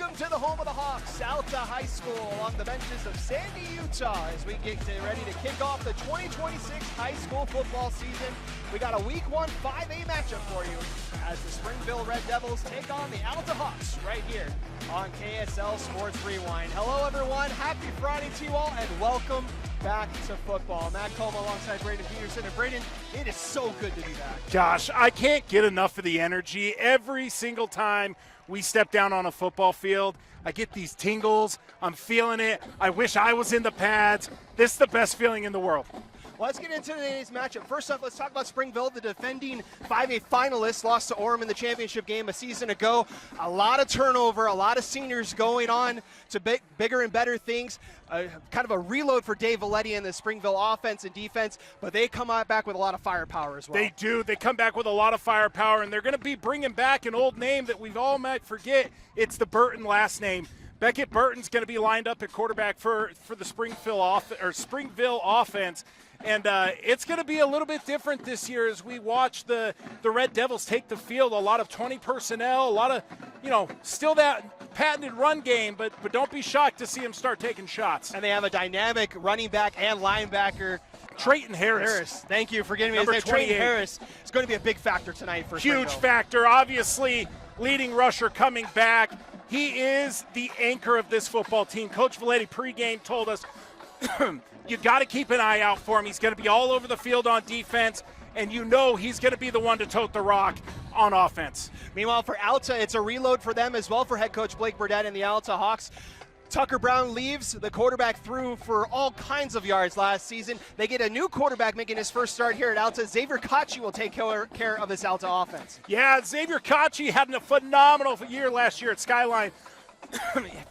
Welcome to the home of the Hawks, Alta High School, along the benches of Sandy, Utah, as we get ready to kick off the 2026 high school football season. We got a Week 1 5A matchup for you as the Springville Red Devils take on the Alta Hawks right here on KSL Sports Rewind. Hello, everyone. Happy Friday to you all, and welcome back to football. Matt Colma alongside Braden Peterson. And Braden, it is so good to be back. Josh, I can't get enough of the energy. Every single time we step down on a football field, I get these tingles. I'm feeling it. I wish I was in the pads. This is the best feeling in the world. Well, let's get into today's matchup. First off, let's talk about Springville, the defending 5A finalists, lost to Orem in the championship game a season ago. A lot of turnover, a lot of seniors going on to bigger and better things. Kind of a reload for Dave Valetti and the Springville offense and defense, but they come out back with a lot of firepower as well. They do. They come back with a lot of firepower, and they're going to be bringing back an old name that we've all might forget. It's the Burton last name. Beckett Burton's going to be lined up at quarterback for the Springville offense. And it's going to be a little bit different this year as we watch the Red Devils take the field. A lot of 20 personnel, a lot of, still that patented run game, but don't be shocked to see them start taking shots. And they have a dynamic running back and linebacker. Trayton Harris. Thank you for getting me Number his name. 28. Trayton Harris is going to be a big factor tonight for Huge Springville. factor. Obviously, leading rusher coming back. He is the anchor of this football team. Coach Valetti pregame told us, you got to keep an eye out for him. He's going to be all over the field on defense, and he's going to be the one to tote the rock on offense. Meanwhile, for Alta, it's a reload for them as well for head coach Blake Burdett and the Alta Hawks. Tucker Brown leaves. The quarterback threw for all kinds of yards last season. They get a new quarterback making his first start here at Alta. Xavier Kachi will take care of this Alta offense. Yeah, Xavier Kachi had a phenomenal year last year at Skyline.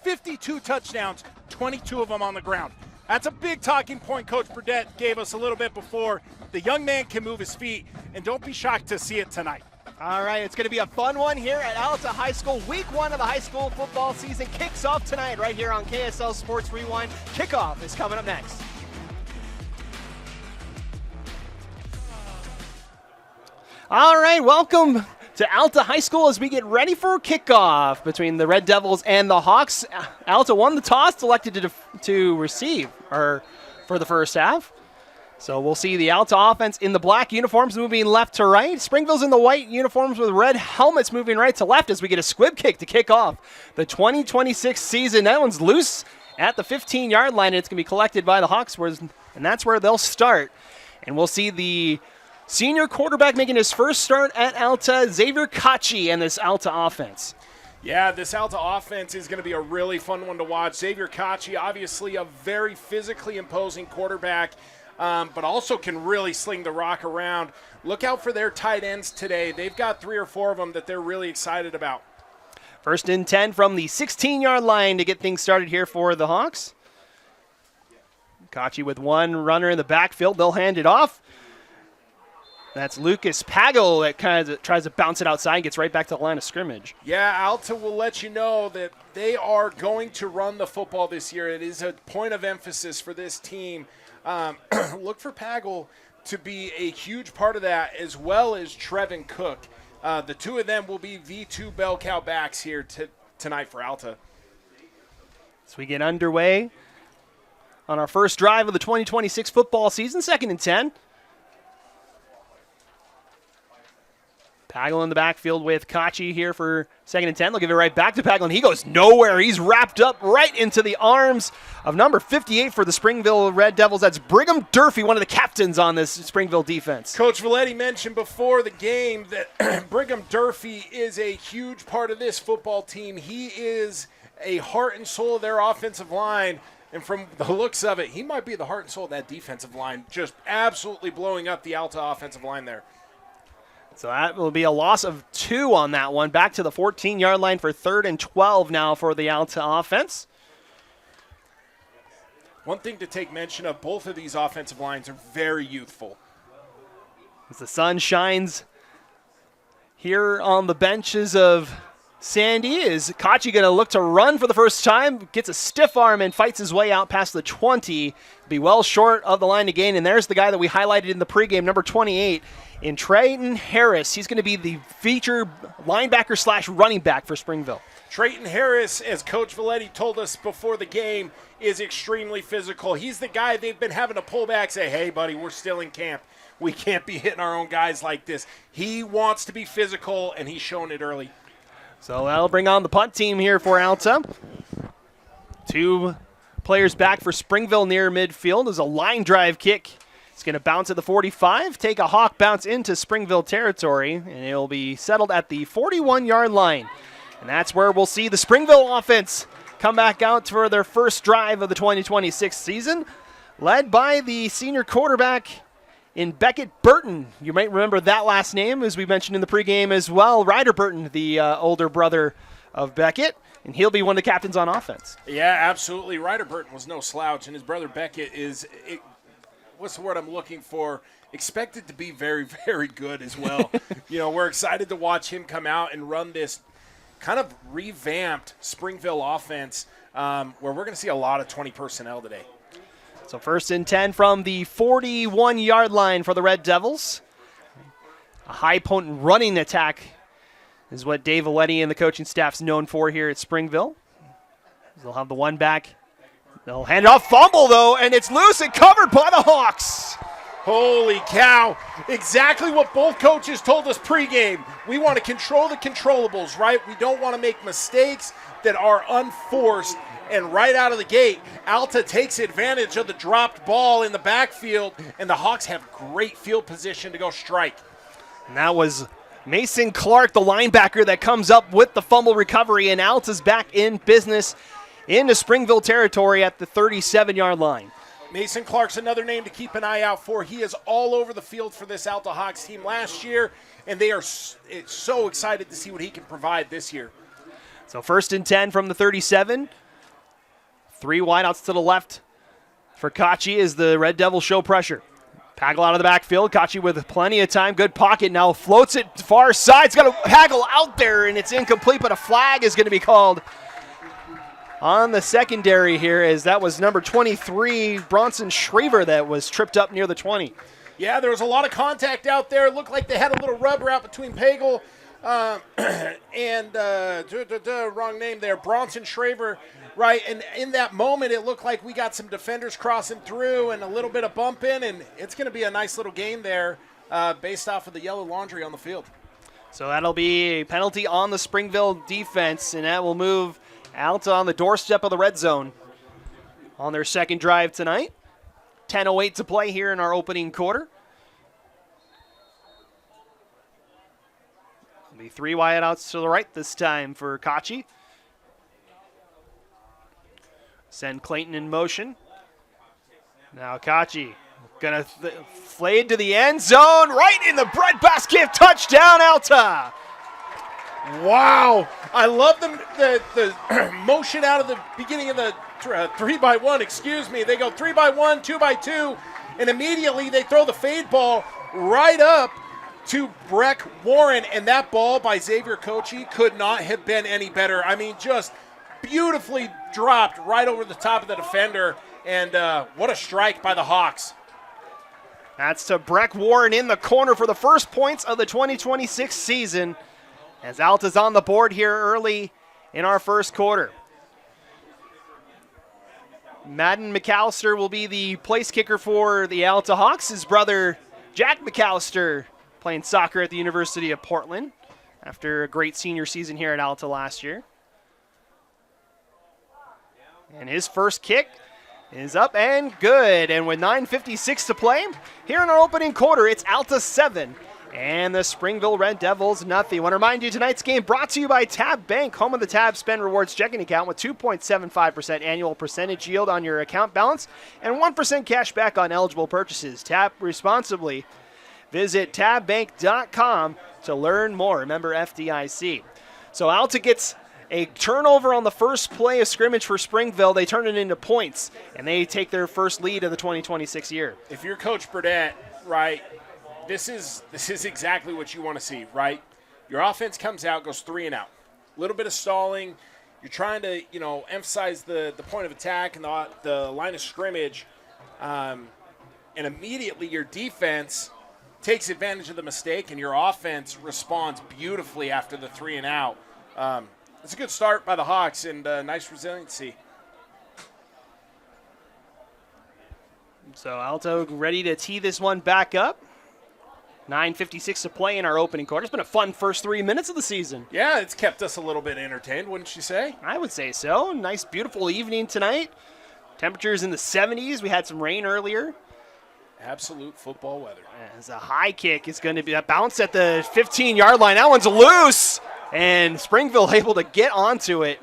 52 touchdowns, 22 of them on the ground. That's a big talking point Coach Burdett gave us a little bit before. The young man can move his feet, and don't be shocked to see it tonight. All right, it's going to be a fun one here at Alta High School. Week 1 of the high school football season kicks off tonight right here on KSL Sports Rewind. Kickoff is coming up next. All right, welcome to Alta High School as we get ready for kickoff between the Red Devils and the Hawks. Alta won the toss, elected to receive for the first half. So we'll see the Alta offense in the black uniforms moving left to right. Springville's in the white uniforms with red helmets moving right to left as we get a squib kick to kick off the 2026 season. That one's loose at the 15-yard line, and it's going to be collected by the Hawks, and that's where they'll start. And we'll see the senior quarterback making his first start at Alta, Xavier Kachi, and this Alta offense. Yeah, this Alta offense is going to be a really fun one to watch. Xavier Kachi, obviously a very physically imposing quarterback, but also can really sling the rock around. Look out for their tight ends today. They've got 3 or 4 of them that they're really excited about. First and 10 from the 16-yard line to get things started here for the Hawks. Kachi with one runner in the backfield. They'll hand it off. That's Lucas Pagel that kind of tries to bounce it outside and gets right back to the line of scrimmage. Yeah, Alta will let you know that they are going to run the football this year. It is a point of emphasis for this team. Look for Pagel to be a huge part of that, as well as Trevin Cook. The two of them will be the 2 bell cow backs here tonight for Alta. So we get underway on our first drive of the 2026 football season, 2nd and 10. Pagel in the backfield with Kachi here for 2nd and 10. They'll give it right back to Pagel, and he goes nowhere. He's wrapped up right into the arms of number 58 for the Springville Red Devils. That's Brigham Durfee, one of the captains on this Springville defense. Coach Valetti mentioned before the game that Brigham Durfee is a huge part of this football team. He is a heart and soul of their offensive line. And from the looks of it, he might be the heart and soul of that defensive line, just absolutely blowing up the Alta offensive line there. So that will be a loss of 2 on that one. Back to the 14-yard line for 3rd and 12 now for the Alta offense. One thing to take mention of, both of these offensive lines are very youthful. As the sun shines here on the benches of Sandy, is Kachi going to look to run for the first time? Gets a stiff arm and fights his way out past the 20. Be well short of the line to gain. And there's the guy that we highlighted in the pregame, number 28. In Trayton Harris. He's going to be the feature linebacker / running back for Springville. Trayton Harris, as Coach Valetti told us before the game, is extremely physical. He's the guy they've been having to pull back, say, hey, buddy, we're still in camp. We can't be hitting our own guys like this. He wants to be physical, and he's showing it early. So that'll bring on the punt team here for Alta. 2 players back for Springville near midfield. As a line drive kick. It's going to bounce at the 45, take a Hawk bounce into Springville territory, and it'll be settled at the 41-yard line. And that's where we'll see the Springville offense come back out for their first drive of the 2026 season, led by the senior quarterback in Beckett Burton. You might remember that last name, as we mentioned in the pregame as well. Ryder Burton, the older brother of Beckett, and he'll be one of the captains on offense. Yeah, absolutely. Ryder Burton was no slouch, and his brother Beckett is what's the word I'm looking for? Expected to be very, very good as well. We're excited to watch him come out and run this kind of revamped Springville offense where we're going to see a lot of 20 personnel today. So 1st and 10 from the 41-yard line for the Red Devils. A high, potent running attack is what Dave Valetti and the coaching staff's known for here at Springville. They'll have the one back. They'll hand it off, fumble though, and it's loose and covered by the Hawks. Holy cow. Exactly what both coaches told us pregame. We want to control the controllables, right? We don't want to make mistakes that are unforced. And right out of the gate, Alta takes advantage of the dropped ball in the backfield, and the Hawks have great field position to go strike. And that was Mason Clark, the linebacker, that comes up with the fumble recovery, and Alta's back in business into Springville territory at the 37-yard line. Mason Clark's another name to keep an eye out for. He is all over the field for this Alta Hawks team last year, and they are so excited to see what he can provide this year. So 1st and 10 from the 37. 3 wideouts to the left for Kachi as the Red Devils show pressure. Haggle out of the backfield. Kachi with plenty of time. Good pocket. Now floats it far side. It's got to haggle out there, and it's incomplete, but a flag is going to be called on the secondary here, as that was number 23, Bronson Shriver, that was tripped up near the 20. Yeah, there was a lot of contact out there. It looked like they had a little rubber out between Pagel and wrong name there, Bronson Shriver, right? And in that moment, it looked like we got some defenders crossing through and a little bit of bumping, and it's going to be a nice little game there based off of the yellow laundry on the field. So that'll be a penalty on the Springville defense, and that will move Alta on the doorstep of the red zone on their second drive tonight. 10:08 to play here in our opening quarter. It'll be 3 wideouts to the right this time for Kachi. Send Clayton in motion. Now Kachi gonna fade to the end zone, right in the breadbasket. Touchdown, Alta! Wow, I love the motion out of the beginning of the 3x1, excuse me. They go 3x1, 2x2, and immediately they throw the fade ball right up to Breck Warren, and that ball by Xavier Kochi could not have been any better. I mean, just beautifully dropped right over the top of the defender, and what a strike by the Hawks. That's to Breck Warren in the corner for the first points of the 2026 season, as Alta's on the board here early in our first quarter. Madden McAllister will be the place kicker for the Alta Hawks. His brother, Jack McAllister, playing soccer at the University of Portland after a great senior season here at Alta last year. And his first kick is up and good. And with 9:56 to play, here in our opening quarter, it's Alta 7 and the Springville Red Devils nothing. I want to remind you, tonight's game brought to you by Tab Bank, home of the Tab Spend Rewards checking account with 2.75% annual percentage yield on your account balance and 1% cash back on eligible purchases. Tap responsibly. Visit tabbank.com to learn more. Remember FDIC. So Alta gets a turnover on the first play of scrimmage for Springville. They turn it into points, and they take their first lead of the 2026 year. If you're Coach Burdett, right, this is exactly what you want to see, right? Your offense comes out, goes 3 and out. A little bit of stalling. You're trying to, emphasize the point of attack and the line of scrimmage, and immediately your defense takes advantage of the mistake, and your offense responds beautifully after the 3 and out. It's a good start by the Hawks and nice resiliency. So Alto ready to tee this one back up. 9:56 to play in our opening quarter. It's been a fun first 3 minutes of the season. Yeah, it's kept us a little bit entertained, wouldn't you say? I would say so. Nice, beautiful evening tonight. Temperatures in the 70s. We had some rain earlier. Absolute football weather. As a high kick is going to be a bounce at the 15-yard line. That one's loose, and Springville able to get onto it.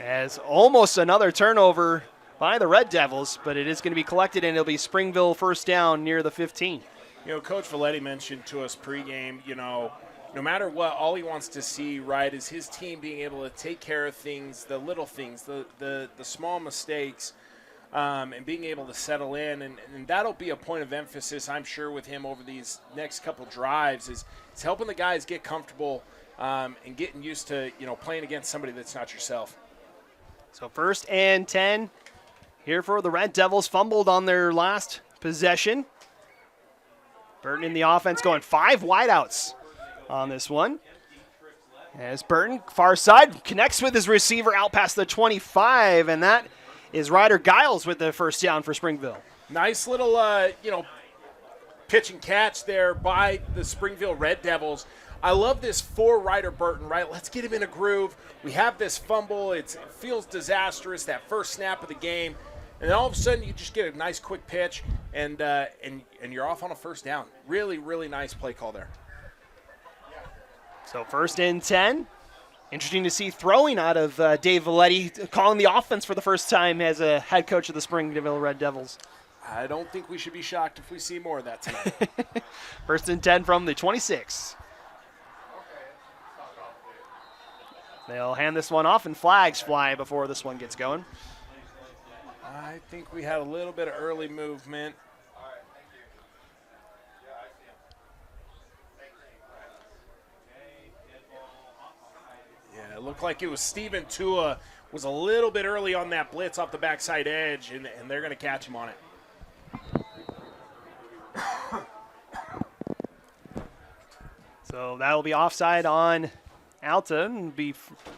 As almost another turnover by the Red Devils, but it is going to be collected, and it'll be Springville first down near the 15. You know, Coach Valetti mentioned to us pregame, you know, no matter what, all he wants to see, right, is his team being able to take care of things, the little things, the small mistakes, and being able to settle in. And that'll be a point of emphasis, I'm sure, with him over these next couple drives, is helping the guys get comfortable and getting used to, you know, playing against somebody that's not yourself. So 1st and 10 here for the Red Devils. Fumbled on their last possession. Burton in the offense going 5 wideouts on this one. As Burton, far side, connects with his receiver out past the 25, and that is Ryder Giles with the first down for Springville. Nice little, you know, pitch and catch there by the Springville Red Devils. I love this for Ryder Burton, right? Let's get him in a groove. We have this fumble. It feels disastrous, that first snap of the game. And then all of a sudden, you just get a nice quick pitch, and you're off on a first down. Really, really nice play call there. So 1st and 10. Interesting to see throwing out of Dave Valetti, calling the offense for the first time as a head coach of the Springville Red Devils. I don't think we should be shocked if we see more of that tonight. 1st and 10 from the 26. They'll hand this one off, and flags fly before this one gets going. I think we had a little bit of early movement. Yeah, it looked like it was Steven Tua was a little bit early on that blitz off the backside edge, and they're going to catch him on it. So that'll be offside on Alta, and be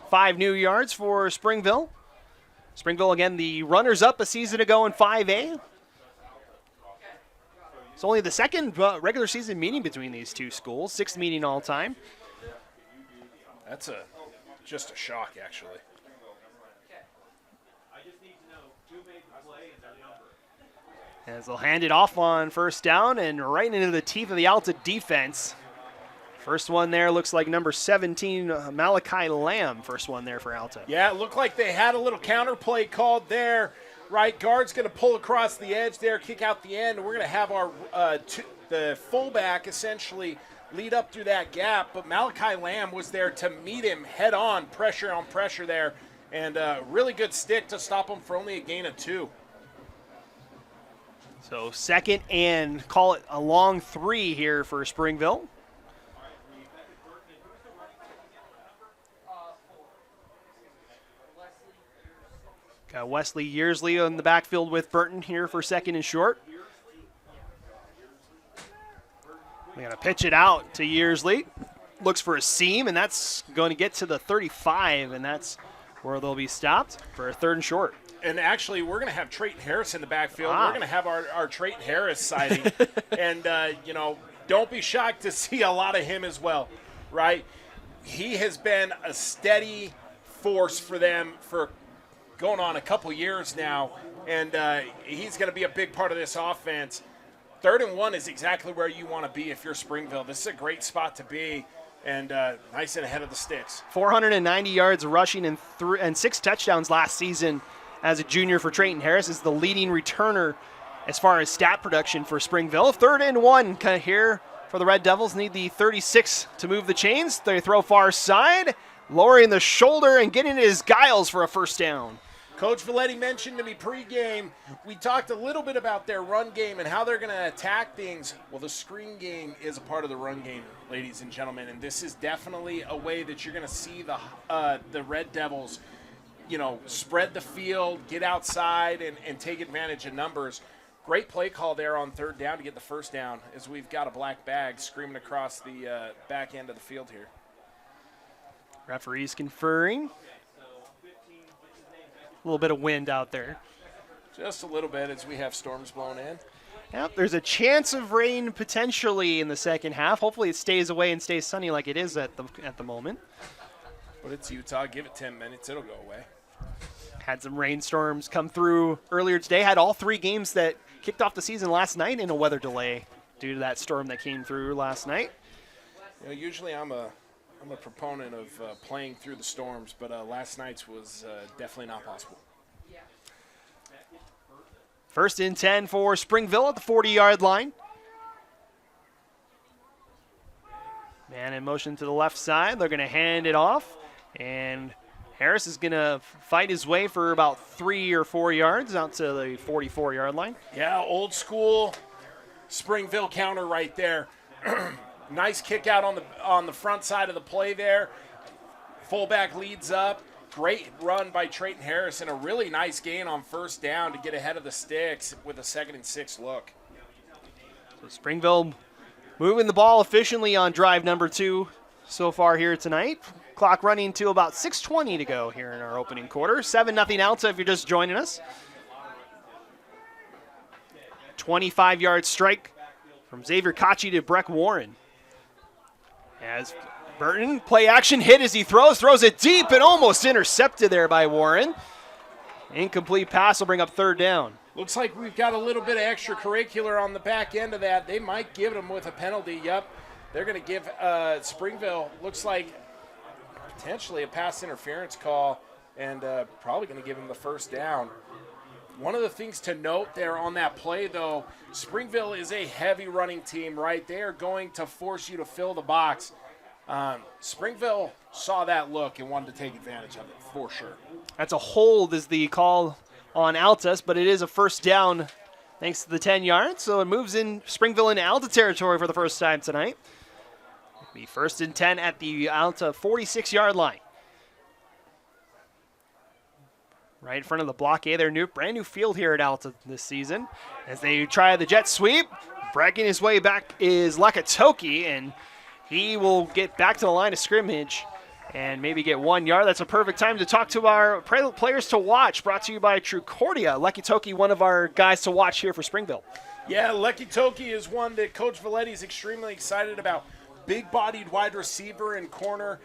5 new yards for Springville. Springville, again, the runners-up a season ago in 5A. It's only the second regular season meeting between these two schools, 6th meeting all time. That's just a shock, actually. As they'll hand it off on first down and right into the teeth of the Alta defense. First one there looks like number 17, Malachi Lamb. First one there for Alta. Yeah, it looked like they had a little counter play called there. Right, guard's going to pull across the edge there, kick out the end. We're going to have our the fullback essentially lead up through that gap. But Malachi Lamb was there to meet him head on pressure there. And really good stick to stop him for only a gain of 2. So 2nd and call it a long 3 here for Springville. Got Wesley Yearsley in the backfield with Burton here for 2nd and short. They're going to pitch it out to Yearsley. Looks for a seam, and that's going to get to the 35, and that's where they'll be stopped for a 3rd and short. And actually, we're going to have Trayton Harris in the backfield. We're going to have our Trayton Harris sighting. And, you know, don't be shocked to see a lot of him as well, right? He has been a steady force for them for going on a couple years now, and he's going to be a big part of this offense. 3rd and 1 is exactly where you want to be if you're Springville. This is a great spot to be, and nice and ahead of the sticks. 490 yards rushing and 6 touchdowns last season as a junior for Trayton Harris. Is the leading returner as far as stat production for Springville. 3rd and 1 kind of here for the Red Devils. Need the 36 to move the chains. They throw far side, lowering the shoulder and getting it is Giles for a first down. Coach Valetti mentioned to me pregame, we talked a little bit about their run game and how they're going to attack things. Well, the screen game is a part of the run game, ladies and gentlemen, and this is definitely a way that you're going to see the Red Devils, you know, spread the field, get outside, and take advantage of numbers. Great play call there on 3rd down to get the first down as we've got a black bag screaming across the back end of the field here. Referees conferring. A little bit of wind out there. Just a little bit as we have storms blowing in. Yep, there's a chance of rain potentially in the second half. Hopefully it stays away and stays sunny like it is at the moment. But it's Utah. Give it 10 minutes. It'll go away. Had some rainstorms come through earlier today. Had all 3 games that kicked off the season last night in a weather delay due to that storm that came through last night. You know, usually I'm a proponent of playing through the storms, but last night's was definitely not possible. First and 10 for Springville at the 40-yard line. Man in motion to the left side. They're going to hand it off, and Harris is going to fight his way for about 3 or 4 yards out to the 44-yard line. Yeah, old school Springville counter right there. Nice kick out on the front side of the play there. Fullback leads up. Great run by Trayton Harris and a really nice gain on first down to get ahead of the sticks with a 2nd and 6 look. So Springville moving the ball efficiently on drive number 2 so far here tonight. Clock running to about 6:20 to go here in our opening quarter. 7-0 Alta if you're just joining us. 25-yard strike from Xavier Kachi to Breck Warren. As Burton, play action hit as he throws it deep and almost intercepted there by Warren. Incomplete pass will bring up 3rd down. Looks like we've got a little bit of extracurricular on the back end of that. They might give them with a penalty. Yep, they're going to give Springville, looks like potentially a pass interference call, and probably going to give them the first down. One of the things to note there on that play, though, Springville is a heavy running team, right? They are going to force you to fill the box. Springville saw that look and wanted to take advantage of it for sure. That's a hold is the call on Altus, but it is a first down thanks to the 10 yards. So it moves in Springville into Alta territory for the first time tonight. It'll be 1st and 10 at the Alta 46-yard line. Right in front of the blockade, their brand new field here at Alta this season. As they try the jet sweep, breaking his way back is Lakatoki, and he will get back to the line of scrimmage and maybe get 1 yard. That's a perfect time to talk to our players to watch, brought to you by Trucordia. Lakatoki, one of our guys to watch here for Springville. Yeah, Lakatoki is one that Coach Valetti is extremely excited about. Big-bodied wide receiver and corner,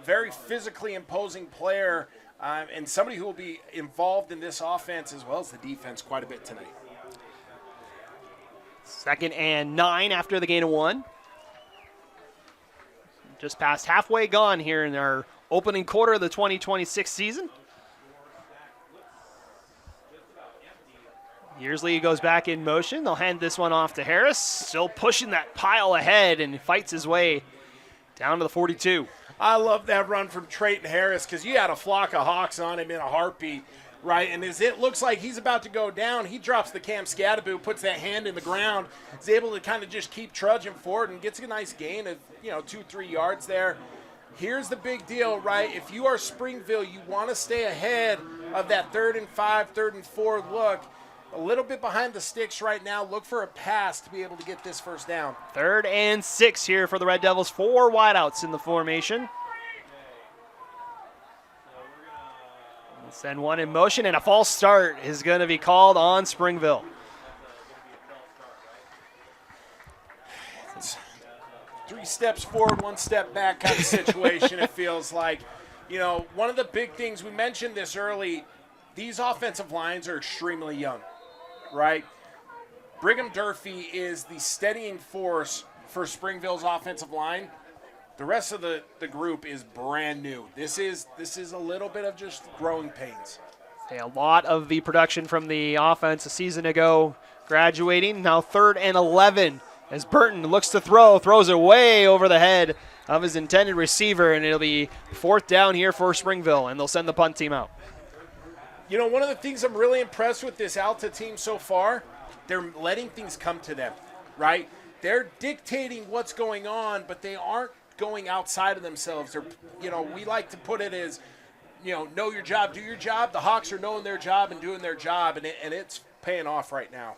very physically imposing player, and somebody who will be involved in this offense as well as the defense quite a bit tonight. 2nd and 9 after the gain of 1. Just past halfway gone here in our opening quarter of the 2026 season. Yearsley goes back in motion. They'll hand this one off to Harris. Still pushing that pile ahead and fights his way down to the 42. I love that run from Trayton Harris because you had a flock of Hawks on him in a heartbeat, right? And as it looks like he's about to go down, he drops the Cam Scadaboo, puts that hand in the ground, is able to kind of just keep trudging forward and gets a nice gain of, 2-3 yards there. Here's the big deal, right? If you are Springville, you want to stay ahead of that 3rd and 5, 3rd and 4 look. A little bit behind the sticks right now. Look for a pass to be able to get this first down. 3rd and 6 here for the Red Devils. 4 wideouts in the formation. We'll send one in motion, and a false start is going to be called on Springville. It's 3 steps forward, 1 step back kind of situation, it feels like. One of the big things, we mentioned this early, these offensive lines are extremely young, right? Brigham Durfee is the steadying force for Springville's offensive line. The rest of the group is brand new. This is a little bit of just growing pains. A lot of the production from the offense a season ago graduating. Now 3rd and 11 as Burton looks to throws it way over the head of his intended receiver, and it'll be 4th down here for Springville, and they'll send the punt team out. One of the things I'm really impressed with this Alta team so far, they're letting things come to them, right? They're dictating what's going on, but they aren't going outside of themselves. They're, we like to put it as, know your job, do your job. The Hawks are knowing their job and doing their job, and it's paying off right now.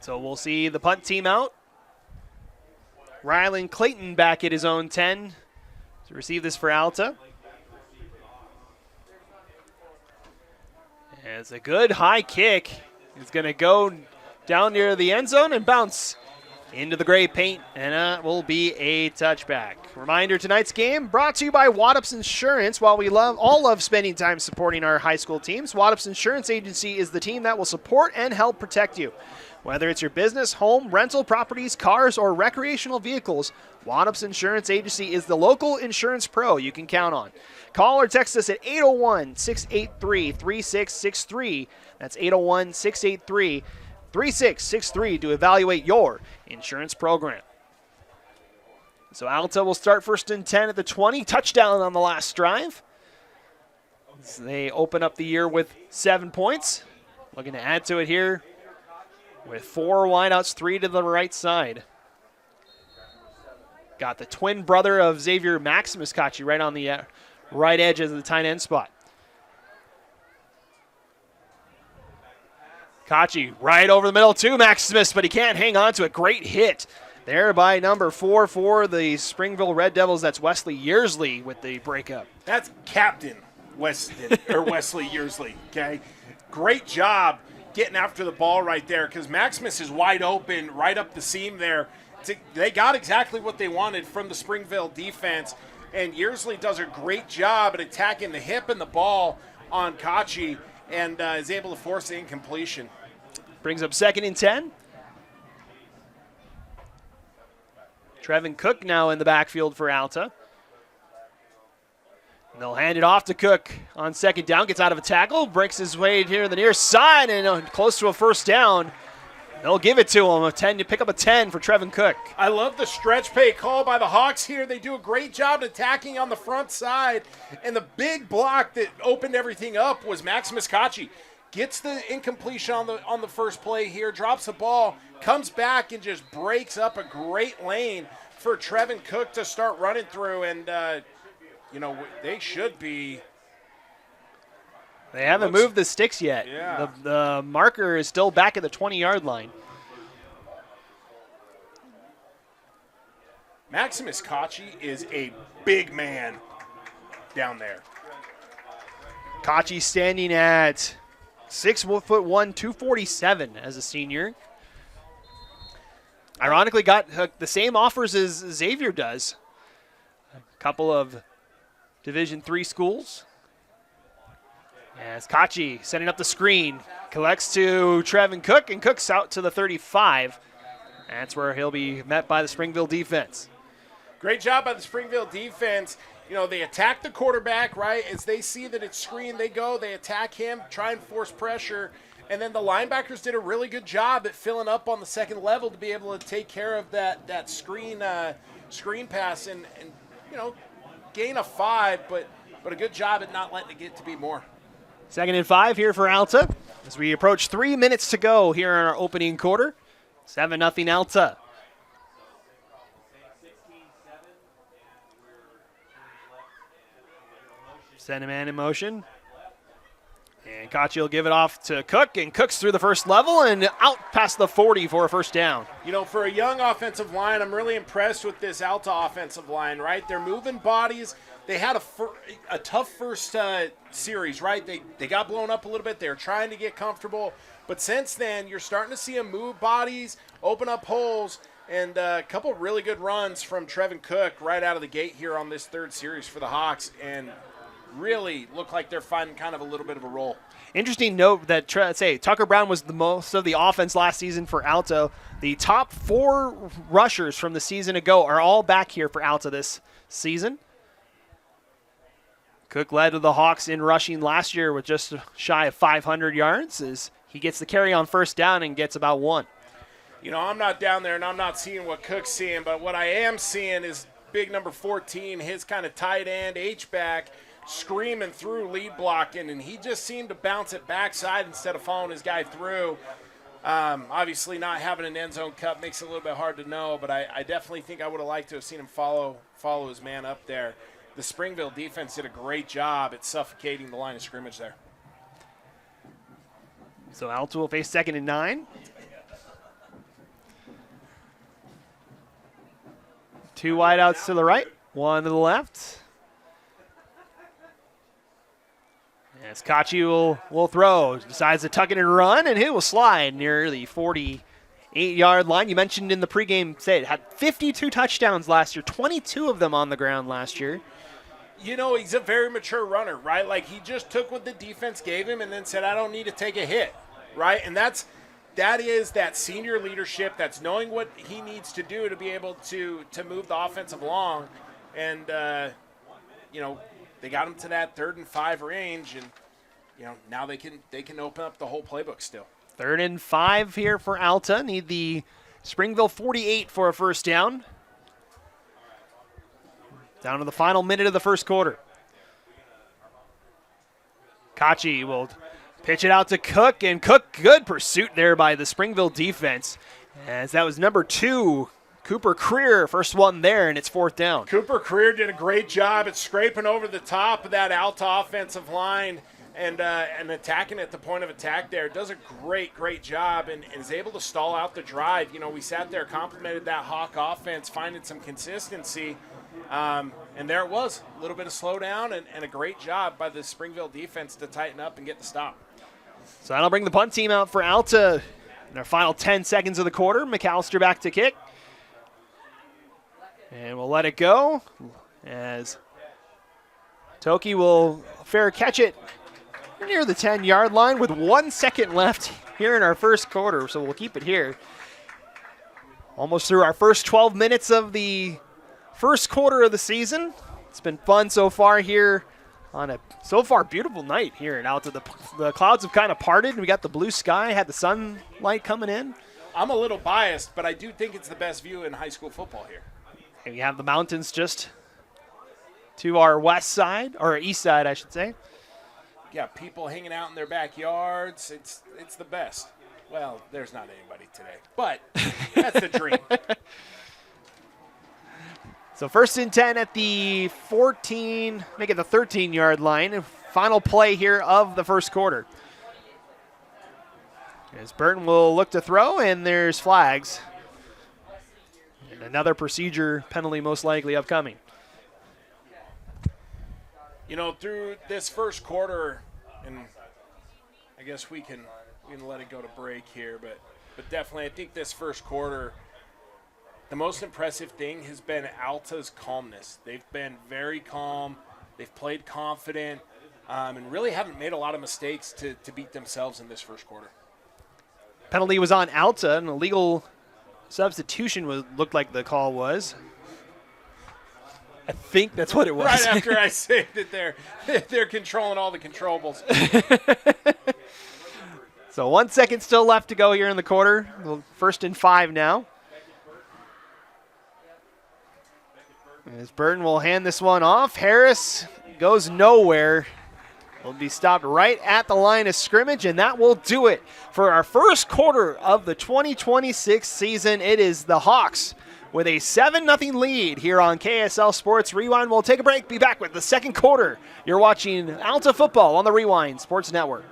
So we'll see the punt team out. Rylan Clayton back at his own 10 to to receive this for Alta. And it's a good high kick. It's going to go down near the end zone and bounce into the gray paint, and that will be a touchback. Reminder, tonight's game brought to you by Waddup's Insurance. While we all love spending time supporting our high school teams, Waddup's Insurance Agency is the team that will support and help protect you. Whether it's your business, home, rental properties, cars, or recreational vehicles, Waddup's Insurance Agency is the local insurance pro you can count on. Call or text us at 801-683-3663. That's 801-683-3663 to evaluate your insurance program. So Alta will start 1st and 10 at the 20. Touchdown on the last drive. So they open up the year with 7 points. Looking to add to it here with 4 wideouts, 3 to the right side. Got the twin brother of Xavier, Maximus Kachi, right on the right edge of the tight end spot. Kachi right over the middle to Maximus, but he can't hang on to it. Great hit there by number 4 for the Springville Red Devils. That's Wesley Yearsley with the breakup. That's Captain Wesley Yearsley, okay? Great job getting after the ball right there because Maximus is wide open right up the seam there. They got exactly what they wanted from the Springville defense, and Yearsley does a great job at attacking the hip and the ball on Kachi and is able to force the incompletion. Brings up 2nd and 10. Trevin Cook now in the backfield for Alta. And they'll hand it off to Cook on 2nd down. Gets out of a tackle, breaks his way here to the near side, and close to a 1st down. They'll give it to him, to pick up a 10 for Trevin Cook. I love the stretch play call by the Hawks here. They do a great job attacking on the front side, and the big block that opened everything up was Maximus Kachi. Gets the incompletion on the first play here, drops the ball, comes back and just breaks up a great lane for Trevin Cook to start running through, and they should be. They haven't moved the sticks yet. Yeah. The marker is still back at the 20-yard line. Maximus Kachi is a big man down there. Kachi standing at 6'1", 247 as a senior. Ironically, got the same offers as Xavier does. A couple of Division III schools. As Kachi setting up the screen, collects to Trevin Cook, and Cook's out to the 35. That's where he'll be met by the Springville defense. Great job by the Springville defense. They attack the quarterback, right? As they see that it's screened, they attack him, try and force pressure. And then the linebackers did a really good job at filling up on the second level to be able to take care of that screen pass and gain a 5, but a good job at not letting it get to be more. 2nd and 5 here for Alta as we approach 3 minutes to go here in our opening quarter. 7-0 Alta. Send a man in motion. And Kachi will give it off to Cook, and Cook's through the first level and out past the 40 for a 1st down. For a young offensive line, I'm really impressed with this Alta offensive line, right? They're moving bodies. They had a tough first series, right? They got blown up a little bit. They were trying to get comfortable. But since then, you're starting to see them move bodies, open up holes, and a couple really good runs from Trevin Cook right out of the gate here on this 3rd series for the Hawks, and really look like they're finding kind of a little bit of a role. Interesting note that Tucker Brown was the most of the offense last season for Alta. The top 4 rushers from the season ago are all back here for Alta this season. Cook led the Hawks in rushing last year with just shy of 500 yards as he gets the carry on 1st down and gets about 1. I'm not down there and I'm not seeing what Cook's seeing, but what I am seeing is big number 14, his kind of tight end, H-back, screaming through lead blocking, and he just seemed to bounce it backside instead of following his guy through. Obviously not having an end zone cut makes it a little bit hard to know, but I definitely think I would have liked to have seen him follow his man up there. The Springville defense did a great job at suffocating the line of scrimmage there. So Alta will face 2nd and 9. 2 wideouts to the right, 1 to the left. As Kachi will throw, decides to tuck it and run, and he will slide near the 48-yard line. You mentioned in the pregame, said had 52 touchdowns last year, 22 of them on the ground last year. You know, he's a very mature runner, right? Like, he just took what the defense gave him and then said, I don't need to take a hit, right? And that is that senior leadership. That's knowing what he needs to do to be able to move the offensive along. And, you know, they got him to that 3rd and 5 range, and, you know, now they can open up the whole playbook still. 3rd and 5 here for Alta. Need the Springville 48 for a first down. Down to the final minute of the first quarter. Kachi will pitch it out to Cook, and Cook, good pursuit there by the Springville defense, as that was number 2, Cooper Creer, first one there, and it's 4th down. Cooper Creer did a great job at scraping over the top of that Alta offensive line and attacking at the point of attack there. Does a great job and is able to stall out the drive. You know, we sat there, complimented that Hawk offense, finding some consistency, and there it was, a little bit of slowdown and a great job by the Springville defense to tighten up and get the stop. So that'll bring the punt team out for Alta in our final 10 seconds of the quarter. McAllister back to kick. And we'll let it go as Toki will fair catch it near the 10-yard line with 1 second left here in our first quarter, so we'll keep it here. Almost through our first 12 minutes of the first quarter of the season. It's been fun so far here on a so far beautiful night here in Alta. The clouds have kind of parted. We got the blue sky, had the sunlight coming in. I'm a little biased, but I do think it's the best view in high school football here. And we have the mountains just to our west side, or east side, I should say. Yeah, people hanging out in their backyards. It's the best. Well, there's not anybody today, but that's the dream. So 1st and 10 at the 14, make it the 13-yard line. Final play here of the first quarter. As Burton will look to throw, and there's flags. And another procedure penalty most likely upcoming. You know, through this first quarter, and I guess we can let it go to break here, but definitely I think this first quarter, the most impressive thing has been Alta's calmness. They've been very calm. They've played confident, and really haven't made a lot of mistakes to beat themselves in this first quarter. Penalty was on Alta, and a legal substitution looked like the call was. I think that's what it was. Right after I say that they're controlling all the controllables. So 1 second still left to go here in the quarter. 1st and 5 now. As Burton will hand this one off. Harris goes nowhere. Will be stopped right at the line of scrimmage, and that will do it for our first quarter of the 2026 season. It is the Hawks with a 7-0 lead here on KSL Sports Rewind. We'll take a break, be back with the second quarter. You're watching Alta Football on the Rewind Sports Network.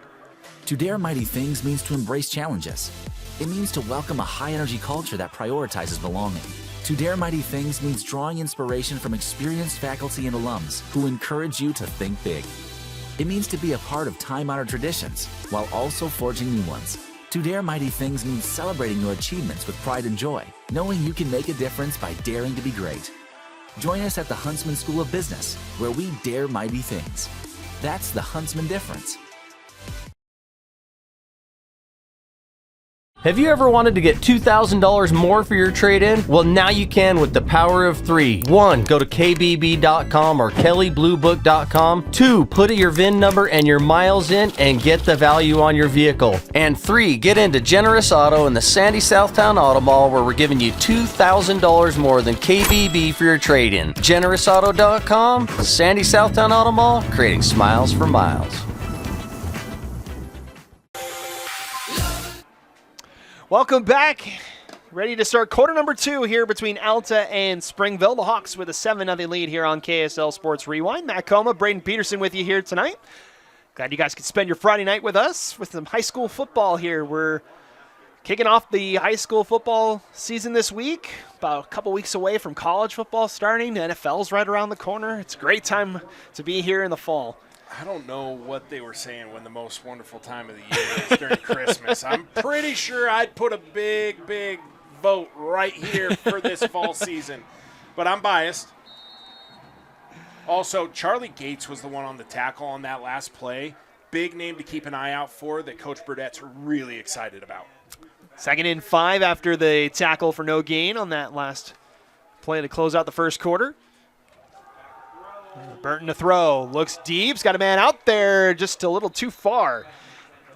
To dare mighty things means to embrace challenges. It means to welcome a high-energy culture that prioritizes belonging. To dare mighty things means drawing inspiration from experienced faculty and alums who encourage you to think big. It means to be a part of time-honored traditions while also forging new ones. To dare mighty things means celebrating your achievements with pride and joy, knowing you can make a difference by daring to be great. Join us at the Huntsman School of Business, where we dare mighty things. That's the Huntsman difference. Have you ever wanted to get $2,000 more for your trade-in? Well, now you can with the power of 3. 1. Go to kbb.com or kellybluebook.com. 2. Put your VIN number and your miles in and get the value on your vehicle. And 3. Get into Generous Auto in the Sandy Southtown Auto Mall, where we're giving you $2,000 more than KBB for your trade-in. GenerousAuto.com, Sandy Southtown Auto Mall, creating smiles for miles. Welcome back. Ready to start quarter number 2 here between Alta and Springville. The Hawks with a 7-0 lead here on KSL Sports Rewind. Matt Coma, Braden Peterson with you here tonight. Glad you guys could spend your Friday night with us with some high school football here. We're kicking off the high school football season this week. About a couple weeks away from college football starting. The NFL's right around the corner. It's a great time to be here in the fall. I don't know what they were saying when the most wonderful time of the year is during Christmas. I'm pretty sure I'd put a big, big vote right here for this fall season, but I'm biased. Also, Charlie Gates was the one on the tackle on that last play. Big name to keep an eye out for that Coach Burdett's really excited about. 2nd and 5 after the tackle for no gain on that last play to close out the first quarter. Burton to throw. Looks deep. He's got a man out there just a little too far.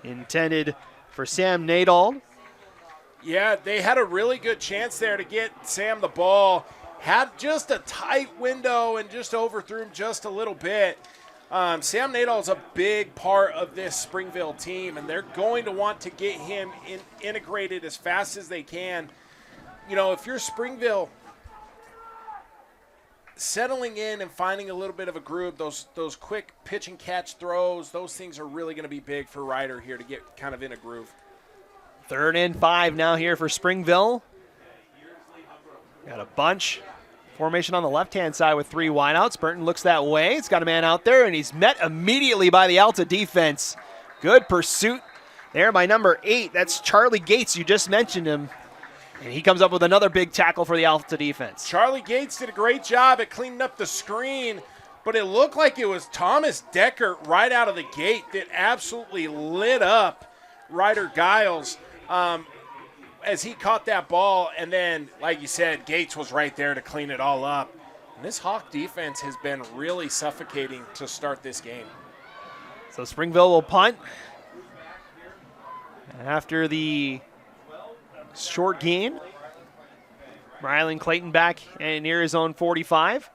Intended for Sam Nadal. Yeah, they had a really good chance there to get Sam the ball. Had just a tight window and just overthrew him just a little bit. Sam Nadal is a big part of this Springville team, and they're going to want to get him integrated as fast as they can. You know, if you're Springville, settling in and finding a little bit of a groove, those quick pitch and catch throws, those things are really going to be big for Ryder here to get kind of in a groove. 3rd and 5 now here for Springville. Got a bunch. Formation on the left-hand side with 3 wideouts. Burton looks that way. He's got a man out there, and he's met immediately by the Alta defense. Good pursuit there by number 8. That's Charlie Gates. You just mentioned him. And he comes up with another big tackle for the Alta defense. Charlie Gates did a great job at cleaning up the screen, but it looked like it was Thomas Deckert right out of the gate that absolutely lit up Ryder Giles as he caught that ball. And then, like you said, Gates was right there to clean it all up. And this Hawk defense has been really suffocating to start this game. So Springville will punt after the short gain. Rylan Clayton back and near his own 45.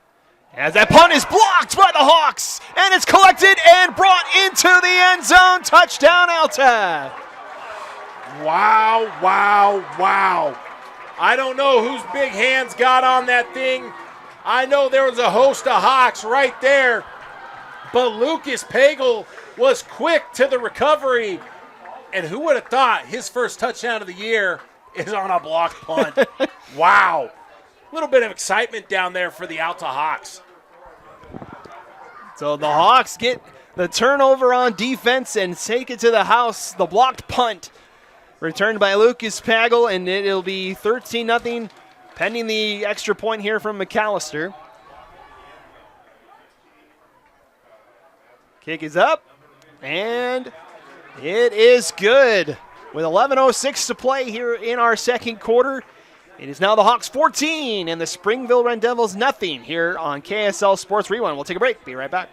As that punt is blocked by the Hawks, and it's collected and brought into the end zone. Touchdown, Alta. Wow, wow, wow. I don't know whose big hands got on that thing. I know there was a host of Hawks right there, but Lucas Pagel was quick to the recovery. And who would have thought his first touchdown of the year is on a blocked punt? Wow. A little bit of excitement down there for the Alta Hawks. So the Hawks get the turnover on defense and take it to the house. The blocked punt returned by Lucas Pagel, and it'll be 13-0 pending the extra point here from McAllister. Kick is up, and it is good. With 11:06 to play here in our second quarter, it is now the Hawks 14 and the Springville Red Devils nothing here on KSL Sports Rewind. We'll take a break. Be right back.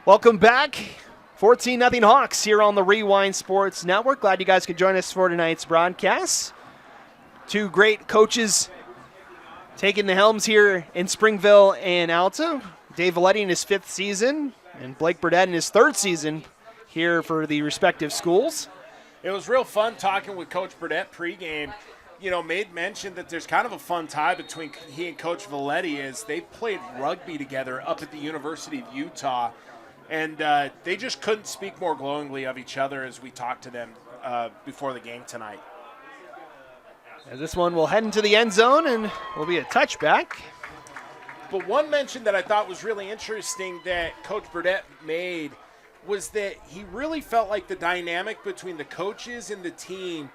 Welcome back. 14-0 Hawks here on the Rewind Sports Network. Glad you guys could join us for tonight's broadcast. 2 great coaches taking the helms here in Springville and Alta. Dave Valetti in his 5th season and Blake Burdett in his 3rd season here for the respective schools. It was real fun talking with Coach Burdett pregame. You know, made mention that there's kind of a fun tie between he and Coach Valetti as they played rugby together up at the University of Utah. And they just couldn't speak more glowingly of each other as we talked to them before the game tonight. As this one will head into the end zone and will be a touchback. But one mention that I thought was really interesting that Coach Burdett made was that he really felt like the dynamic between the coaches and the team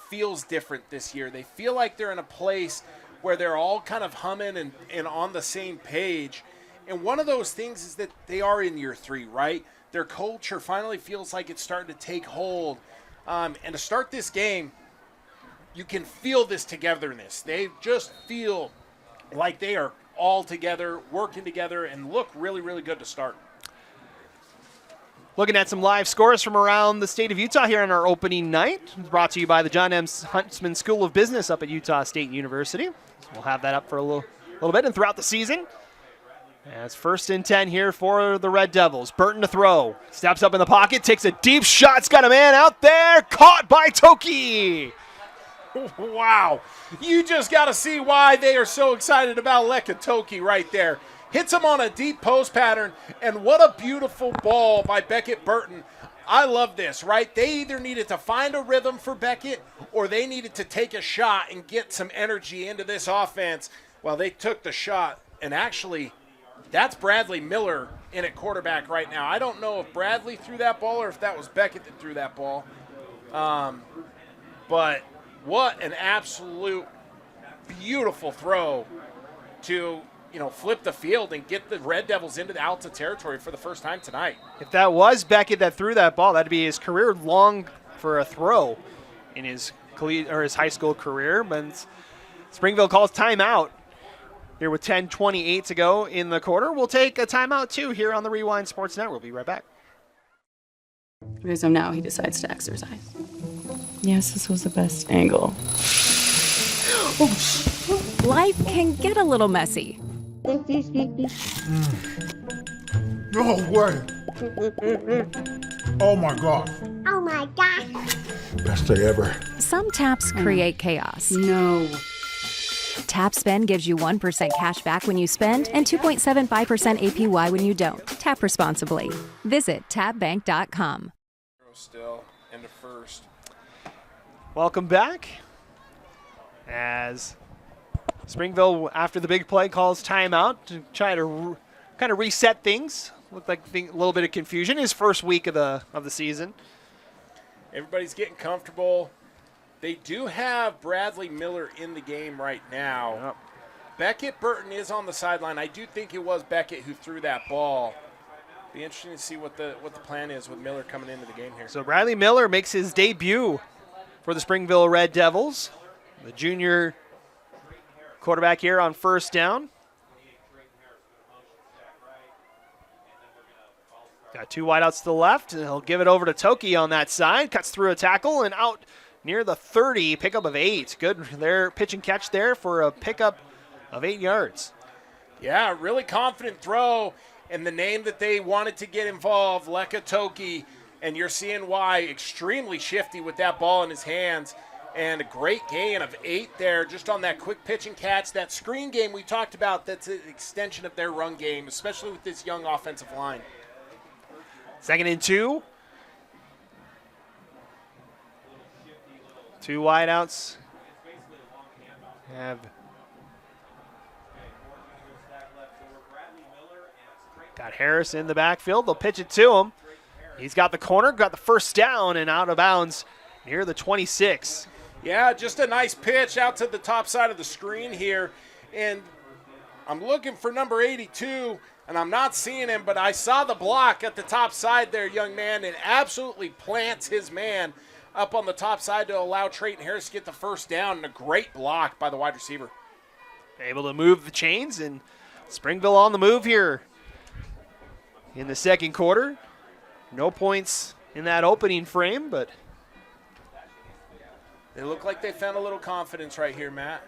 feels different this year. They feel like they're in a place where they're all kind of humming and on the same page. And one of those things is that they are in year 3, right? Their culture finally feels like it's starting to take hold. And to start this game, you can feel this togetherness. They just feel like they are all together, working together, and look really, really good to start. Looking at some live scores from around the state of Utah here on our opening night. It's brought to you by the John M. Huntsman School of Business up at Utah State University. So we'll have that up for a little bit and throughout the season. As 1st and 10 here for the Red Devils. Burton to throw. Steps up in the pocket, takes a deep shot. It's got a man out there. Caught by Toki. Wow. You just got to see why they are so excited about Lekatoki right there. Hits him on a deep post pattern, and what a beautiful ball by Beckett Burton. I love this, right? They either needed to find a rhythm for Beckett or they needed to take a shot and get some energy into this offense. Well, they took the shot, and actually that's Bradley Miller in at quarterback right now. I don't know if Bradley threw that ball or if that was Beckett that threw that ball. But what an absolute beautiful throw to, flip the field and get the Red Devils into the Alta territory for the first time tonight. If that was Beckett that threw that ball, that'd be his career long for a throw in his his high school career. But Springville calls timeout here with 10:28 to go in the quarter. We'll take a timeout too here on the Rewind Sports Network. We'll be right back. Okay, so now he decides to exercise. Yes, this was the best angle. Life can get a little messy. No way. Oh my God. Oh my gosh. Best day ever. Some taps create chaos. No. Tap Spend gives you 1% cash back when you spend and 2.75% APY when you don't. Tap responsibly. Visit tapbank.com. Still into first. Welcome back. As Springville, after the big play, calls timeout to try to kind of reset things. Looked like a little bit of confusion. His first week of the season. Everybody's getting comfortable. They do have Bradley Miller in the game right now. Yep. Beckett Burton is on the sideline. I do think it was Beckett who threw that ball. Be interesting to see what the plan is with Miller coming into the game here. So Bradley Miller makes his debut for the Springville Red Devils. The junior quarterback here on first down. Got two wideouts to the left, and he'll give it over to Toki on that side. Cuts through a tackle and out near the 30, pickup of 8. Good there, pitch and catch there for a pickup of 8 yards. Yeah, really confident throw, and the name that they wanted to get involved, Lekatoki, and you're seeing why. Extremely shifty with that ball in his hands, and a great gain of 8 there just on that quick pitch and catch. That screen game we talked about, that's an extension of their run game, especially with this young offensive line. 2nd and 2. 2 wideouts. Got Harris in the backfield. They'll pitch it to him. He's got the corner, got the first down, and out of bounds near the 26. Yeah, just a nice pitch out to the top side of the screen here. And I'm looking for number 82, and I'm not seeing him, but I saw the block at the top side there, young man, and absolutely plants his man up on the top side to allow Trayton Harris to get the first down, and a great block by the wide receiver. Able to move the chains, and Springville on the move here in the second quarter. No points in that opening frame, but they look like they found a little confidence right here, Matt.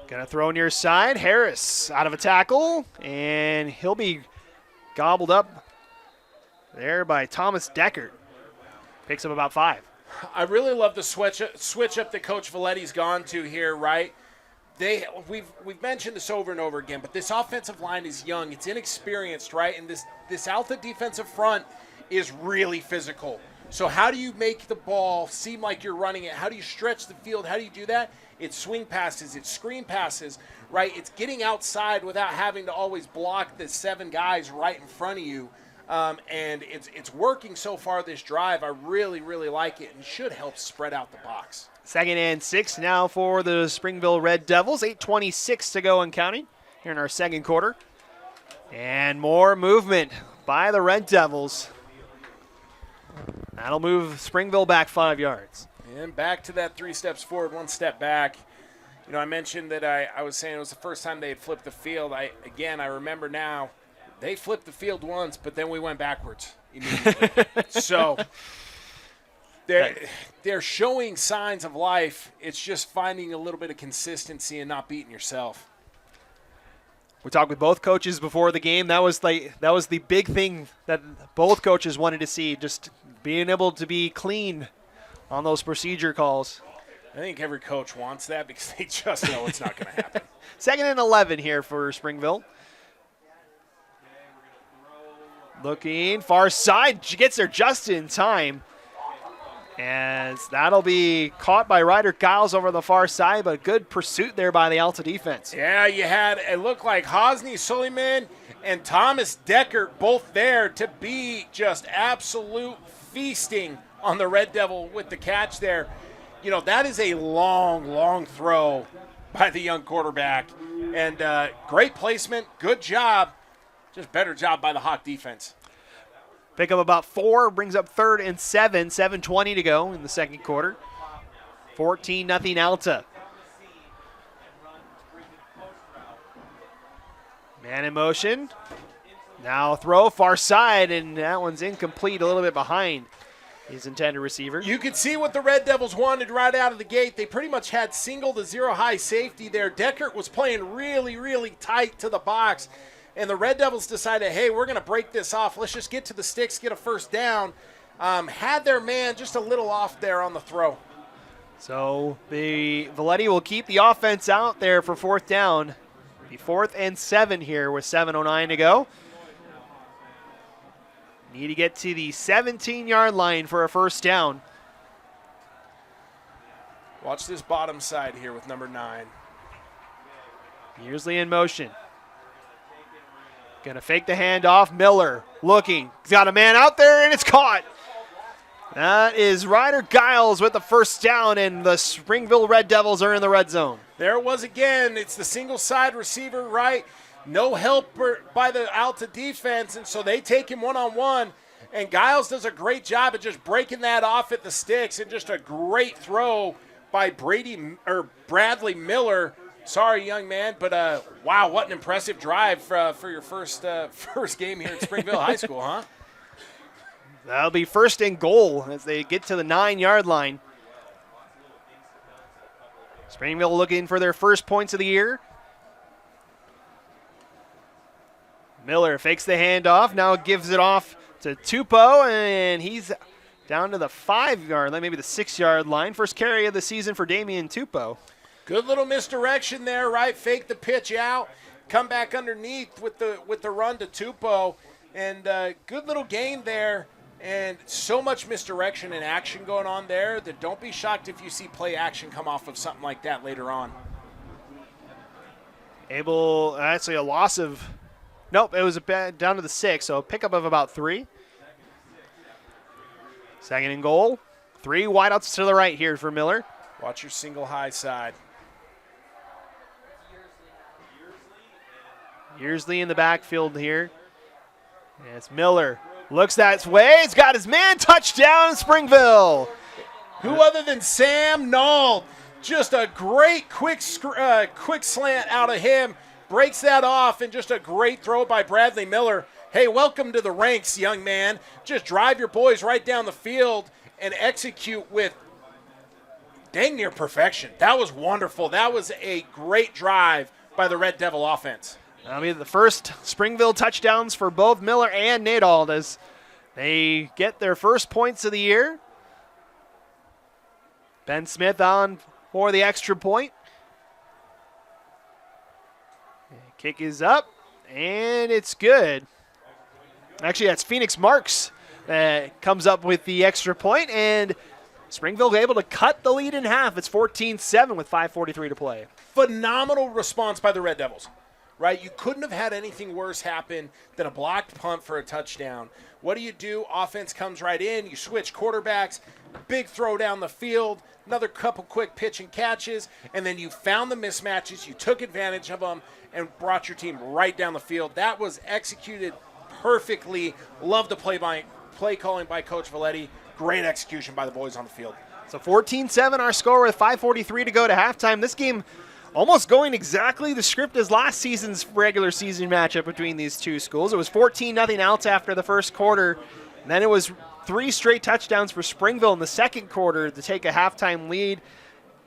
Gonna throw near side. Harris out of a tackle, and he'll be gobbled up there by Thomas Deckert. Picks up about 5. I really love the switch up that Coach Valletti's gone to here, right? We've mentioned this over and over again, but this offensive line is young. It's inexperienced, right? And this Alta defensive front is really physical. So how do you make the ball seem like you're running it? How do you stretch the field? How do you do that? It's swing passes. It's screen passes, right? It's getting outside without having to always block the 7 guys right in front of you. And it's working so far this drive. I really, really like it, and should help spread out the box. 2nd and 6 now for the Springville Red Devils. 8:26 to go and counting here in our second quarter. And more movement by the Red Devils. That'll move Springville back 5 yards. And back to that 3 steps forward, 1 step back. You know, I mentioned that I was saying it was the first time they had flipped the field. I remember now, they flipped the field once, but then we went backwards immediately. So they're showing signs of life. It's just finding a little bit of consistency and not beating yourself. We talked with both coaches before the game. That was the big thing that both coaches wanted to see, just being able to be clean on those procedure calls. I think every coach wants that because they just know it's not going to happen. 2nd and 11 here for Springville. Looking far side. She gets there just in time. And that'll be caught by Ryder Giles over the far side, but good pursuit there by the Alta defense. Yeah, you had, it looked like Hosni Suleiman and Thomas Deckert both there to be just absolute feasting on the Red Devil with the catch there. You know, that is a long, long throw by the young quarterback. And great placement, good job, just better job by the Hawk defense. Pick up about 4, brings up 3rd and 7, 7:20 to go in the second quarter. 14-0 Alta. Man in motion. Now throw far side, and that one's incomplete, a little bit behind his intended receiver. You could see what the Red Devils wanted right out of the gate. They pretty much had single to zero high safety there. Deckert was playing really, really tight to the box. And the Red Devils decided, hey, we're going to break this off. Let's just get to the sticks, get a first down. Had their man just a little off there on the throw. So the Valetti will keep the offense out there for 4th down. The 4th and 7 here with 7:09 to go. Need to get to the 17-yard line for a first down. Watch this bottom side here with number 9. Yearsley in motion. Going to fake the handoff. Miller looking. He's got a man out there, and it's caught. That is Ryder Giles with the first down, and the Springville Red Devils are in the red zone. There it was again. It's the single side receiver, right? No help by the Alta defense, and so they take him one-on-one. And Giles does a great job of just breaking that off at the sticks, and just a great throw by Bradley Miller. Sorry, young man, but wow, what an impressive drive for your first game here at Springville High School, huh? That'll be 1st and goal as they get to the 9-yard line. Springville looking for their first points of the year. Miller fakes the handoff, now gives it off to Tupou, and he's down to the 5-yard line, maybe the 6-yard line. First carry of the season for Damian Tupou. Good little misdirection there, right? Fake the pitch out, come back underneath with the run to Tupou, and good little gain there. And so much misdirection and action going on there that don't be shocked if you see play action come off of something like that later on. Actually a loss of, nope, it was down to the 6, so a pickup of about 3. 2nd and goal. 3 wideouts to the right here for Miller. Watch your single high side. Yearsley in the backfield here. And it's Miller. Looks that way. He's got his man. Touchdown, Springville. Who other than Sam Nall? Just a great quick slant out of him. Breaks that off, and just a great throw by Bradley Miller. Hey, welcome to the ranks, young man. Just drive your boys right down the field and execute with dang near perfection. That was wonderful. That was a great drive by the Red Devil offense. That'll be the first Springville touchdowns for both Miller and Nadald as they get their first points of the year. Ben Smith on for the extra point. Kick is up, and it's good. Actually, that's Phoenix Marks that comes up with the extra point, and Springville able to cut the lead in half. It's 14-7 with 5:43 to play. Phenomenal response by the Red Devils. Right, you couldn't have had anything worse happen than a blocked punt for a touchdown. What do? Offense comes right in. You switch quarterbacks, big throw down the field, another couple quick pitch and catches, and then you found the mismatches. You took advantage of them and brought your team right down the field. That was executed perfectly. Love the play calling by Coach Valetti. Great execution by the boys on the field. So 14-7 our score with 5:43 to go to halftime. This game almost going exactly the script as last season's regular season matchup between these two schools. It was 14-0 Alta after the first quarter, and then it was 3 straight touchdowns for Springville in the second quarter to take a halftime lead.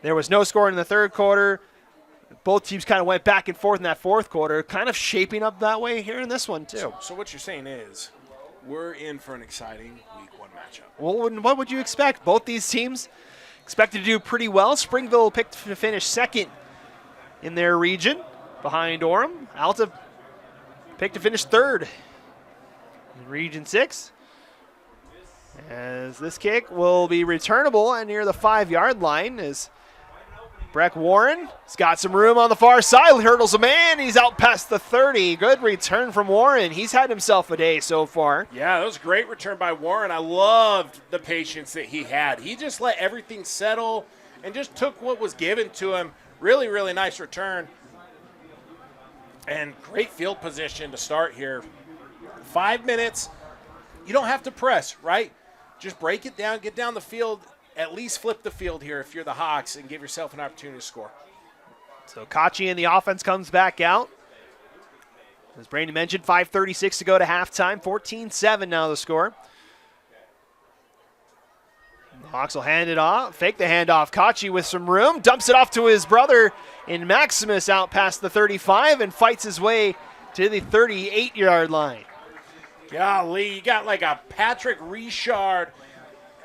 There was no score in the third quarter. Both teams kind of went back and forth in that fourth quarter, kind of shaping up that way here in this one too. So what you're saying is we're in for an exciting Week 1 matchup. Well, what would you expect? Both these teams expected to do pretty well. Springville picked to finish second in their region behind Orem. Alta picked to finish third in Region 6. As this kick will be returnable and near the 5-yard line as Breck Warren has got some room on the far side, hurdles a man, he's out past the 30. Good return from Warren. He's had himself a day so far. Yeah, that was a great return by Warren. I loved the patience that he had. He just let everything settle and just took what was given to him. Really, really nice return. And great field position to start here. 5 minutes. You don't have to press, right? Just break it down, get down the field, at least flip the field here if you're the Hawks and give yourself an opportunity to score. So Kachi in the offense comes back out. As Brandon mentioned, 5:36 to go to halftime. 14-7 now the score. The Hawks will hand it off, fake the handoff. Kachi with some room, dumps it off to his brother in Maximus out past the 35 and fights his way to the 38-yard line. Golly, you got like a Patrick Richard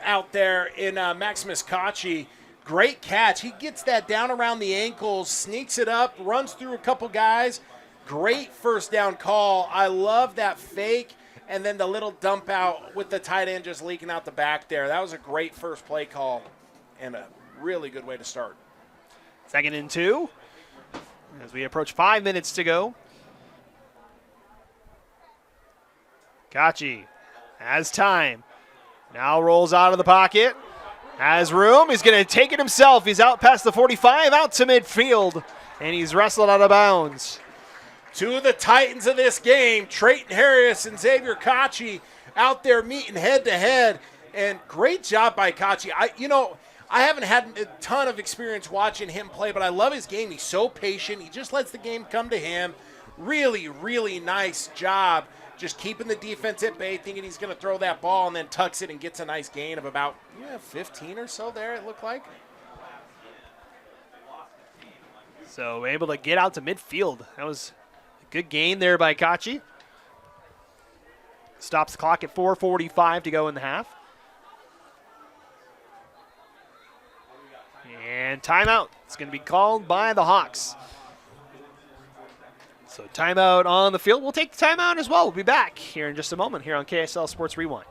out there in Maximus Kachi. Great catch. He gets that down around the ankles, sneaks it up, runs through a couple guys. Great first down call. I love that fake. And then the little dump out with the tight end just leaking out the back there. That was a great first play call and a really good way to start. 2nd and 2 as we approach 5 minutes to go. Kachi has time. Now rolls out of the pocket. Has room. He's going to take it himself. He's out past the 45, out to midfield. And he's wrestled out of bounds. Two of the titans of this game, Trayton Harris and Xavier Kachi, out there meeting head-to-head. And great job by Kachi. I haven't had a ton of experience watching him play, but I love his game. He's so patient. He just lets the game come to him. Really, really nice job. Just keeping the defense at bay, thinking he's going to throw that ball, and then tucks it and gets a nice gain of about 15 or so there, it looked like. So able to get out to midfield. That was a good gain there by Kachi. Stops the clock at 4:45 to go in the half. And timeout. It's going to be called by the Hawks. So timeout on the field. We'll take the timeout as well. We'll be back here in just a moment here on KSL Sports Rewind.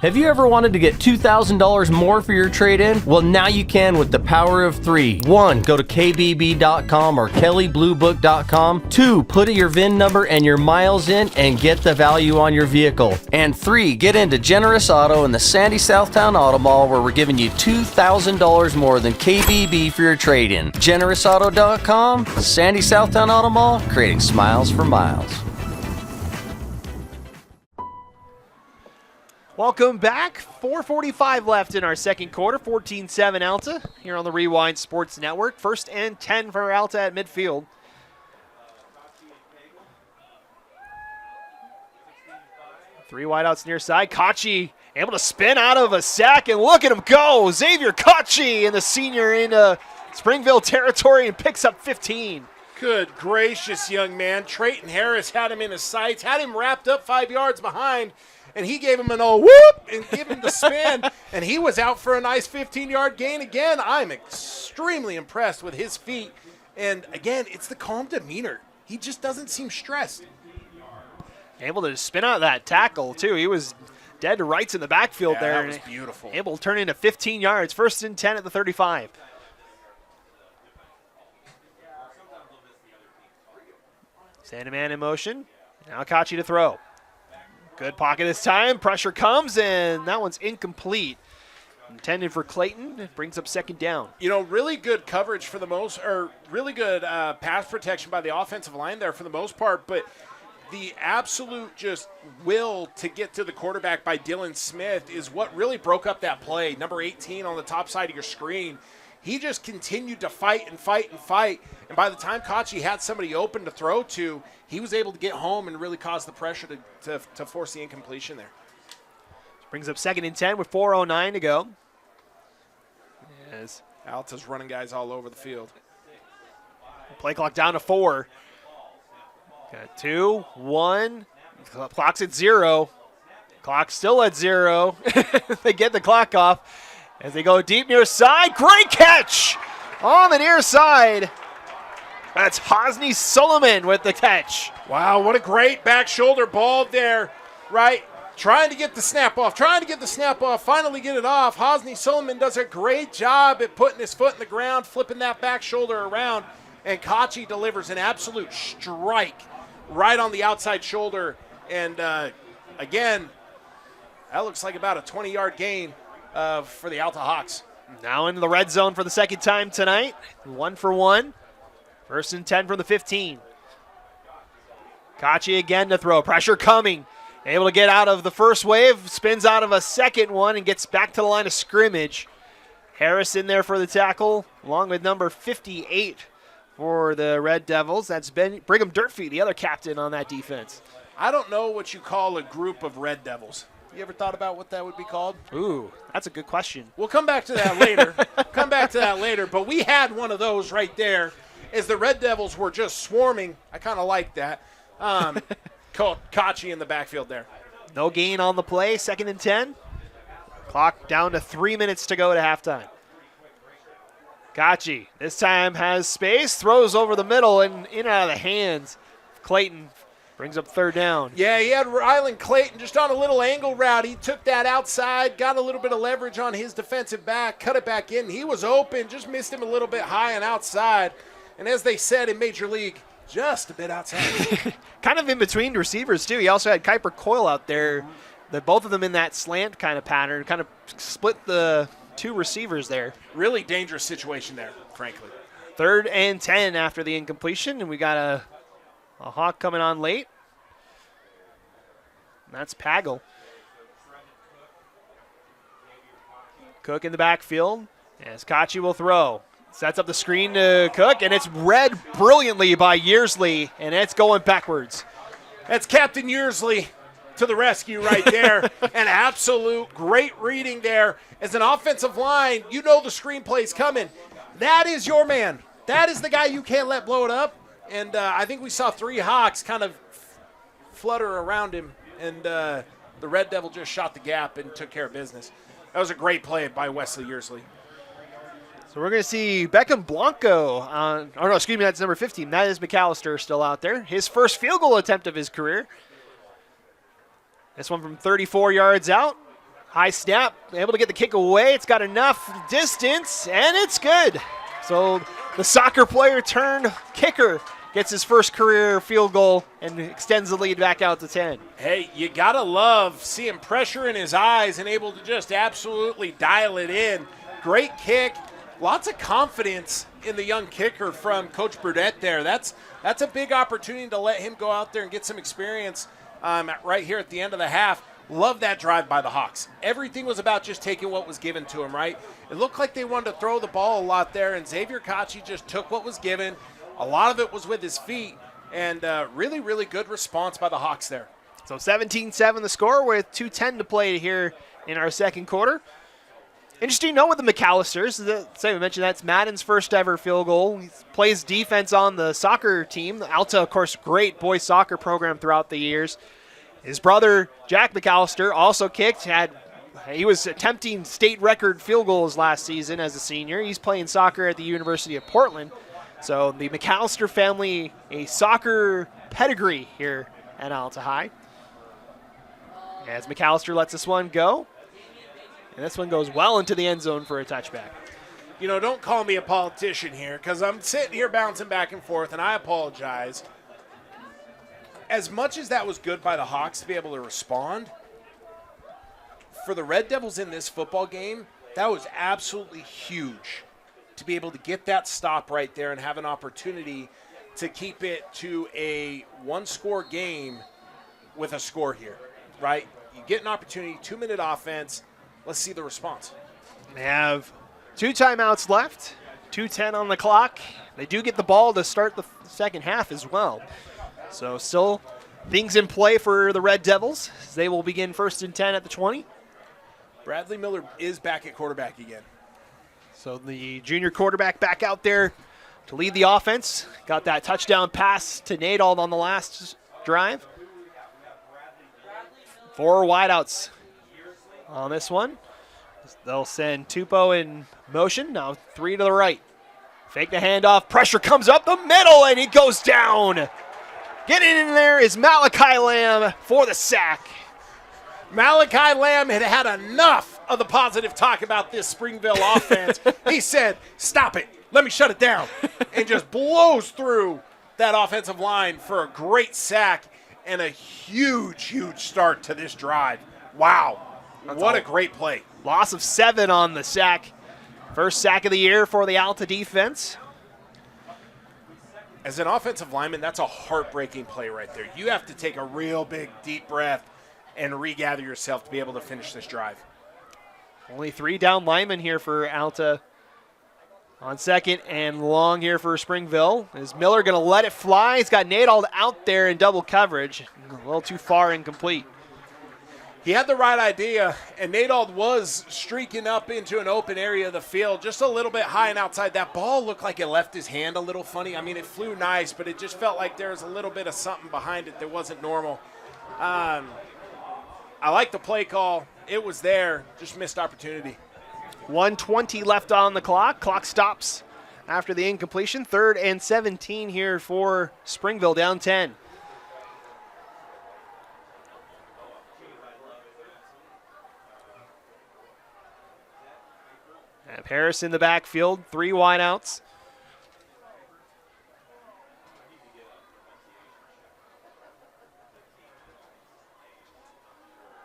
Have you ever wanted to get $2,000 more for your trade-in? Well, now you can with the power of 3. 1. Go to kbb.com or kellybluebook.com. 2. Put your VIN number and your miles in and get the value on your vehicle. And 3. Get into Generous Auto in the Sandy Southtown Auto Mall where we're giving you $2,000 more than KBB for your trade-in. GenerousAuto.com, Sandy Southtown Auto Mall, creating smiles for miles. Welcome back. 4:45 left in our second quarter. 14-7 Alta here on the Rewind Sports Network. 1st and 10 for Alta at midfield. Three wideouts near side. Kachi able to spin out of a sack, and look at him go. Xavier Kachi and the senior into Springville territory and picks up 15. Good gracious, young man. Trayton Harris had him in his sights, had him wrapped up 5 yards behind, and he gave him an old whoop and gave him the spin, and he was out for a nice 15-yard gain again. I'm extremely impressed with his feet, and again, it's the calm demeanor. He just doesn't seem stressed. Able to spin out that tackle, too. He was dead to rights in the backfield there. That was beautiful. Able to turn into 15 yards. 1st and 10 at the 35. Sandeman in motion. Now Kachi to throw. Good pocket this time. Pressure comes, and that one's incomplete. Intended for Clayton. It brings up 2nd down. Really good coverage for the most, or really good pass protection by the offensive line there for the most part, but the absolute just will to get to the quarterback by Dylan Smith is what really broke up that play. Number 18 on the top side of your screen. he just continued to fight and fight and fight. And by the time Kachi had somebody open to throw to, he was able to get home and really cause the pressure to force the incompletion there. Brings up 2nd and 10 with 4:09 to go. As Alta's running guys all over the field. play clock down to 4. Got 2, 1. Clock's at 0. Clock's still at 0. They get the clock off as they go deep near side. Great catch on the near side. That's Hosni Solomon with the catch. Wow, what a great back shoulder ball there, right? Trying to get the snap off, finally get it off. Hosni Solomon does a great job at putting his foot in the ground, flipping that back shoulder around, and Kachi delivers an absolute strike right on the outside shoulder. And again, that looks like about a 20-yard gain for the Alta Hawks. Now into the red zone for the second time tonight. 1 for 1. 1st and 10 from the 15. Kachi again to throw. Pressure coming. Able to get out of the first wave. Spins out of a second one and gets back to the line of scrimmage. Harris in there for the tackle, along with number 58 for the Red Devils. That's Brigham Dirtfeet, the other captain on that defense. I don't know what you call a group of Red Devils. You ever thought about what that would be called? Ooh, that's a good question. We'll come back to that later. But we had one of those right there as the Red Devils were just swarming. I kind of like that. Kachi in the backfield there. No gain on the play, 2nd and 10. Clock down to 3 minutes to go to halftime. Kachi this time has space, throws over the middle and in and out of the hands. Clayton brings up 3rd down. Yeah, he had Rylan Clayton just on a little angle route. He took that outside, got a little bit of leverage on his defensive back, cut it back in. He was open, just missed him a little bit high and outside. And as they said in Major League, just a bit outside. Kind of in between receivers, too. He also had Kuiper Coyle out there. Both of them in that slant kind of pattern, kind of split the 2 receivers there. Really dangerous situation there, frankly. 3rd and 10 after the incompletion, and we got a Hawk coming on late. And that's Pagel. Cook in the backfield as Kachi will throw. Sets up the screen to Cook, and it's read brilliantly by Yearsley, and it's going backwards. That's Captain Yearsley to the rescue right there. An absolute great reading there. As an offensive line, you know the screenplay's coming. That is your man. That is the guy you can't let blow it up. And I think we saw 3 Hawks kind of flutter around him, and the Red Devil just shot the gap and took care of business. That was a great play by Wesley Yearsley. So we're going to see Beckham Blanco that's number 15. That is McAllister still out there. His first field goal attempt of his career. This one from 34 yards out. High snap, able to get the kick away. It's got enough distance, and it's good. So the soccer player turned kicker gets his first career field goal and extends the lead back out to 10. Hey, you got to love seeing pressure in his eyes and able to just absolutely dial it in. Great kick. Lots of confidence in the young kicker from Coach Burdett there. That's a big opportunity to let him go out there and get some experience right here at the end of the half. Love that drive by the Hawks. Everything was about just taking what was given to him, right? It looked like they wanted to throw the ball a lot there, and Xavier Kachi just took what was given. A lot of it was with his feet, and really, really good response by the Hawks there. So 17-7 the score with 2:10 to play here in our second quarter. Interesting note with the McAllisters, we mentioned that's Madden's first ever field goal. He plays defense on the soccer team. Alta, of course, great boys soccer program throughout the years. His brother, Jack McAllister, also kicked. He was attempting state record field goals last season as a senior. He's playing soccer at the University of Portland. So the McAllister family, a soccer pedigree here at Alta High. As McAllister lets this one go. And this one goes well into the end zone for a touchback. You know, don't call me a politician here, because I'm sitting here bouncing back and forth, and I apologize. As much as that was good by the Hawks to be able to respond, for the Red Devils in this football game, that was absolutely huge to be able to get that stop right there and have an opportunity to keep it to a one-score game with a score here, right? You get an opportunity, 2-minute offense. Let's see the response. They have 2 timeouts left, 2:10 on the clock. They do get the ball to start the second half as well. So still things in play for the Red Devils. They will begin 1st and 10 at the 20. Bradley Miller is back at quarterback again. So the junior quarterback back out there to lead the offense. Got that touchdown pass to Nadal on the last drive. 4 wideouts on this one. They'll send Tupou in motion. Now 3 to the right. Fake the handoff. Pressure comes up the middle, and he goes down. Getting in there is Malachi Lamb for the sack. Malachi Lamb had enough of the positive talk about this Springville offense. He said, stop it. Let me shut it down. And just blows through that offensive line for a great sack and a huge, huge start to this drive. Wow. What a great play. Loss of 7 on the sack. First sack of the year for the Alta defense. As an offensive lineman, that's a heartbreaking play right there. You have to take a real big, deep breath and regather yourself to be able to finish this drive. Only 3 down linemen here for Alta on second and long here for Springville. Is Miller going to let it fly? He's got Nadal out there in double coverage. A little too far incomplete. He had the right idea, and Nadal was streaking up into an open area of the field, just a little bit high and outside. That ball looked like it left his hand a little funny. I mean, it flew nice, but it just felt like there was a little bit of something behind it that wasn't normal. I like the play call. It was there, just missed opportunity. 1:20 left on the clock. Clock stops after the incompletion. 3rd and 17 here for Springville, down 10. And Harris in the backfield, 3 wideouts.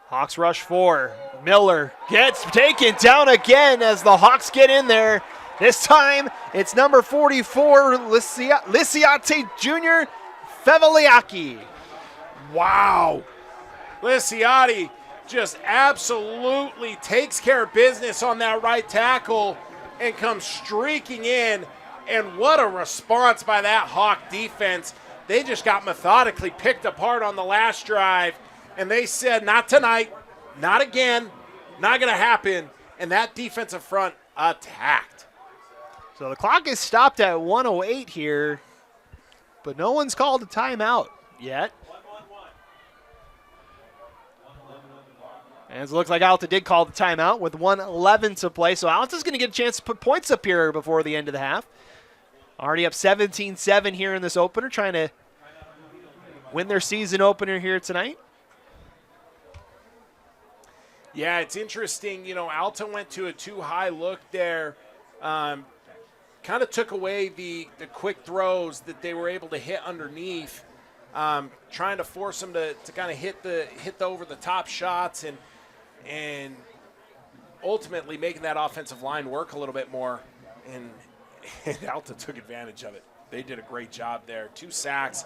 Hawks rush 4. Miller gets taken down again as the Hawks get in there. This time it's number 44, Lisiate Jr. Fevaliaki. Wow. Lisiate just absolutely takes care of business on that right tackle and comes streaking in. And what a response by that Hawk defense. They just got methodically picked apart on the last drive. And they said, not tonight, not again, not going to happen. And that defensive front attacked. So the clock is stopped at 1:08 here, but no one's called a timeout yet. And it looks like Alta did call the timeout with 1:11 to play. So Alta's going to get a chance to put points up here before the end of the half. Already up 17-7 here in this opener, trying to win their season opener here tonight. Yeah, it's interesting. You know, Alta went to a too high look there. Kind of took away the quick throws that they were able to hit underneath. Trying to force them to kind of hit the over-the-top shots and ultimately making that offensive line work a little bit more. And Alta took advantage of it. They did a great job there. 2 sacks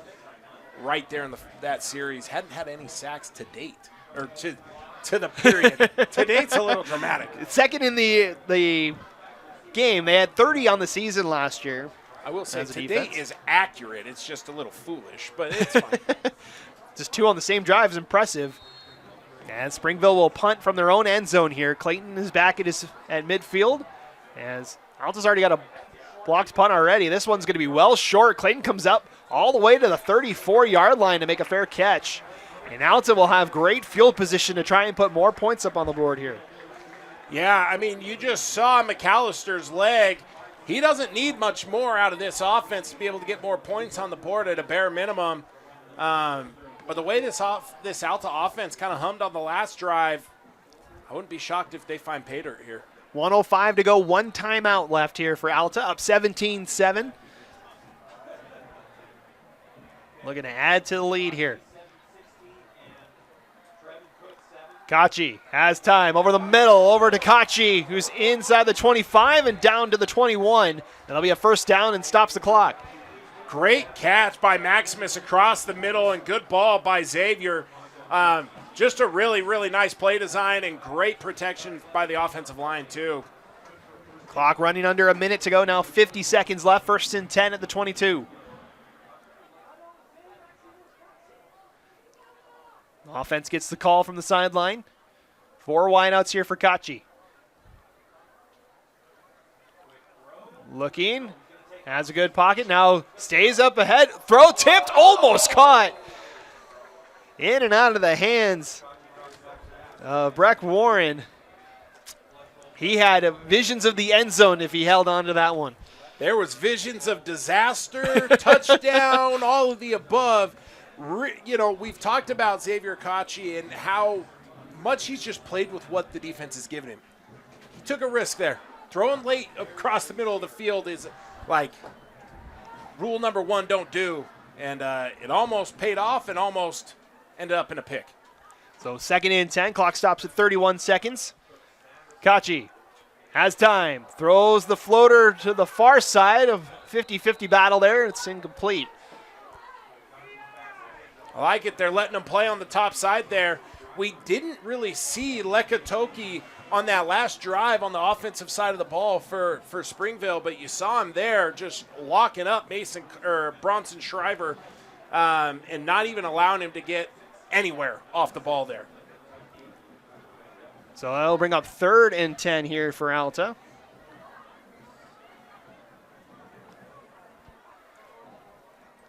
right there in that series. Hadn't had any sacks to date, or to the period. To date's a little dramatic. Second in the game. They had 30 on the season last year. I will say today is accurate. It's just a little foolish, but it's fine. Just 2 on the same drive is impressive. And Springville will punt from their own end zone here. Clayton is back at midfield. As Alta's already got a blocked punt already. This one's going to be well short. Clayton comes up all the way to the 34-yard line to make a fair catch. And Alta will have great field position to try and put more points up on the board here. Yeah, I mean, you just saw McAllister's leg. He doesn't need much more out of this offense to be able to get more points on the board at a bare minimum. But the way this Alta offense kind of hummed on the last drive, I wouldn't be shocked if they find pay dirt here. 1:05 to go, 1 timeout left here for Alta, up 17-7. Looking to add to the lead here. Kachi has time over the middle, over to Kachi, who's inside the 25 and down to the 21. That'll be a first down and stops the clock. Great catch by Maximus across the middle and good ball by Xavier. Just a really, really nice play design and great protection by the offensive line too. Clock running under a minute to go now, 50 seconds left, 1st and 10 at the 22. Offense gets the call from the sideline. 4 wideouts here for Kachi. Looking, has a good pocket, now stays up ahead, throw tipped, almost caught. In and out of the hands of Breck Warren. He had visions of the end zone if he held on to that one. There was visions of disaster, touchdown, all of the above. We've talked about Xavier Kachi and how much he's just played with what the defense has given him. He took a risk there. Throwing late across the middle of the field is like rule number 1, don't do. And it almost paid off and almost ended up in a pick. So 2nd and 10, clock stops at 31 seconds. Kachi has time, throws the floater to the far side of 50-50 battle there. It's incomplete. I like it. They're letting him play on the top side there. We didn't really see Lekatoki on that last drive on the offensive side of the ball for Springville, but you saw him there just locking up Bronson Shriver and not even allowing him to get anywhere off the ball there. So that'll bring up 3rd and 10 here for Alta.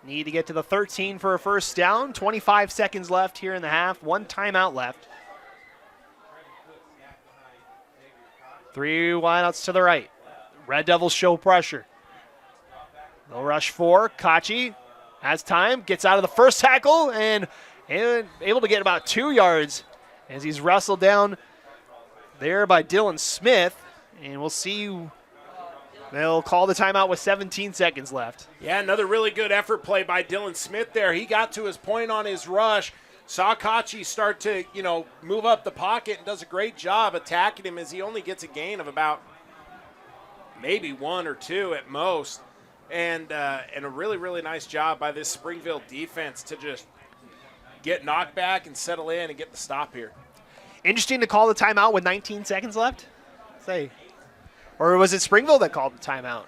Need to get to the 13 for a 1st down. 25 seconds left here in the half. 1 timeout left. 3 wideouts to the right. Red Devils show pressure. They'll rush 4. Kachi has time, gets out of the first tackle, and able to get about 2 yards as he's wrestled down there by Dylan Smith. And we'll see. They'll call the timeout with 17 seconds left. Yeah, another really good effort play by Dylan Smith there. He got to his point on his rush. Saw Kachi start to, move up the pocket and does a great job attacking him as he only gets a gain of about maybe 1 or 2 at most. And a really, really nice job by this Springville defense to just get knocked back and settle in and get the stop here. Interesting to call the timeout with 19 seconds left. Or was it Springville that called the timeout?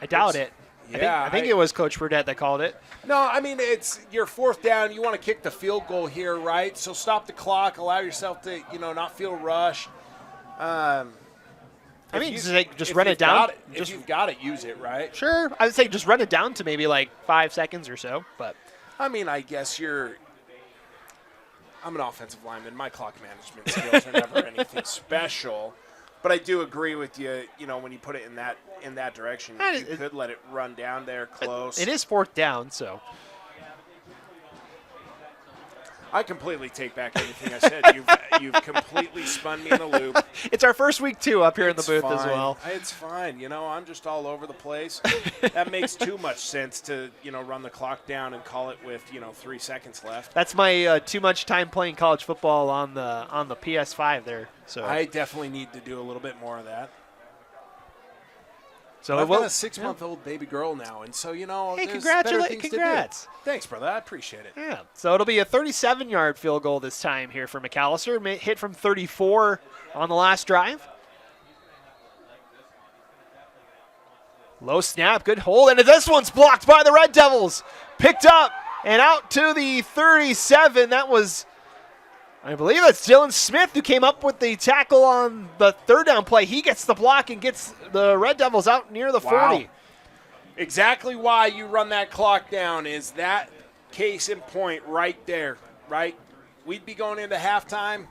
I doubt it. Yeah, I think it was Coach Burdett that called it. No, I mean, it's your 4th down. You want to kick the field goal here, right? So stop the clock. Allow yourself to, not feel rushed. Just run it down. If you've got it, use it, right? Sure. I would say just run it down to maybe like 5 seconds or so. But I mean, I guess I'm an offensive lineman. My clock management skills are never anything special. But I do agree with you, when you put it in that direction, you could let it run down there close. It is 4th down, so. I completely take back everything I said. You've completely spun me in a loop. It's our first week, too, up here in the booth as well. It's fine. I'm just all over the place. That makes too much sense to, run the clock down and call it with, 3 seconds left. That's my too much time playing college football on the PS5 there. So I definitely need to do a little bit more of that. So I've got a 6-month-old baby girl now, and so, hey, there's better things congrats. to do. Thanks, brother. I appreciate it. Yeah. So it'll be a 37-yard field goal this time here for McAllister. Hit from 34 on the last drive. Low snap, good hold, and this one's blocked by the Red Devils. Picked up and out to the 37. That was, I believe that's Dylan Smith who came up with the tackle on the 3rd down play. He gets the block and gets the Red Devils out near the 40. Exactly why you run that clock down is that case in point right there, right? We'd be going into halftime.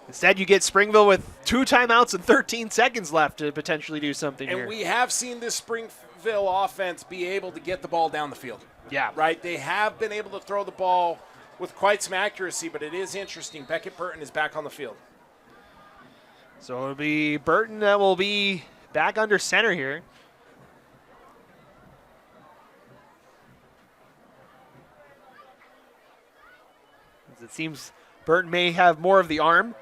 Instead, you get Springville with 2 timeouts and 13 seconds left to potentially do something here. And we have seen this Springville offense be able to get the ball down the field. Yeah. Right? They have been able to throw the ball with quite some accuracy, but it is interesting. Beckett Burton is back on the field. So it'll be Burton that will be back under center here. As it seems Burton may have more of the arm.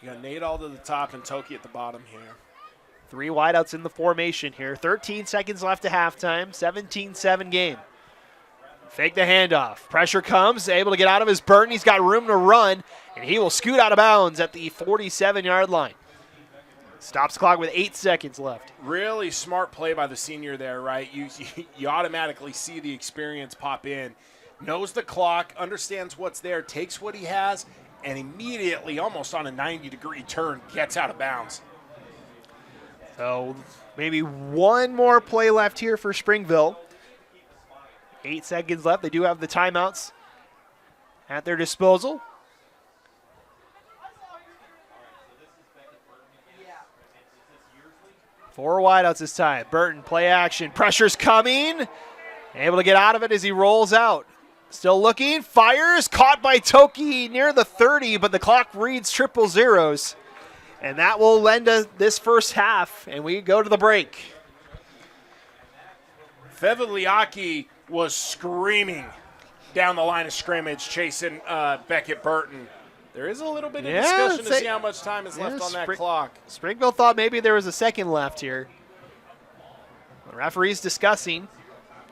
You got Nate all to the top and Toki at the bottom here. 3 wideouts in the formation here. 13 seconds left to halftime. 17-7 game. Fake the handoff. Pressure comes. Able to get out of his Burton. He's got room to run, and he will scoot out of bounds at the 47-yard line. Stops clock with 8 seconds left. Really smart play by the senior there, right? You automatically see the experience pop in. Knows the clock, understands what's there, takes what he has, and immediately, almost on a 90-degree turn, gets out of bounds. So maybe one more play left here for Springville. 8 seconds left. They do have the timeouts at their disposal. Four wideouts this time. Burton, play action. Pressure's coming. Able to get out of it as he rolls out. Still looking. Fires. Caught by Toki near the 30, but the clock reads triple zeros. And that will end this first half, and we go to the break. Fevaliaki was screaming down the line of scrimmage, chasing Beckett Burton. There is a little bit of discussion to see how much time is left on that clock. Springville thought maybe there was a second left here. The referee's discussing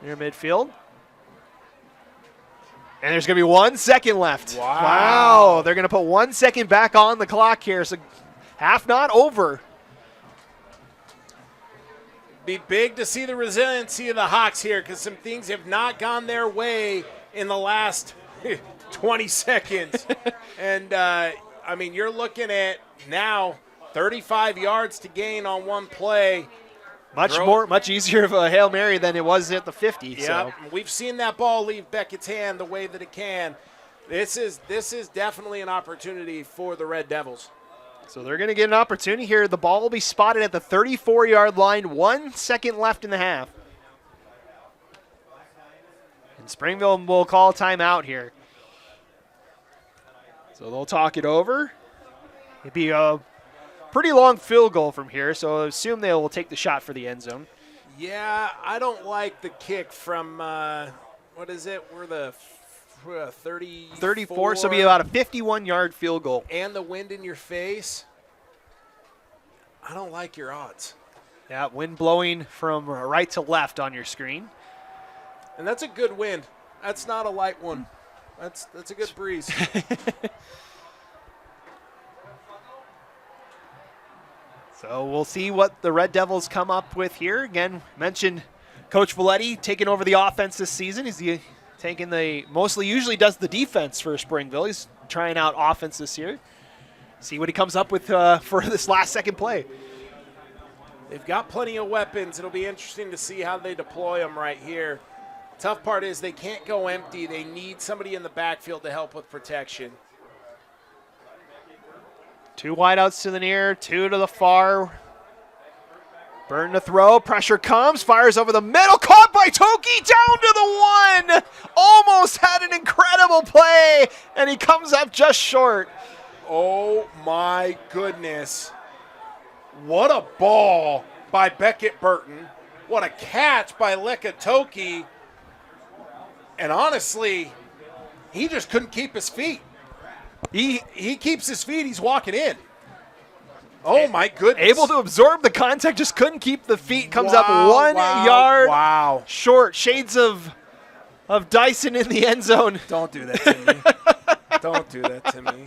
near midfield. And there's going to be 1 second left. Wow. They're going to put 1 second back on the clock here, so half not over. Be big to see the resiliency of the Hawks here because some things have not gone their way in the last 20 seconds. And, I mean, you're looking at now 35 yards to gain on one play. Much easier of a Hail Mary than it was at the 50. Yeah, So. we've seen that ball leave Beckett's hand the way that it can. This is definitely an opportunity for the Red Devils. So they're going to get an opportunity here. The ball will be spotted at the 34-yard line. 1 second left in the half. And Springville will call timeout here. So they'll talk it over. It'd be a pretty long field goal from here, so I assume they will take the shot for the end zone. Yeah, I don't like the kick from, what is it? We're the 34, so it'll be about a 51-yard field goal. And the wind in your face. I don't like your odds. Yeah, wind blowing from right to left on your screen. And that's a good wind. That's not a light one. That's a good breeze. So we'll see what the Red Devils come up with here. Again, mentioned Coach Valetti taking over the offense this season. He's usually does the defense for Springville. He's trying out offense this year. See what he comes up with for this last second play. They've got plenty of weapons. It'll be interesting to see how they deploy them right here. Tough part is they can't go empty. They need somebody in the backfield to help with protection. 2 wideouts to the near, 2 to the far. Burton to throw. Pressure comes. Fires over the middle. Caught by Toki. Down to the 1. Almost had an incredible play. And he comes up just short. Oh, my goodness. What a ball by Beckett Burton. What a catch by Leka Toki. And honestly, he just couldn't keep his feet. He keeps his feet. He's walking in. Oh, my goodness. Able to absorb the contact, just couldn't keep the feet. Comes up 1 yard short. Shades of Dyson in the end zone. Don't do that to me. Don't do that to me.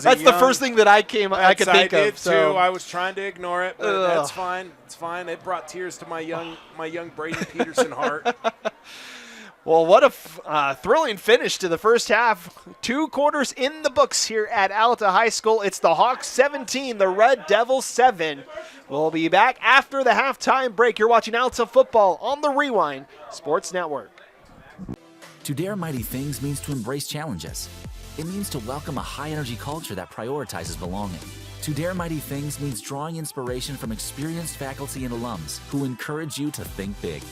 That's the first thing that I could think of. I did too. I was trying to ignore it, but that's fine. It's fine. It brought tears to my young Brady Peterson heart. Well, what a thrilling finish to the first half. 2 quarters in the books here at Alta High School. It's the Hawks 17, the Red Devils 7. We'll be back after the halftime break. You're watching Alta Football on the Rewind Sports Network. To dare mighty things means to embrace challenges. It means to welcome a high-energy culture that prioritizes belonging. To dare mighty things means drawing inspiration from experienced faculty and alums who encourage you to think big.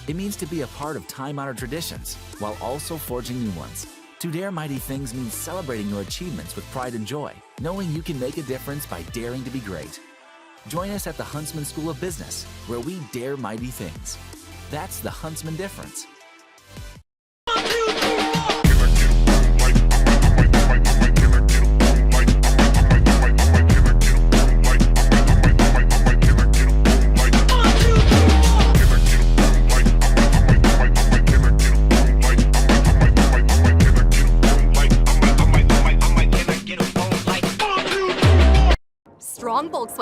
It means to be a part of time-honored traditions while also forging new ones. To dare mighty things means celebrating your achievements with pride and joy, knowing you can make a difference by daring to be great. Join us at the Huntsman School of Business, where we dare mighty things. That's the Huntsman difference.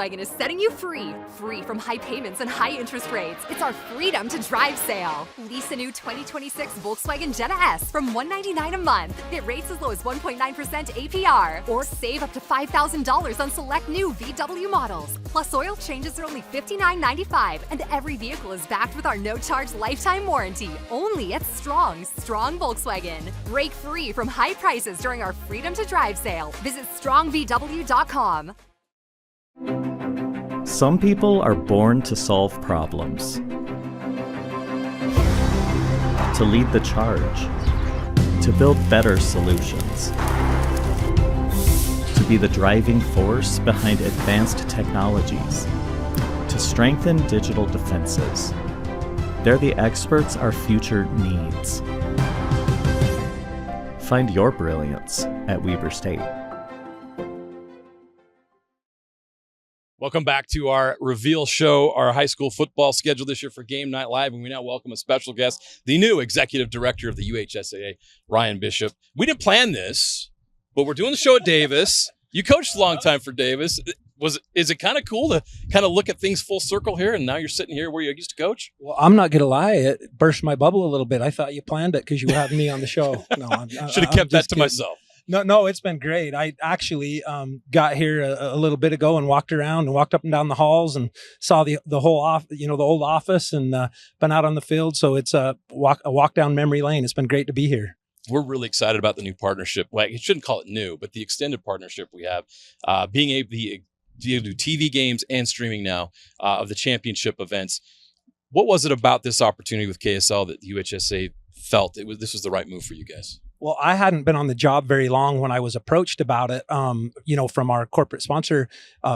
Volkswagen is setting you free. Free from high payments and high interest rates. It's our Freedom to Drive sale. Lease a new 2026 Volkswagen Jetta S from $199 a month. Get rates as low as 1.9% APR. Or save up to $5,000 on select new VW models. Plus, oil changes are only $59.95. And every vehicle is backed with our no-charge lifetime warranty. Only at Strong Volkswagen. Break free from high prices during our Freedom to Drive sale. Visit strongvw.com. Some people are born to solve problems, to lead the charge, to build better solutions, to be the driving force behind advanced technologies, to strengthen digital defenses. They're the experts our future needs. Find your brilliance at Weber State. Welcome back to our reveal show, our high school football schedule this year for Game Night Live, and we now welcome a special guest, the new executive director of the UHSAA, Ryan Bishop. We didn't plan this, but we're doing the show at Davis. You coached a long time for Davis. Is it kind of cool to kind of look at things full circle here, and now you're sitting here where you used to coach? Well, I'm not going to lie. It burst my bubble a little bit. I thought you planned it because you had me on the show. No, should have kept that to myself. No, it's been great. I actually got here a little bit ago and walked around and walked up and down the halls and saw the whole the old office, and been out on the field. So it's a walk down memory lane. It's been great to be here. We're really excited about the new partnership. Well, you shouldn't call it new, but the extended partnership we have, being able to do TV games and streaming now of the championship events. What was it about this opportunity with KSL that the UHSA felt this was the right move for you guys? Well, I hadn't been on the job very long when I was approached about it, from our corporate sponsor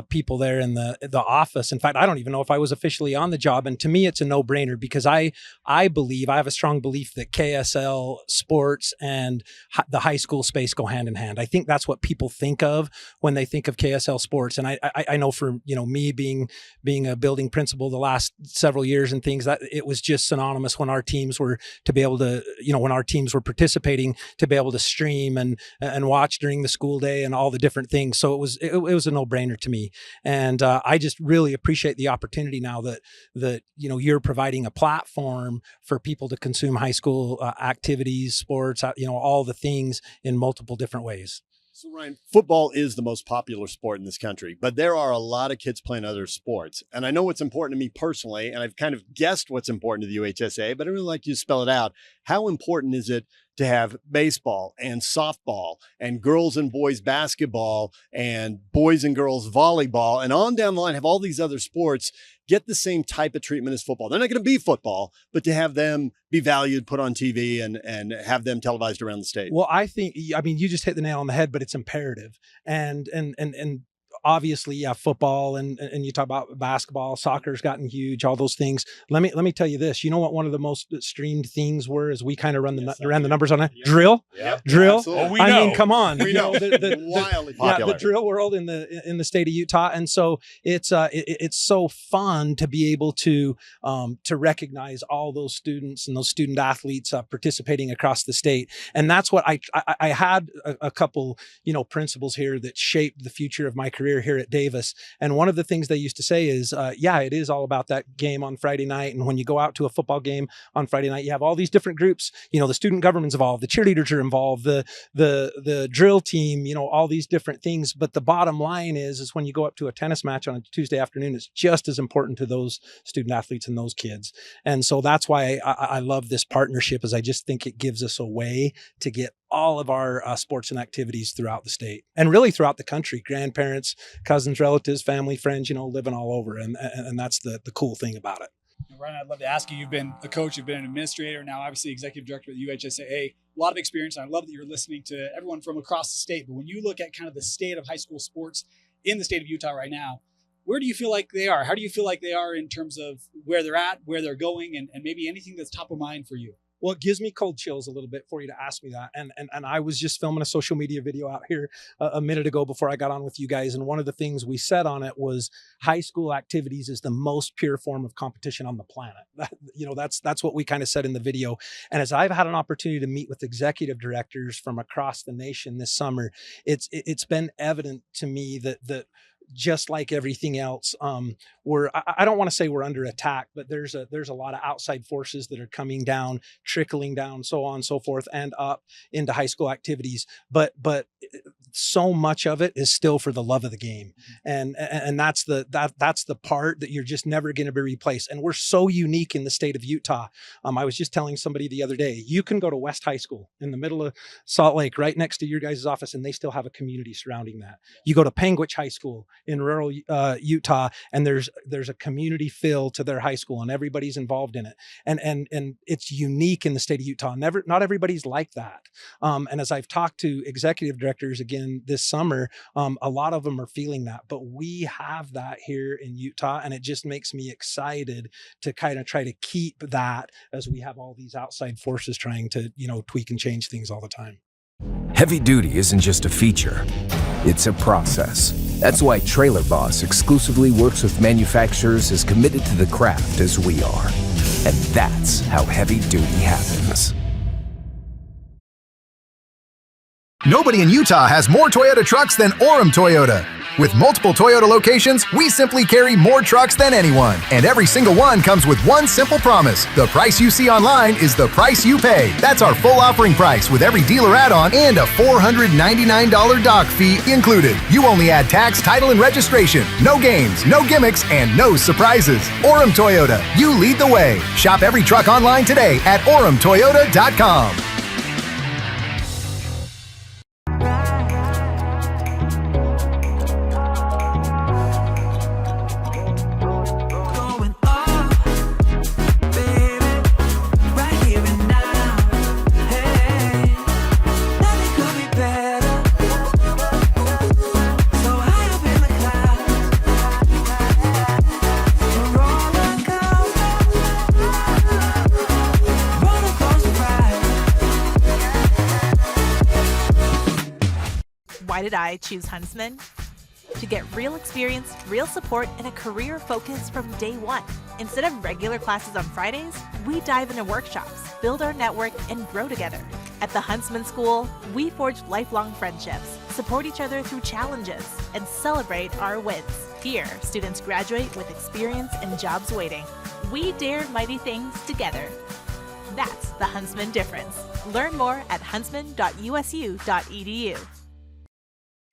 people there in the office. In fact, I don't even know if I was officially on the job. And to me, it's a no-brainer because I have a strong belief that KSL sports and the high school space go hand in hand. I think that's what people think of when they think of KSL sports. And I know for, me being a building principal the last several years and things, that it was just synonymous when our teams were to be able to, when our teams were participating, to be able to stream and watch during the school day and all the different things. So it was a no-brainer to me. And I just really appreciate the opportunity now that you're providing a platform for people to consume high school activities, sports, all the things in multiple different ways. So Ryan, football is the most popular sport in this country, but there are a lot of kids playing other sports. And I know what's important to me personally, and I've kind of guessed what's important to the UHSA, but I really like you to spell it out. How important is it to have baseball and softball and girls and boys basketball and boys and girls volleyball and on down the line, have all these other sports get the same type of treatment as football? They're not going to be football, but to have them be valued, put on TV, and have them televised around the state. Well, you just hit the nail on the head, but it's imperative. And obviously, yeah, football and you talk about basketball, soccer's gotten huge, all those things. Let me tell you this. You know what one of the most streamed things were as we kind of ran the numbers on it? Yeah. Drill. Oh, we know. I mean, come on. We know. Wildly popular. The drill world in the state of Utah. And so it's so fun to be able to recognize all those students and those student athletes participating across the state. And that's what I had a couple, principals here that shaped the future of my career here at Davis. And one of the things they used to say is, it is all about that game on Friday night. And when you go out to a football game on Friday night, you have all these different groups, the student government's involved, the cheerleaders are involved, the drill team, all these different things. But the bottom line is when you go up to a tennis match on a Tuesday afternoon, it's just as important to those student athletes and those kids. And so that's why I love this partnership, is I just think it gives us a way to get all of our sports and activities throughout the state and really throughout the country, grandparents, cousins, relatives, family, friends, living all over. And that's the cool thing about it. Ryan, I'd love to ask you, you've been a coach, you've been an administrator, now obviously executive director at the UHSAA, a lot of experience. And I love that you're listening to everyone from across the state. But when you look at kind of the state of high school sports in the state of Utah right now, where do you feel like they are? How do you feel like they are in terms of where they're at, where they're going, and maybe anything that's top of mind for you? Well, it gives me cold chills a little bit for you to ask me that. And I was just filming a social media video out here a minute ago before I got on with you guys. And one of the things we said on it was high school activities is the most pure form of competition on the planet. That's what we kind of said in the video. And as I've had an opportunity to meet with executive directors from across the nation this summer, it's been evident to me that just like everything else, I don't want to say we're under attack, but there's a lot of outside forces that are coming down, trickling down, so on and so forth, and up into high school activities. But so much of it is still for the love of the game, and that's the part that you're just never going to be replaced. And we're so unique in the state of Utah. I was just telling somebody the other day, you can go to West High School in the middle of Salt Lake, right next to your guys' office, and they still have a community surrounding that. You go to Panguitch High School in rural Utah, and there's a community feel to their high school, and everybody's involved in it. And it's unique in the state of Utah. Not everybody's like that. And as I've talked to executive directors again this summer, a lot of them are feeling that. But we have that here in Utah, and it just makes me excited to kind of try to keep that as we have all these outside forces trying to, tweak and change things all the time. Heavy duty isn't just a feature, it's a process. That's why Trailer Boss exclusively works with manufacturers as committed to the craft as we are. And that's how heavy duty happens. Nobody in Utah has more Toyota trucks than Orem Toyota. With multiple Toyota locations, we simply carry more trucks than anyone. And every single one comes with one simple promise. The price you see online is the price you pay. That's our full offering price with every dealer add-on and a $499 dock fee included. You only add tax, title, and registration. No games, no gimmicks, and no surprises. Orem Toyota, you lead the way. Shop every truck online today at oremtoyota.com. Why did I choose Huntsman? To get real experience, real support, and a career focus from day one. Instead of regular classes on Fridays, we dive into workshops, build our network, and grow together. At the Huntsman School, we forge lifelong friendships, support each other through challenges, and celebrate our wins. Here, students graduate with experience and jobs waiting. We dare mighty things together. That's the Huntsman difference. Learn more at huntsman.usu.edu.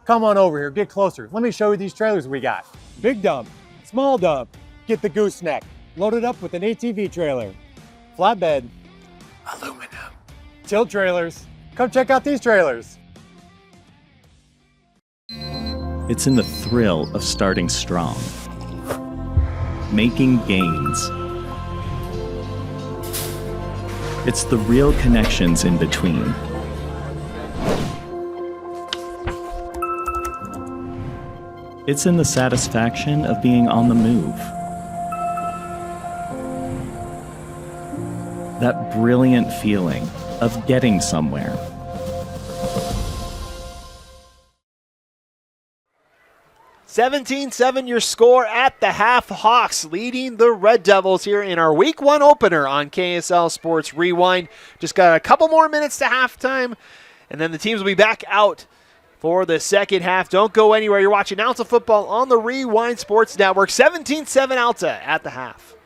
Come on over here, get closer. Let me show you these trailers we got. Big dump, small dump, get the gooseneck. Loaded up with an ATV trailer. Flatbed, aluminum. Tilt trailers. Come check out these trailers. It's in the thrill of starting strong, making gains. It's the real connections in between. It's in the satisfaction of being on the move. That brilliant feeling of getting somewhere. (17-7) your score at the half. Hawks leading the Red Devils here in our Week 1 opener on KSL Sports Rewind. Just got a couple more minutes to halftime, and then the teams will be back out for the second half. Don't go anywhere. You're watching Alta football on the Rewind Sports Network. 17-7 Alta at the half.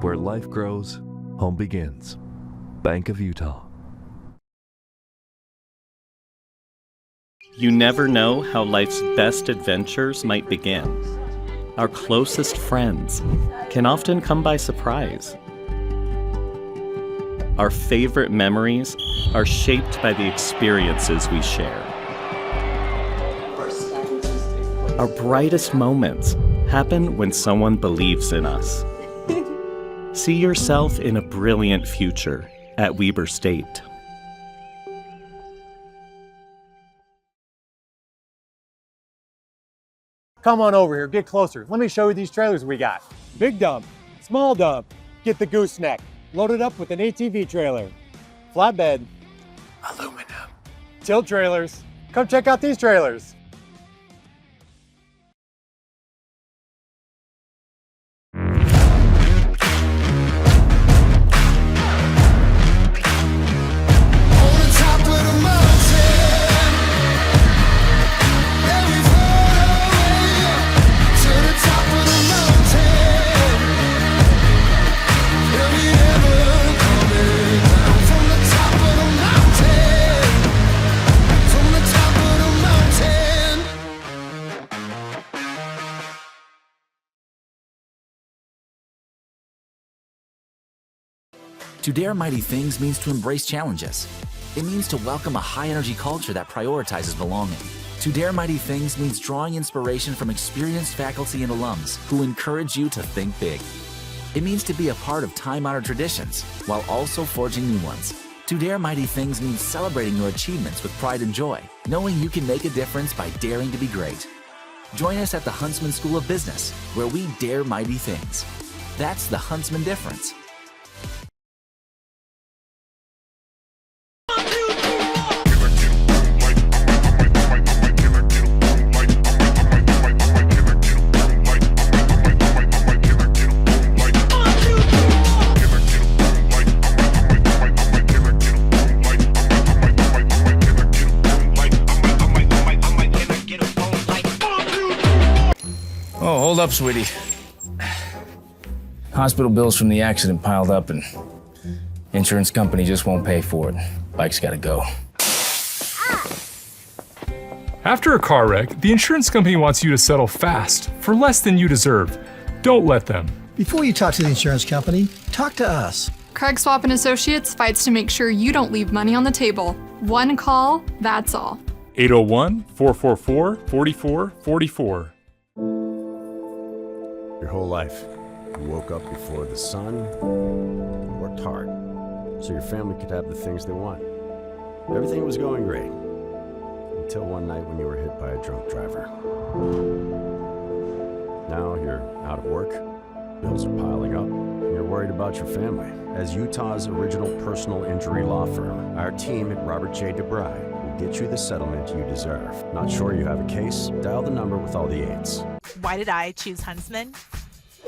Where life grows, home begins. Bank of Utah. You never know how life's best adventures might begin. Our closest friends can often come by surprise. Our favorite memories are shaped by the experiences we share. Our brightest moments happen when someone believes in us. See yourself in a brilliant future at Weber State. Come on over here, get closer. Let me show you these trailers we got. Big dump, small dump, Get the gooseneck. Loaded up with an ATV trailer. Flatbed. Aluminum. Tilt trailers. Come check out these trailers. To dare mighty things means to embrace challenges. It means to welcome a high-energy culture that prioritizes belonging. To dare mighty things means drawing inspiration from experienced faculty and alums who encourage you to think big. It means to be a part of time-honored traditions while also forging new ones. To dare mighty things means celebrating your achievements with pride and joy, knowing you can make a difference by daring to be great. Join us at the Huntsman School of Business, where we dare mighty things. That's the Huntsman difference. Oh, hold up, sweetie. Hospital bills from the accident piled up and insurance company just won't pay for it. Bike's gotta go. After a car wreck, the insurance company wants you to settle fast for less than you deserve. Don't let them. Before you talk to the insurance company, talk to us. Craig Swap and Associates fights to make sure you don't leave money on the table. One call, that's all. 801-444-4444. Your whole life, you woke up before the sun, you worked hard, so your family could have the things they want. Everything was going great, until one night when you were hit by a drunk driver. Now you're out of work, bills are piling up, and you're worried about your family. As Utah's original personal injury law firm, our team at Robert J. DeBry will get you the settlement you deserve. Not sure you have a case? Dial the number with all the 8s. Why did I choose Huntsman?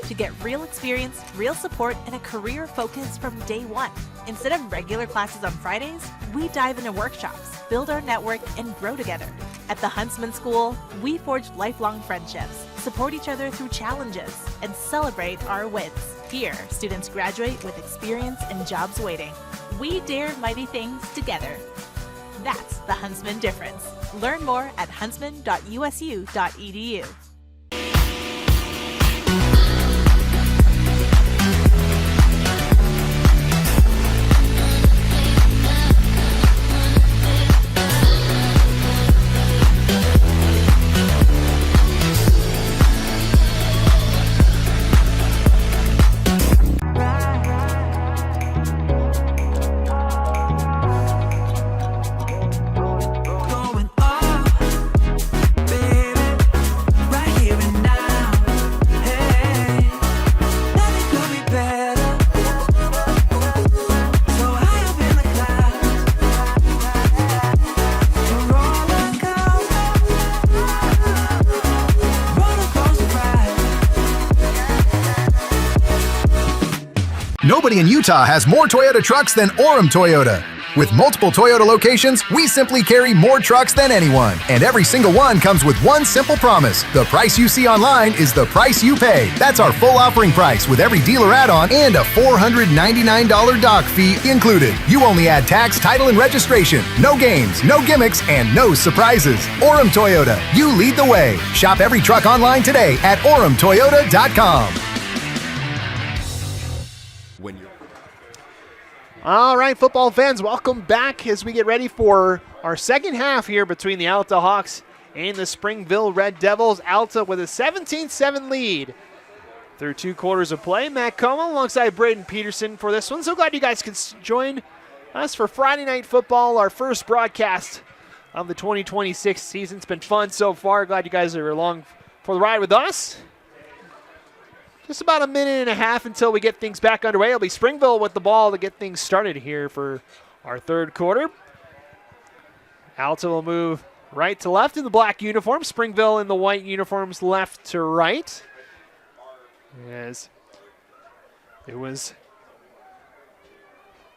To get real experience, real support, and a career focus from day one. Instead of regular classes on Fridays, we dive into workshops, build our network, and grow together. At the Huntsman School, we forge lifelong friendships, support each other through challenges, and celebrate our wins. Here, students graduate with experience and jobs waiting. We dare mighty things together. That's the Huntsman difference. Learn more at huntsman.usu.edu. Nobody in Utah has more Toyota trucks than Orem Toyota. With multiple Toyota locations, we simply carry more trucks than anyone. And every single one comes with one simple promise. The price you see online is the price you pay. That's our full offering price with every dealer add-on and a $499 dock fee included. You only add tax, title, and registration. No games, no gimmicks, and no surprises. Orem Toyota, you lead the way. Shop every truck online today at oremtoyota.com. All right, football fans, welcome back as we get ready for our second half here between the Alta Hawks and the Springville Red Devils. Alta with a 17-7 lead through 2 quarters of play. Matt Como alongside Braden Peterson for this one. So glad you guys could join us for Friday Night Football, our first broadcast of the 2026 season. It's been fun so far. Glad you guys are along for the ride with us. just about a minute and a half until we get things back underway. It'll be Springville with the ball to get things started here for our third quarter. Alta will move right to left in the black uniform. Springville in the white uniforms left to right. As it was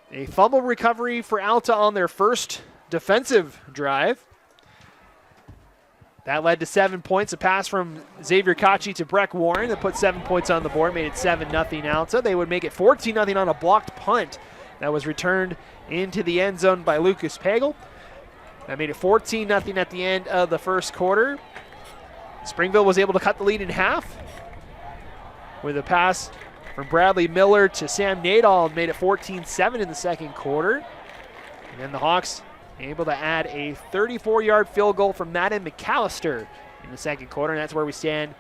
a fumble recovery for Alta on their first defensive drive. That led to 7 points. A pass from Xavier Kachi to Breck Warren that put 7 points on the board, made it 7-0 Alta. They would make it 14-0 on a blocked punt that was returned into the end zone by Lucas Pagel. That made it 14-0 at the end of the first quarter. Springville was able to cut the lead in half with a pass from Bradley Miller to Sam Nadal and made it 14-7 in the second quarter. And then the Hawks able to add a 34-yard field goal from Madden McAllister in the second quarter, and that's where we stand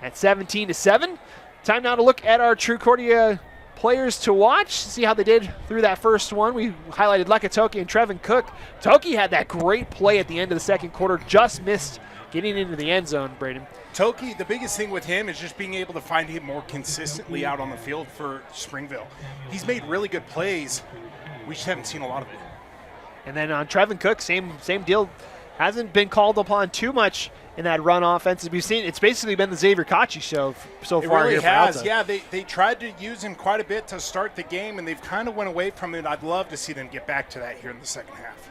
at 17-7. Time now to look at our Trucordia players to watch, see how they did through that first one. We highlighted Leka Toki and Trevin Cook. Toki had that great play at the end of the second quarter, just missed getting into the end zone, Braden. Toki, the biggest thing with him is just being able to find him more consistently out on the field for Springville. He's made really good plays. We just haven't seen a lot of it. And then on Trevin Cook, same deal. Hasn't been called upon too much in that run offense. As we've seen, it's basically been the Xavier Kachi show so far. It really here has. for Alta. Yeah, they tried to use him quite a bit to start the game, and they've kind of went away from it. I'd love to see them get back to that here in the second half.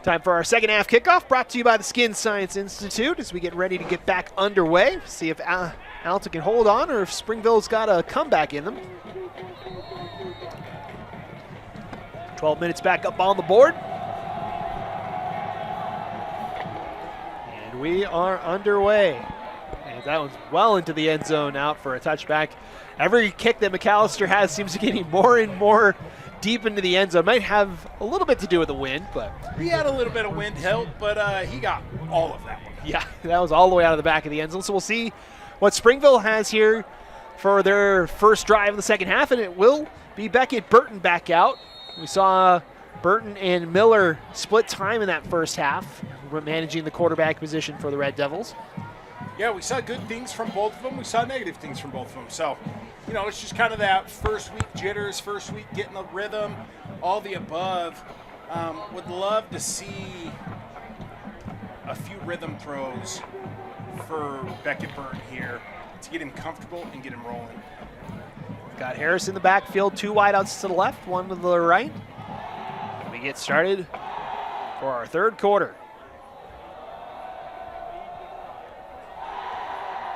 Time for our second half kickoff, brought to you by the Skin Science Institute as we get ready to get back underway. See if Alta can hold on or if Springville's got a comeback in them. 12 minutes back up on the board. And we are underway. And that one's well into the end zone, out for a touchback. Every kick that McAllister has seems to be getting more and more deep into the end zone. Might have a little bit to do with the wind, but he had a little bit of wind help, but he got all of that one. Yeah, that was all the way out of the back of the end zone. So we'll see what Springville has here for their first drive of the second half, and it will be Beckett Burton back out. We saw Burton and Miller split time in that first half, managing the quarterback position for the Red Devils. Yeah, we saw good things from both of them. We saw negative things from both of them. So, it's just kind of that first week jitters, first week getting the rhythm, all the above. Would love to see a few rhythm throws for Beckett Burton here to get him comfortable and get him rolling. Got Harris in the backfield, two wideouts to the left, one to the right. We get started for our third quarter.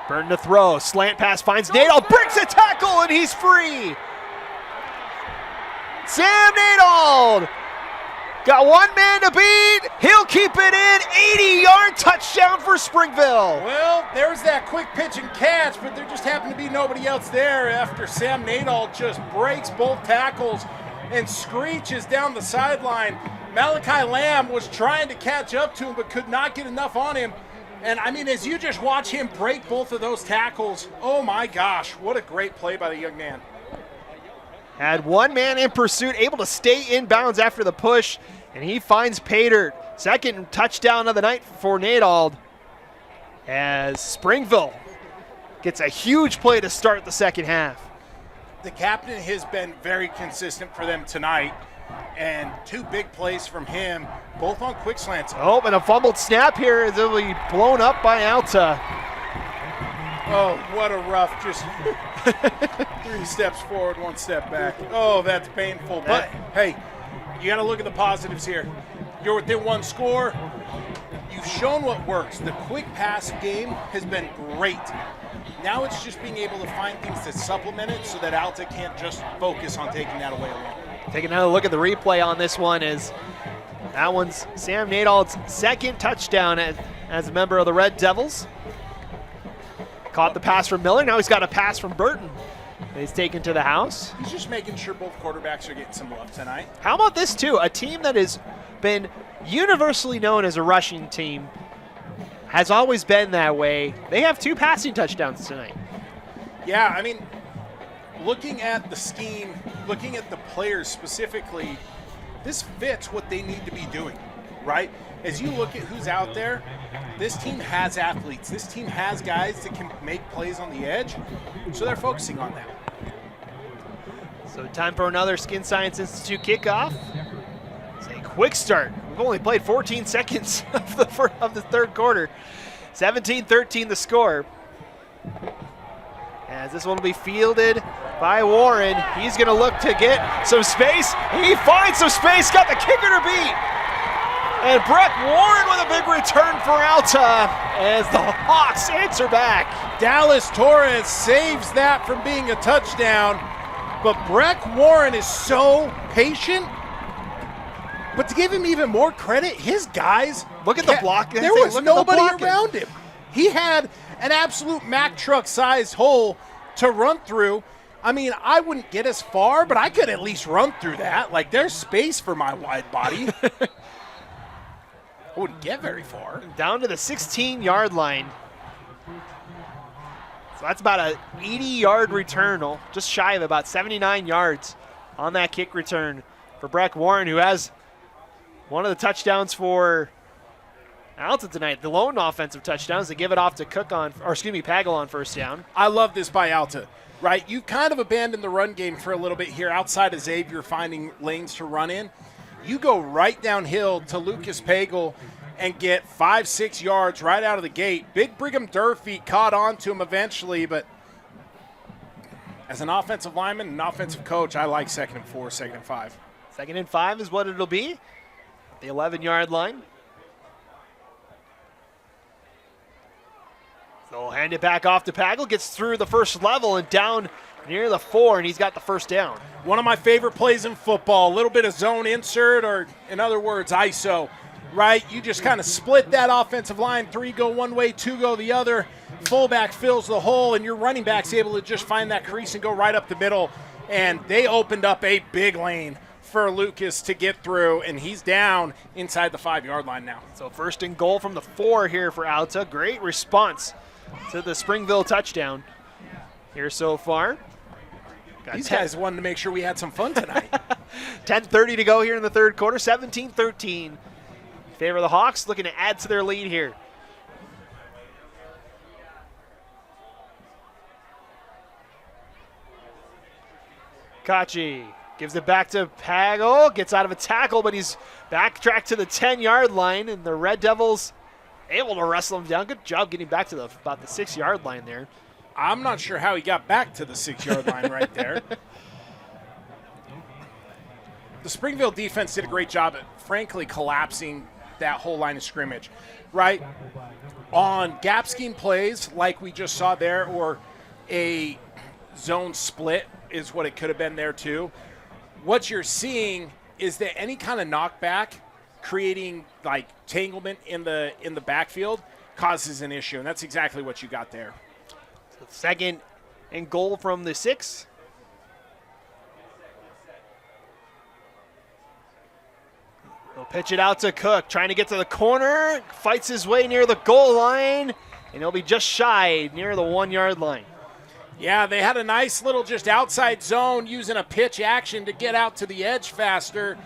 Burton to throw, slant pass finds Nadal, breaks a tackle, and he's free. Sam Nadal got one man to beat. He'll keep it in. 80-yard touchdown for Springville. Well, there's that quick pitch and catch, but there just happened to be nobody else there after Sam Nadal just breaks both tackles and screeches down the sideline. Malachi Lamb was trying to catch up to him but could not get enough on him. And, as you just watch him break both of those tackles, oh, my gosh, what a great play by the young man. Had one man in pursuit, able to stay in bounds after the push, and he finds Pater. Second touchdown of the night for Nadal, as Springville gets a huge play to start the second half. The captain has been very consistent for them tonight, and two big plays from him, both on quick slants. Oh, and a fumbled snap here as it'll be blown up by Alta. Oh, what a rough, just 3 steps forward, 1 step back. Oh, that's painful. But, hey, you got to look at the positives here. You're within 1 score. You've shown what works. The quick pass game has been great. Now it's just being able to find things that supplement it so that Alta can't just focus on taking that away alone. Taking another look at the replay on this one is that one's Sam Nadal's second touchdown as a member of the Red Devils. Caught the pass from Miller. Now he's got a pass from Burton. He's taken to the house. He's just making sure both quarterbacks are getting some love tonight. How about this, too? A team that has been universally known as a rushing team has always been that way. They have 2 passing touchdowns tonight. Yeah, looking at the scheme, looking at the players specifically, this fits what they need to be doing. right? As you look at who's out there, this team has athletes. This team has guys that can make plays on the edge, so they're focusing on that. So time for another Skin Science Institute kickoff. It's a quick start. We've only played 14 seconds of the third quarter. 17-13 the score. As this one will be fielded by Warren. He's going to look to get some space. He finds some space, got the kicker to beat. And Breck Warren with a big return for Alta as the Hawks answer back. Dallas Torres saves that from being a touchdown, but Breck Warren is so patient. But to give him even more credit, his guys, look at the block. There was nobody around him. He had an absolute Mack truck-sized hole to run through. I mean, I wouldn't get as far, but I could at least run through that. Like, there's space for my wide body. I wouldn't get very far. Down to the 16-yard line. So that's about a 80-yard return, just shy of about 79 yards on that kick return for Breck Warren, who has one of the touchdowns for Alta tonight. The lone offensive touchdowns. They give it off to Pagel on first down. I love this by Alta, right? You kind of abandoned the run game for a little bit here outside of Xavier finding lanes to run in. You go right downhill to Lucas Pagel and get 5-6 yards right out of the gate. Big Brigham Durfee caught on to him eventually, but as an offensive lineman, an offensive coach, I like 2nd and 4, 2nd and 5. 2nd and 5 is what it'll be. The 11-yard line. So we'll hand it back off to Pagel. Gets through the first level and down near the 4, and he's got the first down. One of my favorite plays in football, a little bit of zone insert, or in other words, ISO, right? You just kind of split that offensive line, 3 go one way, 2 go the other. Fullback fills the hole, and your running back's able to just find that crease and go right up the middle. And they opened up a big lane for Lucas to get through, and he's down inside the 5-yard line now. So 1st and goal from the 4 here for Alta. Great response to the Springville touchdown here so far. These guys wanted to make sure we had some fun tonight. 10:30 to go here in the third quarter. 17-13. In favor of the Hawks, looking to add to their lead here. Kachi gives it back to Pagel. Gets out of a tackle, but he's backtracked to the 10-yard line, and the Red Devils able to wrestle him down. Good job getting back to about the 6-yard line there. I'm not sure how he got back to the 6-yard line right there. The Springville defense did a great job at, frankly, collapsing that whole line of scrimmage, right? On gap scheme plays like we just saw there, or a zone split is what it could have been there too. What you're seeing is that any kind of knockback creating like tanglement in the backfield causes an issue, and that's exactly what you got there. 2nd and goal from the 6. They'll pitch it out to Cook, trying to get to the corner, fights his way near the goal line, and he'll be just shy near the 1-yard line. Yeah, they had a nice little just outside zone using a pitch action to get out to the edge faster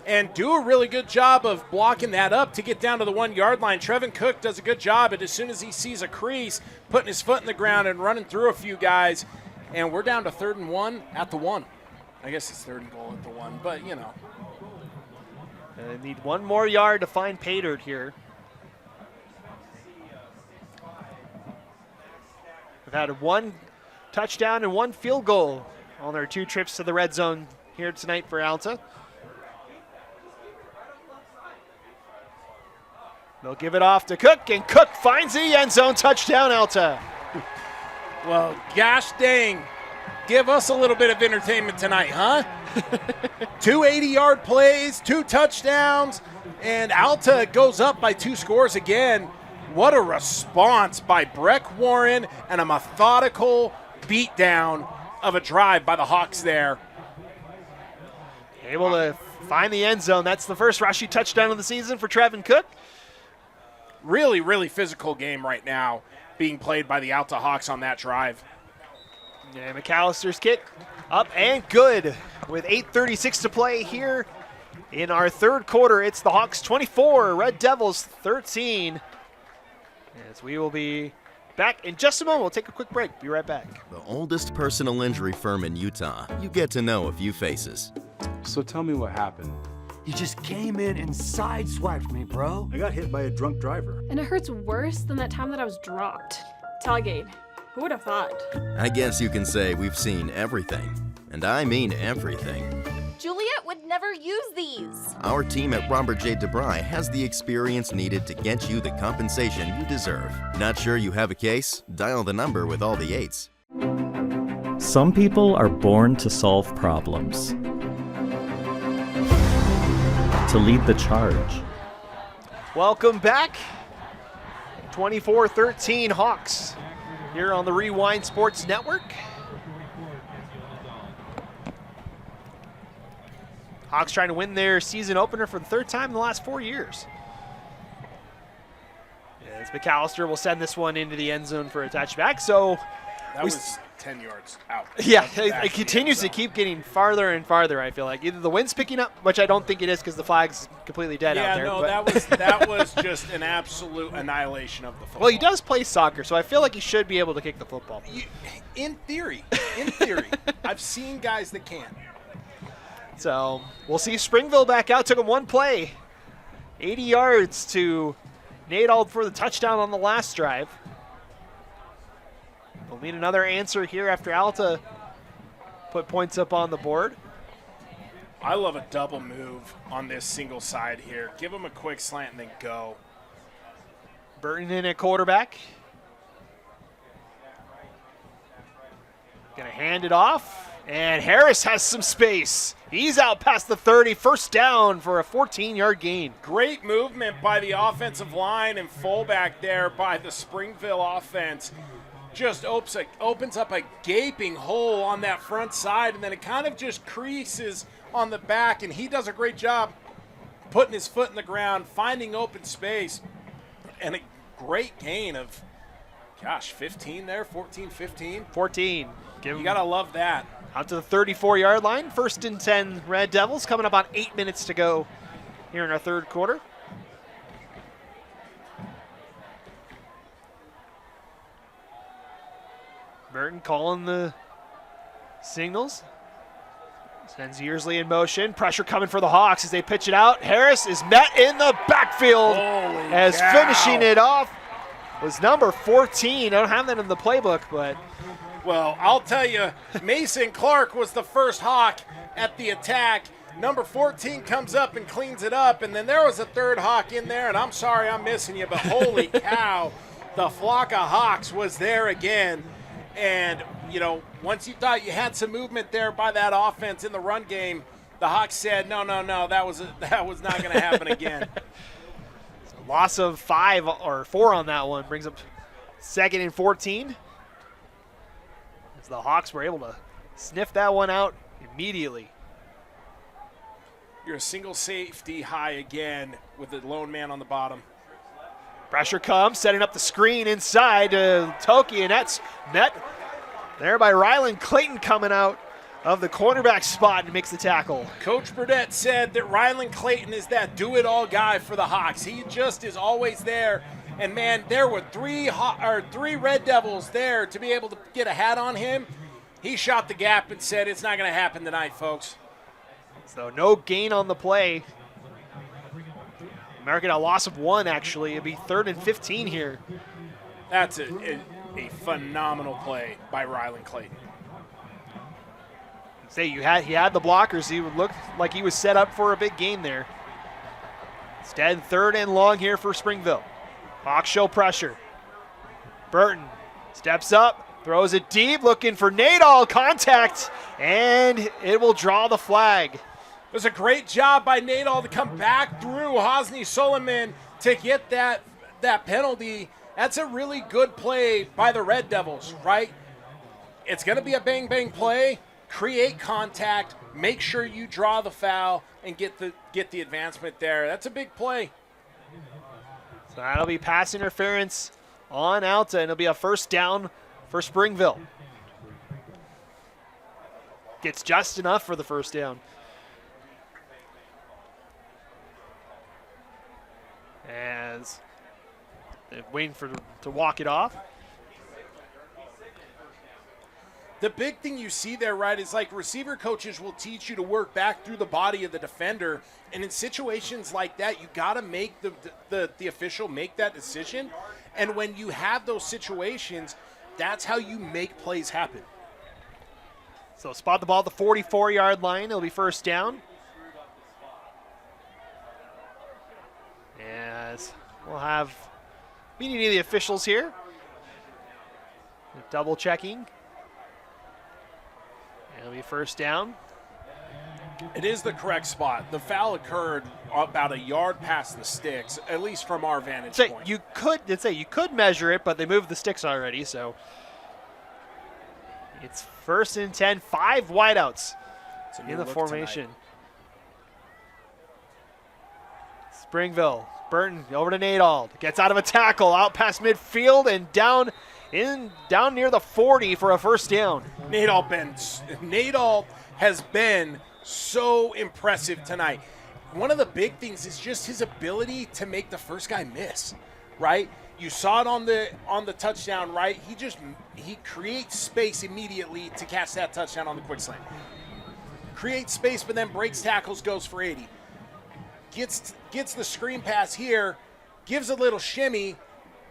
and do a really good job of blocking that up to get down to the 1-yard line. Trevin Cook does a good job, and as soon as he sees a crease, putting his foot in the ground and running through a few guys, and we're down to 3rd and 1 at the 1. I guess it's 3rd and goal at the 1, but you know. And they need 1 more yard to find Paydirt here. We've had 1 touchdown and 1 field goal on their 2 trips to the red zone here tonight for Alta. They'll give it off to Cook, and Cook finds the end zone. Touchdown, Alta. Well, gosh dang. Give us a little bit of entertainment tonight, huh? 2 80-yard plays, 2 touchdowns, and Alta goes up by 2 scores again. What a response by Breck Warren, and a methodical beatdown of a drive by the Hawks there. Able to find the end zone. That's the first rushing touchdown of the season for Trevin Cook. Really, really physical game right now being played by the Alta Hawks on that drive. And McAllister's kick up and good with 8:36 to play here In our third quarter, it's the Hawks 24, Red Devils 13. As we will be back in just a moment. We'll take a quick break. Be right back. The oldest personal injury firm in Utah. You get to know a few faces. So tell me what happened. You just came in and sideswiped me, bro. I got hit by a drunk driver. And it hurts worse than that time that I was dropped. Tailgate. Who would have thought? I guess you can say we've seen everything. And I mean everything. Juliet would never use these. Our team at Robert J. DeBry has the experience needed to get you the compensation you deserve. Not sure you have a case? Dial the number with all the 8s. Some people are born to solve problems, to lead the charge. Welcome back. 24-13 Hawks here on the Rewind Sports Network. Hawks trying to win their season opener for the third time in the last 4 years. As McAllister will send this one into the end zone for a touchback. So that was 10 yards out. Yeah, it continues to keep getting farther and farther, I feel like. Either the wind's picking up, which I don't think it is because the flag's completely dead out there. Yeah, no, that was just an absolute annihilation of the football. Well, he does play soccer, so I feel like he should be able to kick the football. In theory. I've seen guys that can. So we'll see Springville back out. Took him one play. 80 yards to Nadal for the touchdown on the last drive. We'll need another answer here after Alta put points up on the board. I love a double move on this single side here. Give him a quick slant and then go. Burton in at quarterback. Gonna hand it off. And Harris has some space. He's out past the 30, first down for a 14-yard gain. Great movement by the offensive line and fullback there by the Springville offense. Just opens up a gaping hole on that front side, and then it kind of just creases on the back, and he does a great job putting his foot in the ground, finding open space, and a great gain of, 15 there, 14, 15? 14. You got to love that. Out to the 34-yard line. First and 10 Red Devils. Coming up on 8 minutes to go here in our third quarter. Burton calling the signals. Sends Yearsley in motion. Pressure coming for the Hawks as they pitch it out. Harris is met in the backfield. Holy as cow. Finishing it off was number 14. I don't have that in the playbook, but... Well, I'll tell you, Mason Clark was the first Hawk at the attack. Number 14 comes up and cleans it up, and then there was a third Hawk in there, and I'm sorry I'm missing you, but holy cow, the flock of Hawks was there again. And, once you thought you had some movement there by that offense in the run game, the Hawks said, no, that was not going to happen again. Loss of 5 or 4 on that one brings up 2nd and 14. As the Hawks were able to sniff that one out immediately. You're a single safety high again with the lone man on the bottom. Pressure comes, setting up the screen inside to Toki, and that's met there by Rylan Clayton coming out of the cornerback spot and makes the tackle. Coach Burdett said that Rylan Clayton is that do-it-all guy for the Hawks. He just is always there. And, man, there were three Red Devils there to be able to get a hat on him. He shot the gap and said, it's not going to happen tonight, folks. So no gain on the play. American a loss of 1, actually. It'll be 3rd and 15 here. That's a phenomenal play by Rylan Clayton. Say he had the blockers. He would look like he was set up for a big gain there. Instead, 3rd and long here for Springville. Hawks show pressure. Burton steps up, throws it deep, looking for Nadal. Contact, and it will draw the flag. It was a great job by Nadal to come back through Hosni Solomon to get that penalty. That's a really good play by the Red Devils, right? It's going to be a bang-bang play. Create contact, make sure you draw the foul, and get the advancement there. That's a big play. So that'll be pass interference on Alta, and it'll be a first down for Springville. Gets just enough for the first down. as they're waiting to walk it off. The big thing you see there, right, is like receiver coaches will teach you to work back through the body of the defender. And in situations like that, you got to make the official make that decision. And when you have those situations, that's how you make plays happen. So spot the ball at the 44-yard line. It'll be first down. As we'll have meeting of the officials here. Double checking. It'll be first down. It is the correct spot. The foul occurred about a yard past the sticks, at least from our vantage point. You could measure it, but they moved the sticks already, so it's first and 10, 5 wideouts in the formation. Tonight. Springville, Burton over to Nadal, gets out of a tackle, out past midfield and down near the 40 for a first down. Nadal has been so impressive tonight. One of the big things is just his ability to make the first guy miss, right? You saw it on the touchdown, right? He creates space immediately to catch that touchdown on the quick slant. Creates space, but then breaks tackles, goes for 80. Gets the screen pass here, gives a little shimmy,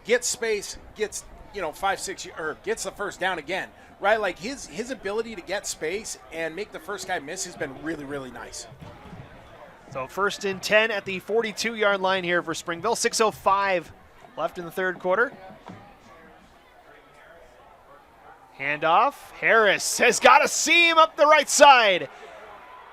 gets space, gets 5-6 or gets the first down again, right? Like his ability to get space and make the first guy miss has been really, really nice. So first and 10 at the 42-yard line here for Springville. 6:05 left in the third quarter. Handoff. Harris has got a seam up the right side.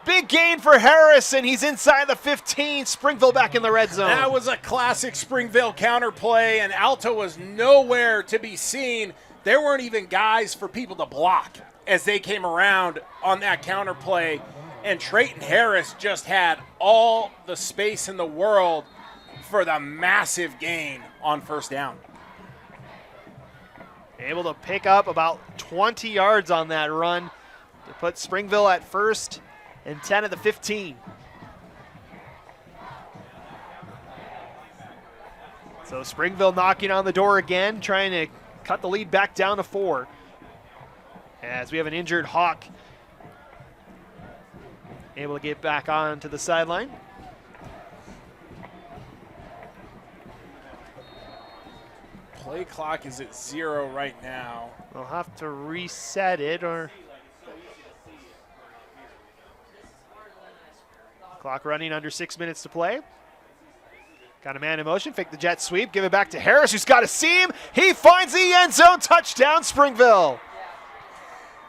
Big gain for Harris, and he's inside the 15. Springville back in the red zone. That was a classic Springville counter play, and Alta was nowhere to be seen. There weren't even guys for people to block as they came around on that counter play. And Trayton Harris just had all the space in the world for the massive gain on first down. Able to pick up about 20 yards on that run to put Springville at first and 10 at the 15. So Springville knocking on the door again, trying to cut the lead back down to 4. As we have an injured Hawk able to get back onto the sideline. Play clock is at 0 right now. We'll have to reset it, or clock running under 6 minutes to play. Got a man in motion, fake the jet sweep, give it back to Harris, who's got a seam. He finds the end zone, touchdown Springville.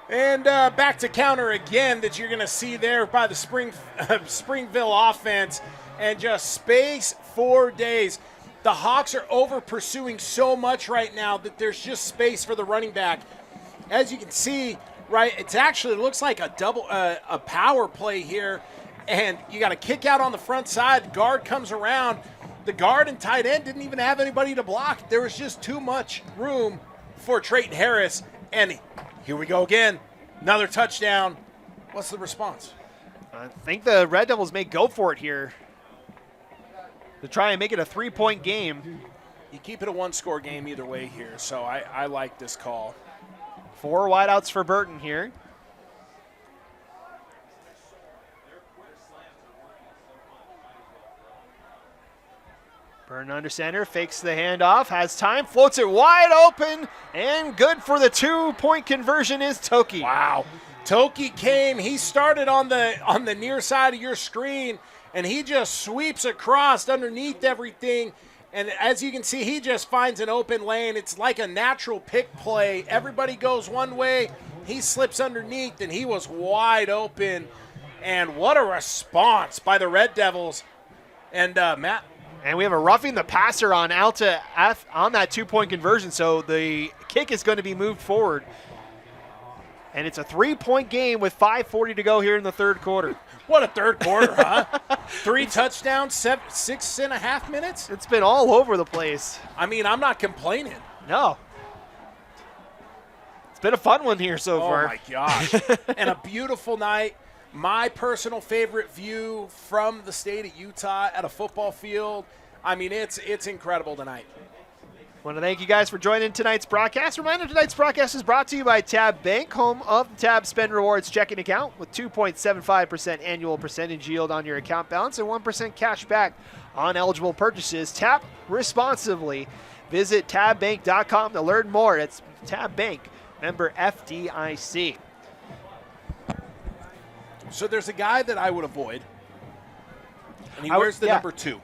And back to counter again that you're going to see there by the Springville offense, and just space for days. The Hawks are over pursuing so much right now that there's just space for the running back. As you can see, right, it actually looks like a power play here, and you got a kick out on the front side. Guard comes around. The guard and tight end didn't even have anybody to block. There was just too much room for Trayton Harris, and here we go again. Another touchdown. What's the response? I think the Red Devils may go for it here to try and make it a 3-point game. You keep it a 1-score game either way here, so I like this call. 4 wideouts for Burton here. Burton under center, fakes the handoff, has time, floats it wide open, and good for the 2-point conversion is Toki. Wow. Toki came, he started on the near side of your screen, and he just sweeps across underneath everything. And as you can see, he just finds an open lane. It's like a natural pick play. Everybody goes one way, he slips underneath, and he was wide open. And what a response by the Red Devils. And Matt. And we have a roughing the passer on Alta on that 2-point conversion, so the kick is going to be moved forward. And it's a 3-point game with 5:40 to go here in the third quarter. What a third quarter, huh? 3 touchdowns, 6.5 minutes? It's been all over the place. I mean, I'm not complaining. No. It's been a fun one here so far. Oh, my gosh. And a beautiful night. My personal favorite view from the state of Utah at a football field. I mean, it's incredible tonight. Want to thank you guys for joining tonight's broadcast. Reminder, tonight's broadcast is brought to you by Tab Bank, home of the Tab Spend Rewards checking account with 2.75% annual percentage yield on your account balance and 1% cash back on eligible purchases. Tap responsibly. Visit tabbank.com to learn more. It's Tab Bank, member FDIC. So there's a guy that I would avoid, and he wears the number 2.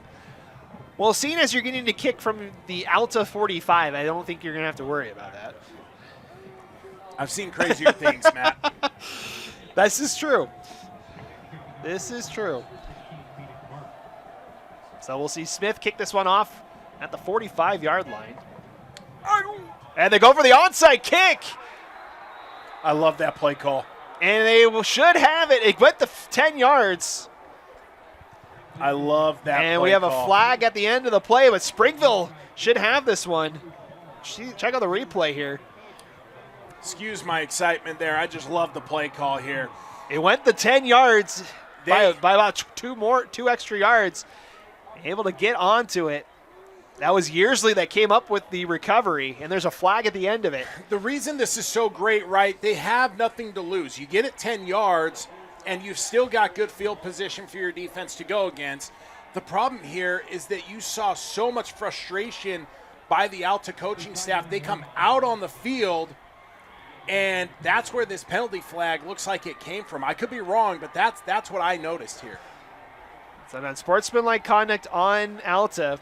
Well, seeing as you're getting to kick from the Alta 45, I don't think you're going to have to worry about that. I've seen crazier things, Matt. This is true. This is true. So we'll see Smith kick this one off at the 45-yard line. And they go for the onside kick. I love that play call. And they should have it. It went the 10 yards. I love that and play we have call. a flag at the end of the play, but Springville should have this one. Check out the replay here. Excuse my excitement there. I just love the play call here. It went the 10 yards by about two extra yards. Able to get onto it. That was Yearsley that came up with the recovery, and there's a flag at the end of it. The reason this is so great, right, they have nothing to lose. You get it 10 yards, and you've still got good field position for your defense to go against. The problem here is that you saw so much frustration by the Alta coaching staff. They come out on the field, and that's where this penalty flag looks like it came from. I could be wrong, but that's what I noticed here. So unsportsmanlike conduct on Alta.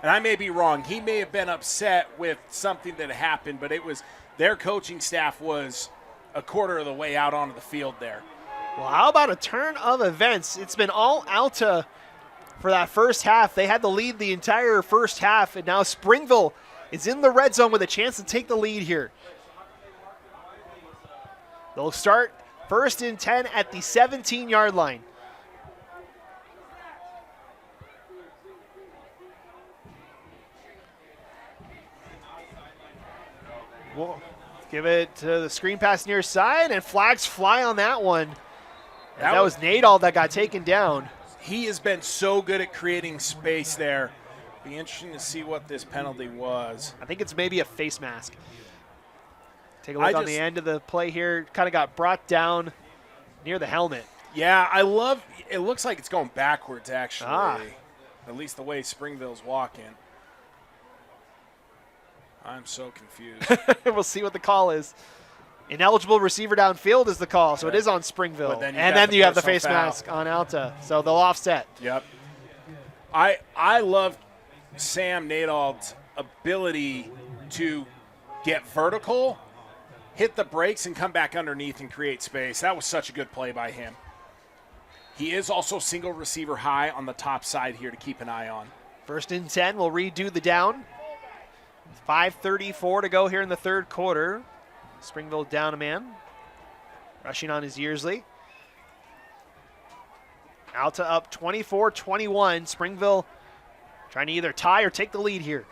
And I may be wrong. He may have been upset with something that happened, but it was their coaching staff was a quarter of the way out onto the field there. Well, how about a turn of events? It's been all Alta for that first half. They had the lead the entire first half, and now Springville is in the red zone with a chance to take the lead here. They'll start first and 10 at the 17-yard line. We'll give it to the screen pass near side, and flags fly on that one. That was Nadal that got taken down. He has been so good at creating space there. Be interesting to see what this penalty was. I think it's maybe a face mask. Take a look on the end of the play here. Kind of got brought down near the helmet. Yeah, I love – it looks like it's going backwards, actually. At least the way Springville's walking. I'm so confused. We'll see what the call is. Ineligible receiver downfield is the call, so it is on Springville. Then you have the face mask on Alta, so they'll offset. Yep. I love Sam Nadald's ability to get vertical, hit the brakes, and come back underneath and create space. That was such a good play by him. He is also single receiver high on the top side here to keep an eye on. First and 10, we'll redo the down. 5:34 to go here in the third quarter. Springville down a man. Rushing on is Yearsley. Alta up 24-21. Springville trying to either tie or take the lead here.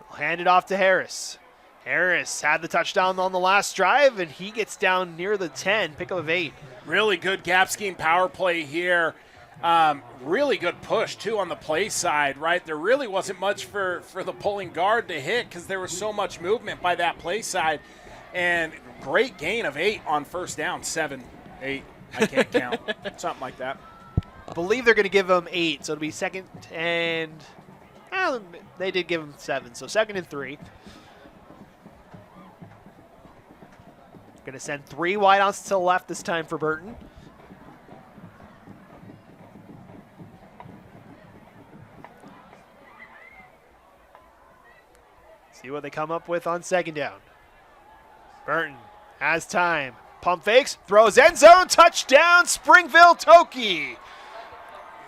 They'll hand it off to Harris. Harris had the touchdown on the last drive, and he gets down near the 10, pickup of 8. Really good gap scheme power play here. Really good push, too, on the play side, right? There really wasn't much for the pulling guard to hit because there was so much movement by that play side. And great gain of 8 on first down. 7, 8, I can't count. Something like that. I believe they're going to give them 8, so it'll be second and they did give them 7, so second and 3. Going to send 3 wideouts to the left this time for Burton. See what they come up with on second down. Burton has time. Pump fakes, throws end zone, touchdown, Springville Toki.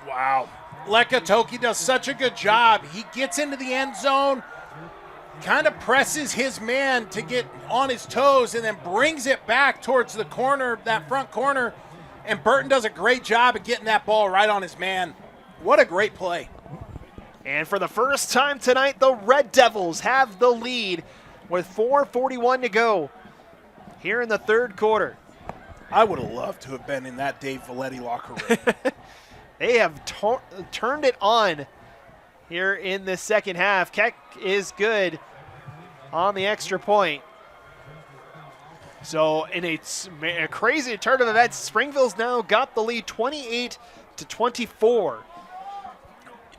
Wow. Leka Toki does such a good job. He gets into the end zone, kind of presses his man to get on his toes, and then brings it back towards the corner, that front corner, and Burton does a great job of getting that ball right on his man. What a great play. And for the first time tonight, the Red Devils have the lead with 4:41 to go here in the third quarter. I would have loved to have been in that Dave Valetti locker room. They have turned it on here in the second half. Keck is good on the extra point. So in a crazy turn of events, Springville's now got the lead 28-24.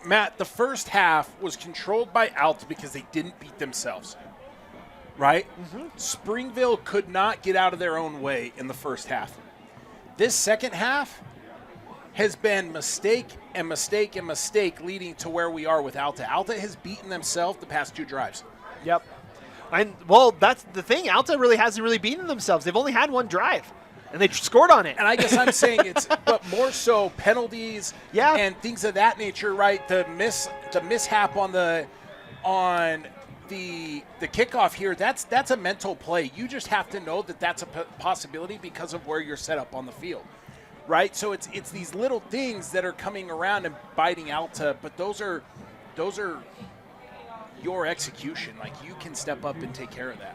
Matt, the first half was controlled by Alta because they didn't beat themselves, right? Springville could not get out of their own way in the first half. This second half has been mistake and mistake and mistake leading to where we are with Alta. Alta has beaten themselves the past 2 drives. Yep. And, well, that's the thing. Alta really hasn't really beaten themselves. They've only had 1 drive, and they scored on it. And I guess I'm saying but more so penalties and things of that nature, right? The mishap on the kickoff here, that's a mental play. You just have to know that that's a possibility because of where you're set up on the field, right? So it's these little things that are coming around and biting Alta, but those are your execution. Like, you can step up and take care of that.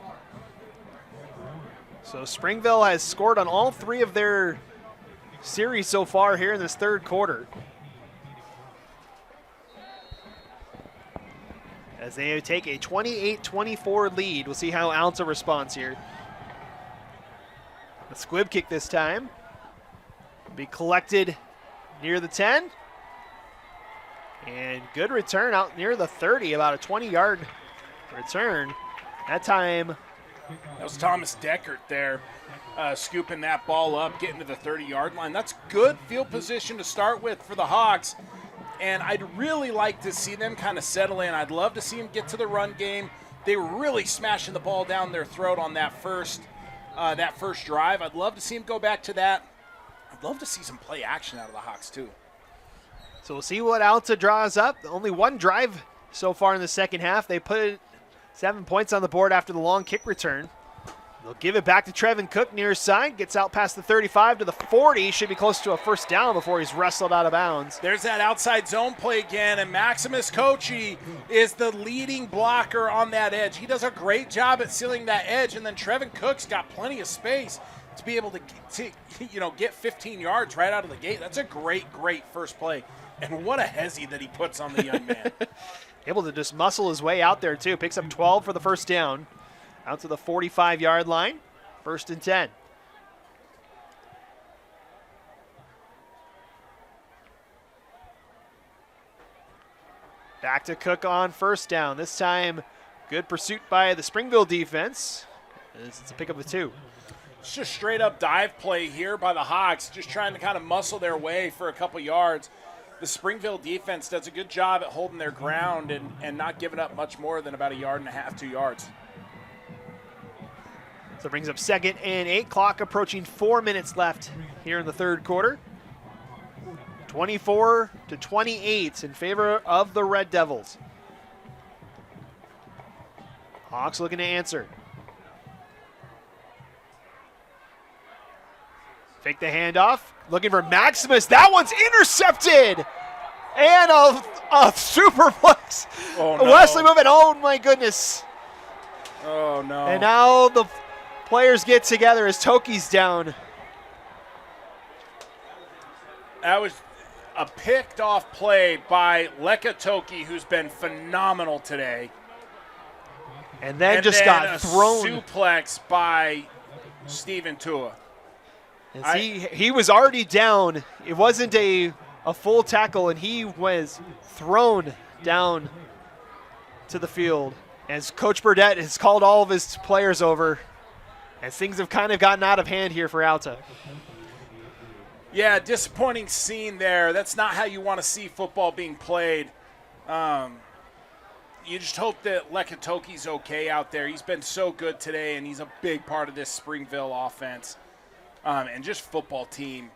So Springville has scored on all 3 of their series so far here in this third quarter, as they take a 28-24 lead. We'll see how Alta responds here. The squib kick this time will be collected near the 10. And good return out near the 30, about a 20-yard return. That time. That was Thomas Deckert there, scooping that ball up, getting to the 30-yard line. That's good field position to start with for the Hawks. And I'd really like to see them kind of settle in. I'd love to see them get to the run game. They were really smashing the ball down their throat on that first drive. I'd love to see them go back to that. I'd love to see some play action out of the Hawks too. So we'll see what Alta draws up. Only 1 drive so far in the second half. They put 7 points on the board after the long kick return. They'll give it back to Trevin Cook near side. Gets out past the 35 to the 40. Should be close to a first down before he's wrestled out of bounds. There's that outside zone play again, and Maximus Kochi is the leading blocker on that edge. He does a great job at sealing that edge, and then Trevin Cook's got plenty of space to be able to get 15 yards right out of the gate. That's a great first play. And what a hezzy that he puts on the young man. Able to just muscle his way out there, too. Picks up 12 for the first down. Out to the 45-yard line. 1st and 10. Back to Cook on first down. This time, good pursuit by the Springville defense. It's a pickup of 2. It's just straight up dive play here by the Hawks, just trying to kind of muscle their way for a couple yards. The Springville defense does a good job at holding their ground and not giving up much more than about 1.5 yards, 2 yards. So it brings up 2nd and 8. Clock approaching 4 minutes left here in the third quarter. 24-28 in favor of the Red Devils. Hawks looking to answer. Fake the handoff. Looking for Maximus. That one's intercepted. And a superplex. Oh, no. Wesley moving. Oh, my goodness. Oh, no. And now the players get together as Toki's down. That was a picked off play by Leka Toki, who's been phenomenal today. And then got thrown. Suplex by Steven Tua. He was already down. It wasn't a full tackle, and he was thrown down to the field. As Coach Burdett has called all of his players over, as things have kind of gotten out of hand here for Alta. Yeah, disappointing scene there. That's not how you want to see football being played. You just hope that Leka Toki's okay out there. He's been so good today, and he's a big part of this Springville offense. And just football team.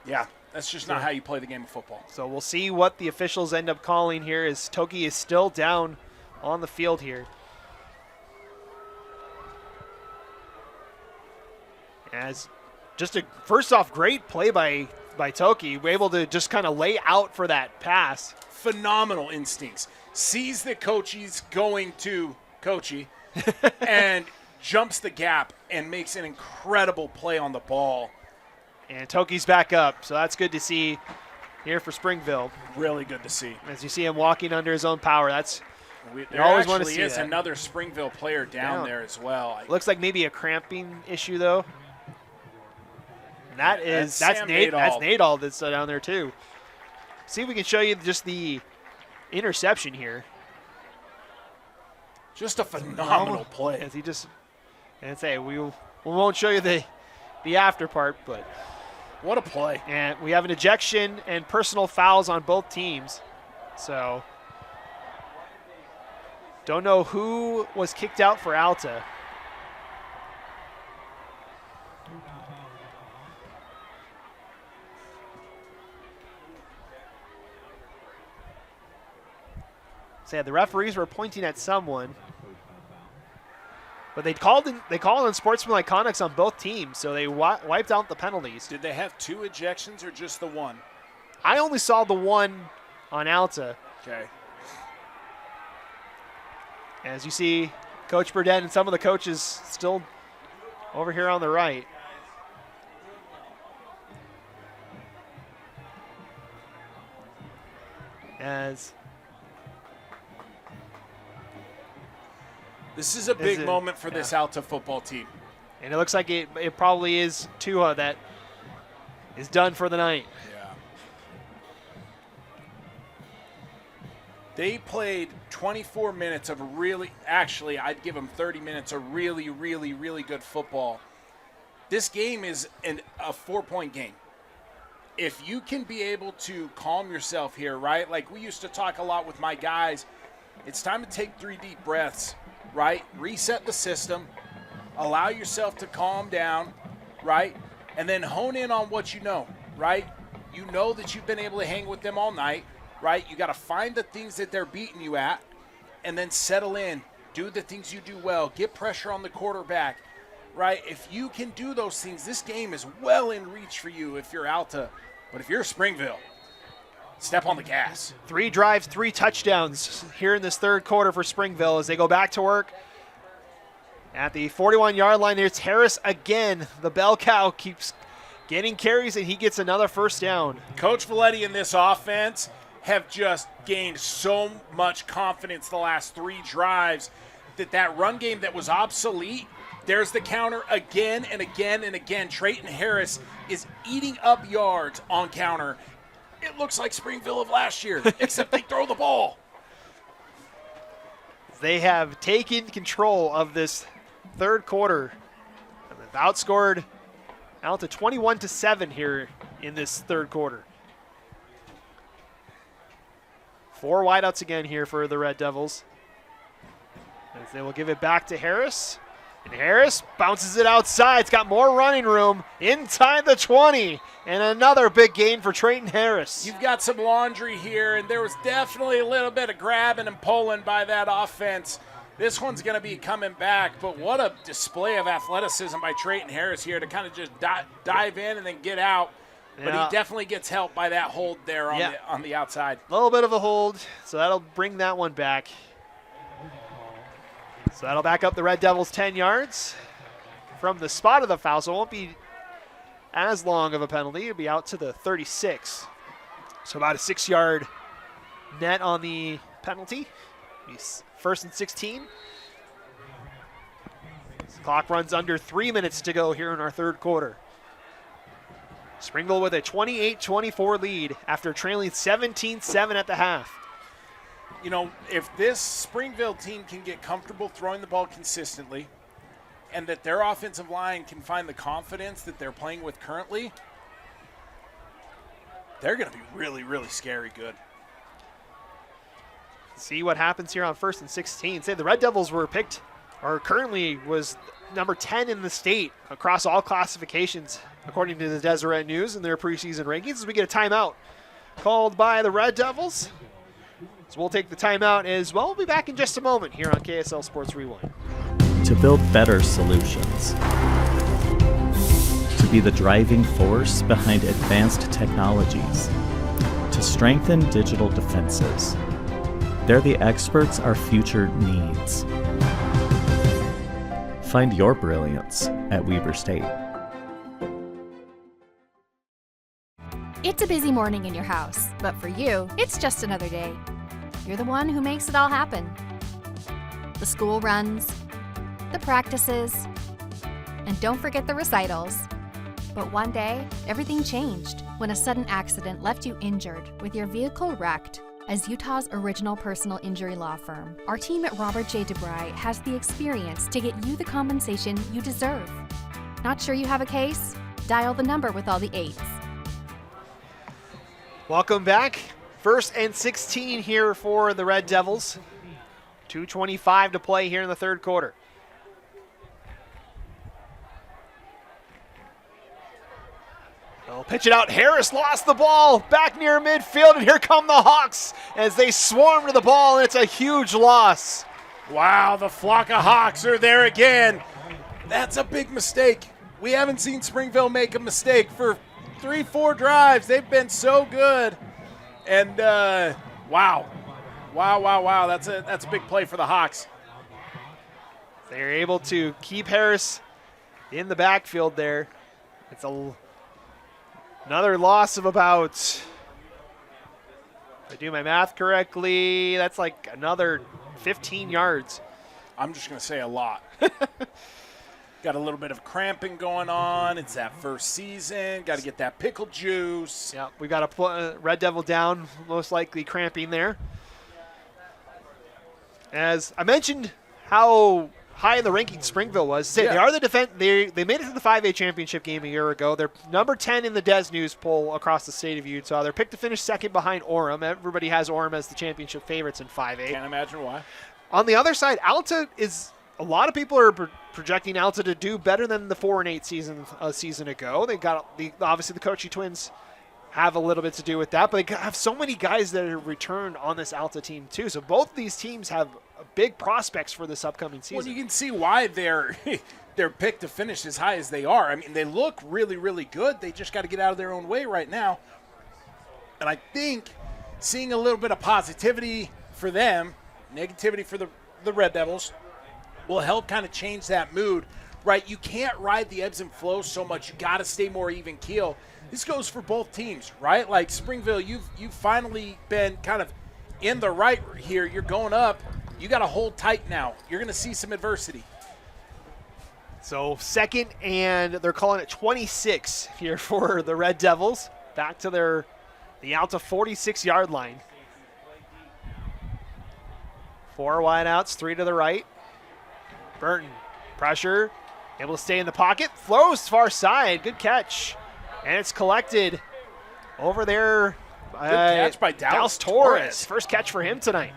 Yeah, that's just not how you play the game of football. So we'll see what the officials end up calling here, as Toki is still down on the field here. As just a first off great play by Toki. We're able to just kind of lay out for that pass. Phenomenal instincts. Sees that Kochi's going to Kochi and jumps the gap and makes an incredible play on the ball. And Toki's back up, so that's good to see here for Springville. Really good to see. As you see him walking under his own power, There always want to actually see is that. another Springville player down there as well. Looks like maybe a cramping issue though. And that's Sam Nate. Nadal. That's Nadal that's down there too. See if we can show you just the interception here. Just a phenomenal play. As he just and say we won't show you the after part, but what a play. And we have an ejection and personal fouls on both teams. So don't know who was kicked out for Alta. So yeah, the referees were pointing at someone, but they called in sportsmanlike conduct on both teams, so they wiped out the penalties. Did they have 2 ejections or just the one? I only saw the one on Alta. Okay. As you see, Coach Burdett and some of the coaches still over here on the right. This is a big moment for this Alta football team. And it looks like it probably is Tua that is done for the night. Yeah. They played 24 minutes of actually, I'd give them 30 minutes of really, really, really good football. This game is a 4-point game. If you can be able to calm yourself here, right? Like we used to talk a lot with my guys, it's time to take 3 deep breaths, right? Reset the system, allow yourself to calm down, right? And then hone in on what you know, right? You know that you've been able to hang with them all night, right? You got to find the things that they're beating you at and then settle in, do the things you do well, get pressure on the quarterback, right? If you can do those things, this game is well in reach for you if you're Alta. But if you're Springville, step on the gas. 3 drives, 3 touchdowns here in this third quarter for Springville as they go back to work. At the 41-yard line, it's Harris again. The bell cow keeps getting carries, and he gets another first down. Coach Valetti and this offense have just gained so much confidence the last 3 drives that run game that was obsolete, there's the counter again and again and again. Trayton Harris is eating up yards on counter. It looks like Springville of last year, except they throw the ball. They have taken control of this third quarter. They've outscored Alta 21-7 here in this third quarter. 4 wideouts again here for the Red Devils. As they will give it back to Harris. And Harris bounces it outside. It's got more running room inside the 20. And another big gain for Trayton Harris. You've got some laundry here, and there was definitely a little bit of grabbing and pulling by that offense. This one's going to be coming back, but what a display of athleticism by Trayton Harris here to kind of just dive in and then get out. But he definitely gets helped by that hold there on the outside. A little bit of a hold, so that'll bring that one back. So that'll back up the Red Devils 10 yards from the spot of the foul, so it won't be as long of a penalty. It'll be out to the 36. So about a 6-yard net on the penalty. First and 16. The clock runs under 3 minutes to go here in our third quarter. Springville with a 28-24 lead after trailing 17-7 at the half. You know, if this Springville team can get comfortable throwing the ball consistently and that their offensive line can find the confidence that they're playing with currently, they're going to be really, really scary good. See what happens here on first and 16. Say the Red Devils were picked, or currently was number 10 in the state across all classifications, according to the Deseret News in their preseason rankings, as we get a timeout called by the Red Devils. So we'll take the timeout as well. We'll be back in just a moment here on KSL Sports Rewind. To build better solutions. To be the driving force behind advanced technologies. To strengthen digital defenses. They're the experts our future needs. Find your brilliance at Weber State. It's a busy morning in your house, but for you, it's just another day. You're the one who makes it all happen. The school runs, the practices, and don't forget the recitals. But one day, everything changed when a sudden accident left you injured with your vehicle wrecked. As Utah's original personal injury law firm, our team at Robert J. DeBry has the experience to get you the compensation you deserve. Not sure you have a case? Dial the number with all the 8s. Welcome back. 1st and 16 here for the Red Devils. 2:25 to play here in the third quarter. They'll pitch it out. Harris lost the ball back near midfield, and here come the Hawks as they swarm to the ball, and it's a huge loss. Wow, the flock of Hawks are there again. That's a big mistake. We haven't seen Springville make a mistake for 3-4 drives. They've been so good. And wow. That's a big play for the Hawks. They're able to keep Harris in the backfield there. It's another loss of about, if I do my math correctly, that's like another 15 yards. I'm just going to say a lot. Got a little bit of cramping going on. It's that first season. Got to get that pickle juice. Yeah, we got a Red Devil down, most likely cramping there. As I mentioned how high in the ranking Springville was. They are the They made it to the 5A championship game a year ago. They're number 10 in the Des News poll across the state of Utah. They're picked to finish second behind Orem. Everybody has Orem as the championship favorites in 5A. Can't imagine why. On the other side, Alta is. A lot of people are projecting Alta to do better than the 4-8 season a season ago. They got obviously the Kochi twins have a little bit to do with that, but they have so many guys that have returned on this Alta team too. So both these teams have big prospects for this upcoming season. Well, you can see why they're picked to finish as high as they are. I mean, they look really, really good. They just got to get out of their own way right now. And I think seeing a little bit of positivity for them, negativity for the Red Devils, will help kind of change that mood, right? You can't ride the ebbs and flows so much. You got to stay more even keel. This goes for both teams, right? Like Springville, you've finally been kind of in the right here. You're going up. You got to hold tight now. You're going to see some adversity. So second, and they're calling it 26 here for the Red Devils. Back to the Alta 46-yard line. 4 wideouts, 3 to the right. Burton, pressure, able to stay in the pocket, throws far side, good catch. And it's collected over there. Good catch by Dallas Torres. First catch for him tonight.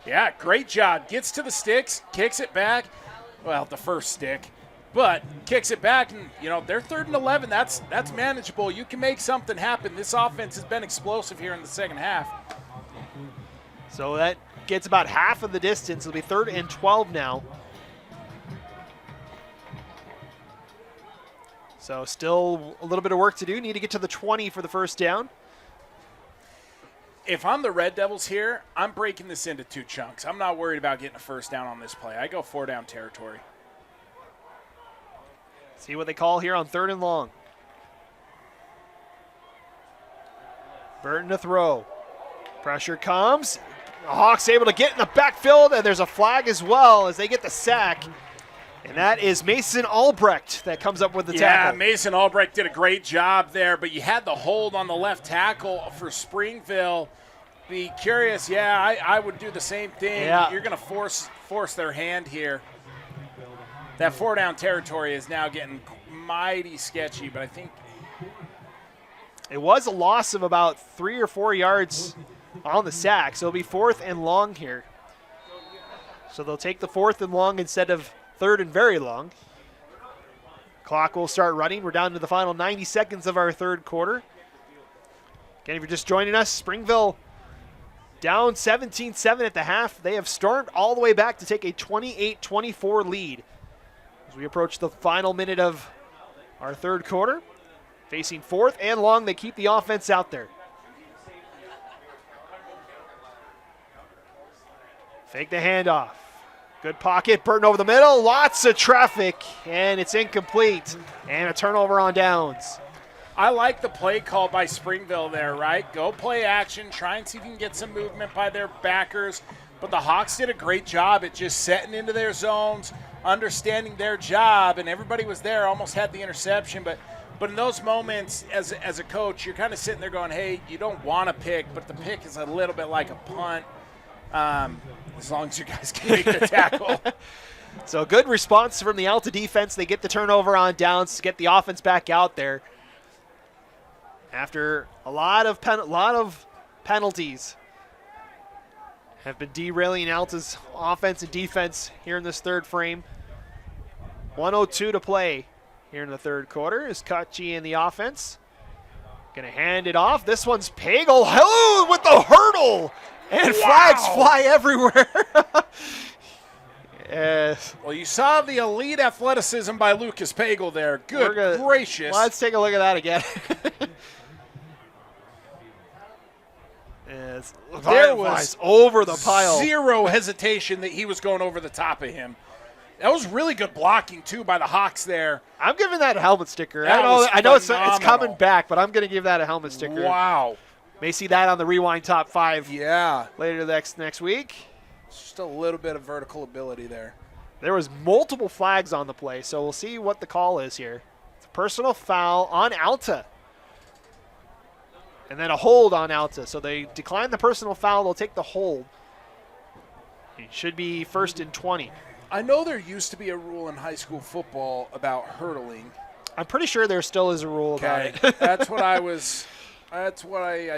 Yeah, great job. Gets to the sticks, kicks it back. Well, the first stick, but kicks it back, and they're 3rd and 11. That's manageable. You can make something happen. This offense has been explosive here in the second half. So that gets about half of the distance. It'll be 3rd and 12 now. So still a little bit of work to do. Need to get to the 20 for the first down. If I'm the Red Devils here, I'm breaking this into 2 chunks. I'm not worried about getting a first down on this play. I go 4-down territory. See what they call here on 3rd and long. Burton to throw. Pressure comes. The Hawks able to get in the backfield, and there's a flag as well as they get the sack. And that is Mason Albrecht that comes up with the tackle. Yeah, Mason Albrecht did a great job there, but you had the hold on the left tackle for Springville. Be curious, I would do the same thing. Yeah. You're going to force their hand here. That 4-down territory is now getting mighty sketchy, but I think it was a loss of about 3 or 4 yards on the sack, so it'll be 4th and long here. So they'll take the 4th and long instead of 3rd and very long. Clock will start running. We're down to the final 90 seconds of our third quarter. Again, if you're just joining us, Springville down 17-7 at the half. They have stormed all the way back to take a 28-24 lead. As we approach the final minute of our third quarter, facing 4th and long, they keep the offense out there. Fake the handoff. Good pocket, Burton over the middle, lots of traffic, and it's incomplete. And a turnover on downs. I like the play call by Springville there, right? Go play action, try and see if you can get some movement by their backers. But the Hawks did a great job at just setting into their zones, understanding their job, and everybody was there, almost had the interception. But in those moments, as a coach, you're kind of sitting there going, hey, you don't want to pick, but the pick is a little bit like a punt. As long as you guys can make the tackle. So good response from the Alta defense. They get the turnover on downs to get the offense back out there. After a lot of penalties have been derailing Alta's offense and defense here in this third frame. 1:02 to play here in the third quarter. Is Kachi in the offense. Going to hand it off. This one's Pagel. Hello with the hurdle. And flags fly everywhere. Yes. Well, you saw the elite athleticism by Lucas Pagel there. Good gracious. Let's take a look at that again. Yes. There was over the pile. Zero hesitation that he was going over the top of him. That was really good blocking, too, by the Hawks there. I'm giving that a helmet sticker. I know it's coming back, but I'm going to give that a helmet sticker. Wow. May see that on the Rewind Top 5 Yeah. later next week. Just a little bit of vertical ability there. There was multiple flags on the play, so we'll see what the call is here. It's a personal foul on Alta. And then a hold on Alta. So they decline the personal foul. They'll take the hold. It should be 1st and 20. I know there used to be a rule in high school football about hurdling. I'm pretty sure there still is a rule about it. That's what I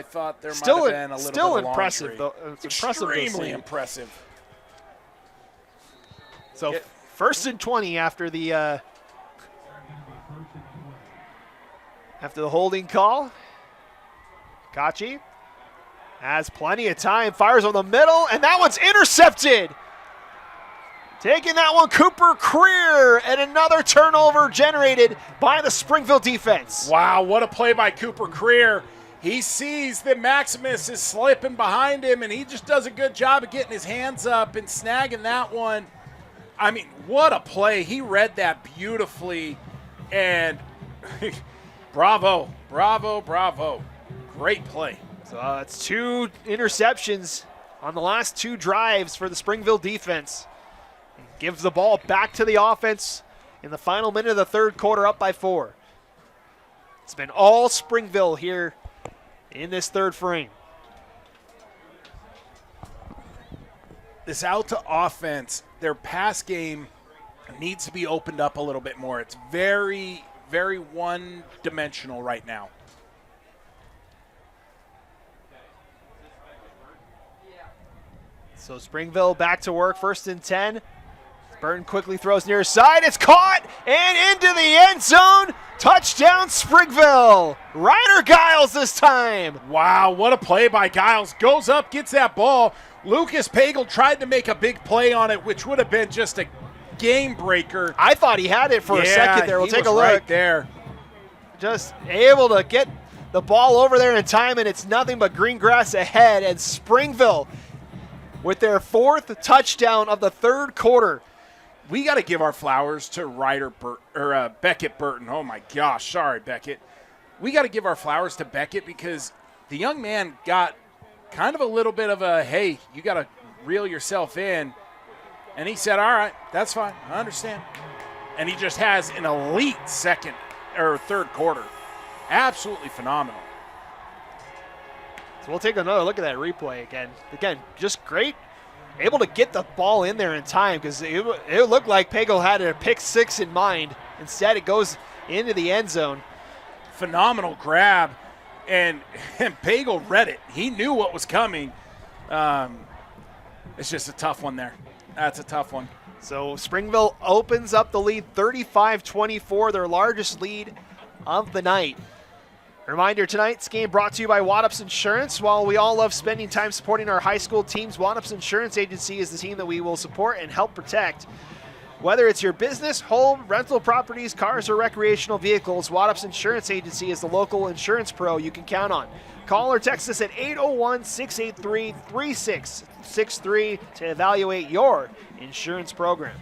thought there might have been a little still bit of impressive, laundry. though. It's impressive to see. Extremely impressive. So 1st and 20 after the holding call. Kachi has plenty of time, fires on the middle, and that one's intercepted. Taking that one, Cooper Creer, and another turnover generated by the Springville defense. Wow, what a play by Cooper Creer. He sees that Maximus is slipping behind him, and he just does a good job of getting his hands up and snagging that one. I mean, what a play. He read that beautifully, and bravo, bravo, bravo. Great play. So it's 2 interceptions on the last 2 drives for the Springville defense. Gives the ball back to the offense in the final minute of the third quarter, up by 4. It's been all Springville here in this third frame. This Alta offense, their pass game needs to be opened up a little bit more. It's very, very one-dimensional right now. So Springville back to work, 1st and 10. Burton quickly throws near side. It's caught and into the end zone. Touchdown, Springville. Ryder Giles this time. Wow, what a play by Giles. Goes up, gets that ball. Lucas Pagel tried to make a big play on it, which would have been just a game breaker. I thought he had it for a second there. We'll take a look. Right there. Just able to get the ball over there in time, and it's nothing but green grass ahead. And Springville with their 4th touchdown of the third quarter. We got to give our flowers to Beckett Burton. Oh, my gosh. Sorry, Beckett. We got to give our flowers to Beckett because the young man got kind of a little bit of a, hey, you got to reel yourself in. And he said, all right, that's fine. I understand. And he just has an elite third quarter. Absolutely phenomenal. So we'll take another look at that replay again. Again, just great. Able to get the ball in there in time because it looked like Pagel had a pick 6 in mind. Instead, it goes into the end zone. Phenomenal grab, and Pagel read it. He knew what was coming. It's just a tough one there. That's a tough one. So Springville opens up the lead 35-24, their largest lead of the night. Reminder, tonight's game brought to you by Waddups Insurance. While we all love spending time supporting our high school teams, Waddups Insurance Agency is the team that we will support and help protect. Whether it's your business, home, rental properties, cars, or recreational vehicles, Waddup's Insurance Agency is the local insurance pro you can count on. Call or text us at 801-683-3663 to evaluate your insurance program.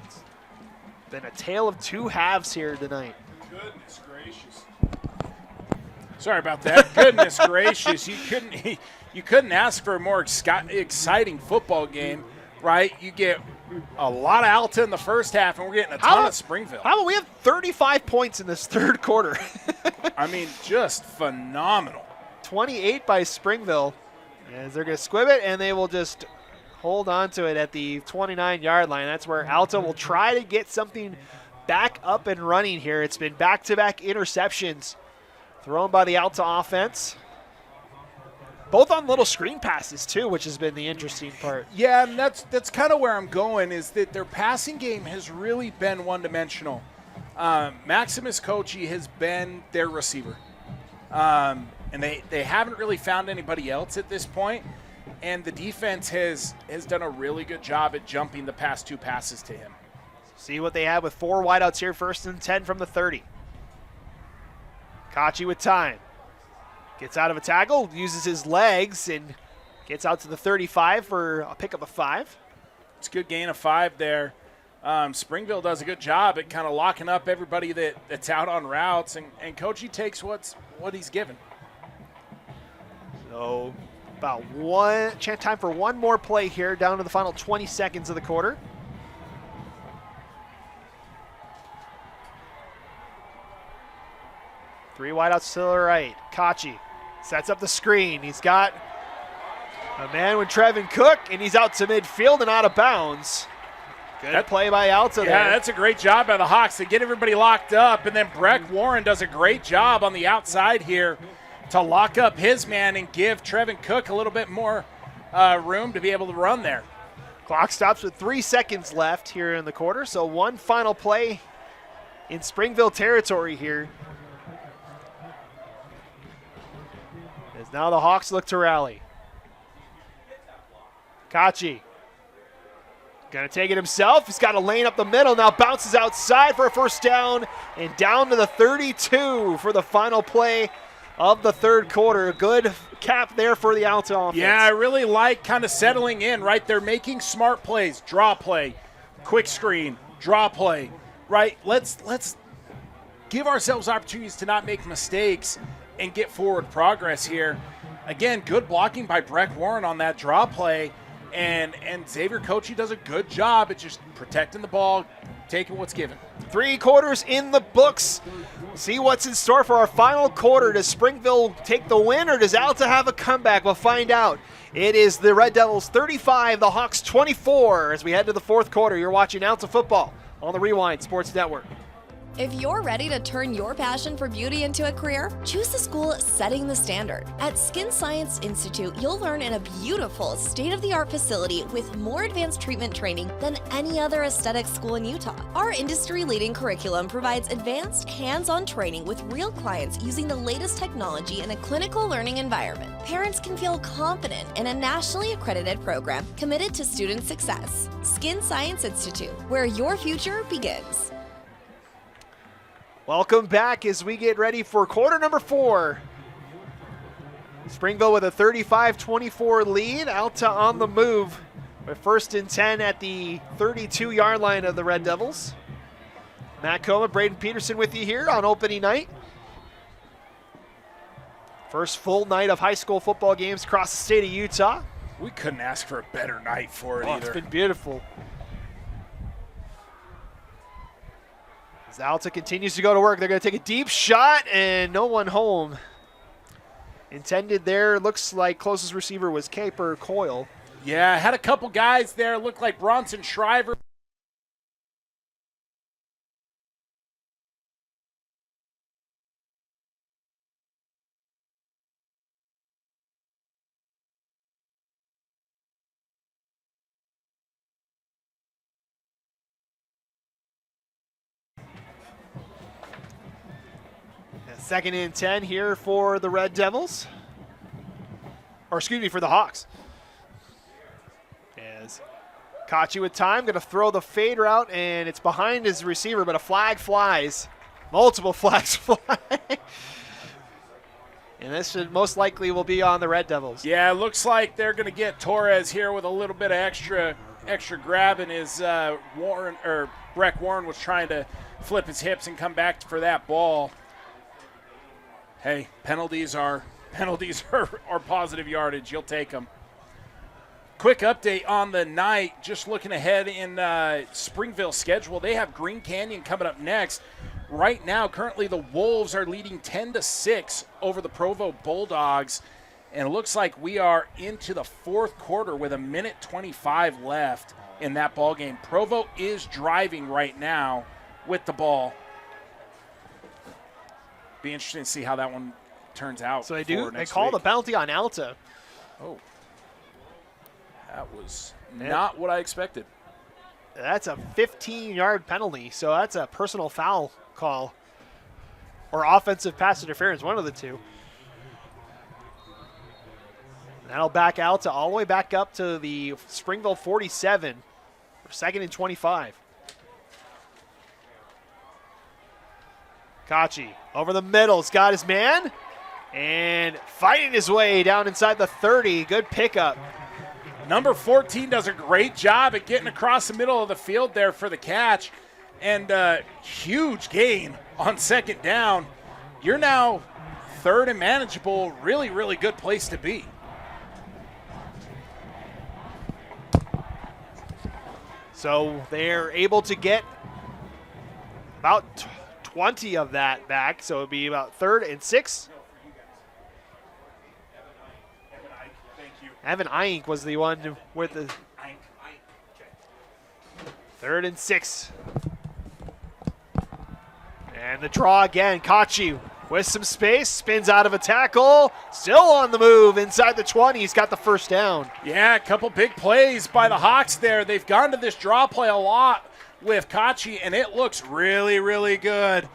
It's been a tale of two halves here tonight. Goodness gracious. Sorry about that. Goodness gracious. You couldn't ask for a more exciting football game, right? You get a lot of Alta in the first half, and we're getting a ton of Springville. How about we have 35 points in this third quarter? I mean, just phenomenal. 28 by Springville, as they're going to squib it, and they will just hold on to it at the 29-yard line. That's where Alta will try to get something back up and running here. It's been back-to-back interceptions thrown by the Alta offense. Both on little screen passes, too, which has been the interesting part. Yeah, and that's kind of where I'm going, is that their passing game has really been one-dimensional. Maximus Kochi has been their receiver. And they haven't really found anybody else at this point. And the defense has done a really good job at jumping the past two passes to him. See what they have with 4 wideouts here, 1st and 10 from the 30. Kochi with time. Gets out of a tackle, uses his legs, and gets out to the 35 for a pickup of 5. It's a good gain of 5 there. Springville does a good job at kind of locking up everybody that's out on routes, and Kochi takes what he's given. So about time for one more play here, down to the final 20 seconds of the quarter. Three wideouts to the right. Kochi sets up the screen. He's got a man with Trevin Cook, and he's out to midfield and out of bounds. Good play by Alta there. Yeah, that's a great job by the Hawks to get everybody locked up, and then Breck Warren does a great job on the outside here to lock up his man and give Trevin Cook a little bit more room to be able to run there. Clock stops with 3 seconds left here in the quarter, so one final play in Springville territory here. As now the Hawks look to rally. Kochi gonna take it himself. He's got a lane up the middle, now bounces outside for a first down, and down to the 32 for the final play of the third quarter. A good cap there for the Alta offense. Yeah, I really like kind of settling in, right? They're making smart plays, draw play, quick screen, draw play, right? Let's give ourselves opportunities to not make mistakes and get forward progress here. Again, good blocking by Breck Warren on that draw play, and Xavier Kochi does a good job at just protecting the ball, taking what's given. 3 quarters in the books. See what's in store for our final quarter. Does Springville take the win, or does Alta have a comeback? We'll find out. It is the Red Devils 35, the Hawks 24 as we head to the fourth quarter. You're watching Alta football on the Rewind Sports Network. If you're ready to turn your passion for beauty into a career, choose the school setting the standard. At Skin Science Institute, you'll learn in a beautiful, state-of-the-art facility with more advanced treatment training than any other aesthetic school in Utah. Our industry-leading curriculum provides advanced, hands-on training with real clients using the latest technology in a clinical learning environment. Parents can feel confident in a nationally accredited program committed to student success. Skin Science Institute, where your future begins. Welcome back as we get ready for quarter number 4. Springville with a 35-24 lead. Alta on the move with 1st and 10 at the 32-yard line of the Red Devils. Matt Coma, Braden Peterson with you here on opening night. First full night of high school football games across the state of Utah. We couldn't ask for a better night for it either. It's been beautiful. As Alta continues to go to work, they're going to take a deep shot, and no one home. Intended there, looks like closest receiver was Caper Coyle. Yeah, had a couple guys there, looked like Bronson Shriver. Second and 10 here for the Red Devils. Or excuse me, for the Hawks. As Kachi with time, going to throw the fade route, and it's behind his receiver, but a flag flies. Multiple flags fly. And this should most likely will be on the Red Devils. Yeah, it looks like they're going to get Torres here with a little bit of extra grabbing as Breck Warren was trying to flip his hips and come back for that ball. Hey, penalties are positive yardage. You'll take them. Quick update on the night. Just looking ahead in Springville schedule, they have Green Canyon coming up next. Right now, currently the Wolves are leading 10-6 over the Provo Bulldogs, and it looks like we are into the fourth quarter with 1:25 left in that ball game. Provo is driving right now with the ball. Be interesting to see how that one turns out. So they call the penalty on Alta. Oh, that was not what I expected. That's a 15-yard penalty, so that's a personal foul call or offensive pass interference, one of the two. That'll back Alta all the way back up to the Springville 47 for 2nd and 25. Kachi over the middle, has got his man and fighting his way down inside the 30. Good pickup. Number 14 does a great job at getting across the middle of the field there for the catch. And huge gain on 2nd down. You're now 3rd and manageable. Really, really good place to be. So they're able to get about 20 of that back. So it would be about 3rd and 6. Evan Ink was the one with the 3rd and 6. And the draw again. Kachi with some space, spins out of a tackle, still on the move inside the 20. He's got the first down. Yeah, a couple big plays by the Hawks there. They've gone to this draw play a lot with Kachi, and it looks really, really good.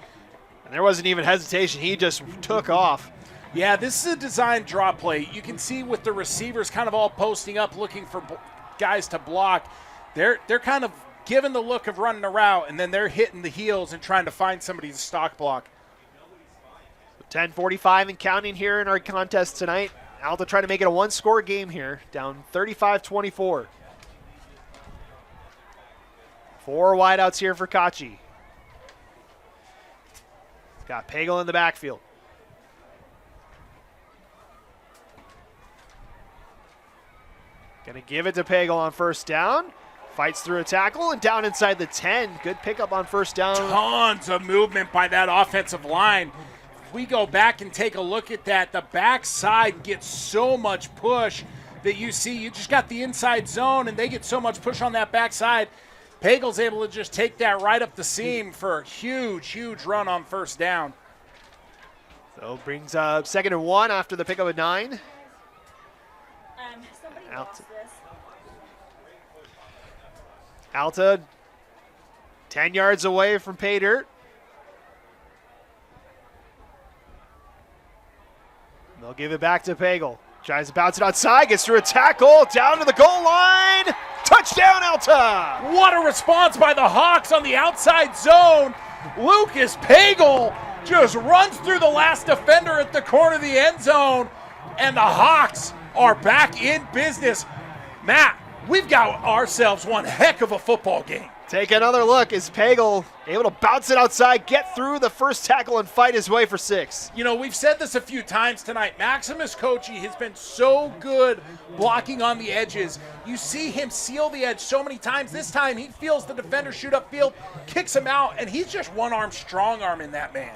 And there wasn't even hesitation. He just took off. Yeah, this is a design draw play. You can see with the receivers kind of all posting up looking for guys to block. They're kind of giving the look of running a route, and then they're hitting the heels and trying to find somebody to stock block. 10:45 and counting here in our contest tonight. Alta trying to make it a one-score game here, down 35-24. 4 wideouts here for Kachi. Got Pagel in the backfield. Gonna give it to Pagel on 1st down. Fights through a tackle and down inside the 10. Good pickup on 1st down. Tons of movement by that offensive line. If we go back and take a look at that, the backside gets so much push that you see. You just got the inside zone, and they get so much push on that backside. Pagel's able to just take that right up the seam for a huge, huge run on 1st down. So brings up 2nd and 1 after the pickup of 9. Alta 10 yards away from pay dirt. They'll give it back to Pagel. Tries to bounce it outside, gets through a tackle, down to the goal line. Touchdown, Alta! What a response by the Hawks on the outside zone. Lucas Pagel just runs through the last defender at the corner of the end zone, and the Hawks are back in business. Matt, we've got ourselves one heck of a football game. Take another look. Is Pagel able to bounce it outside, get through the first tackle, and fight his way for 6? You know, we've said this a few times tonight. Maximus Kochi has been so good blocking on the edges. You see him seal the edge so many times. This time he feels the defender shoot upfield, kicks him out, and he's just one-arm, strong-arm in that man.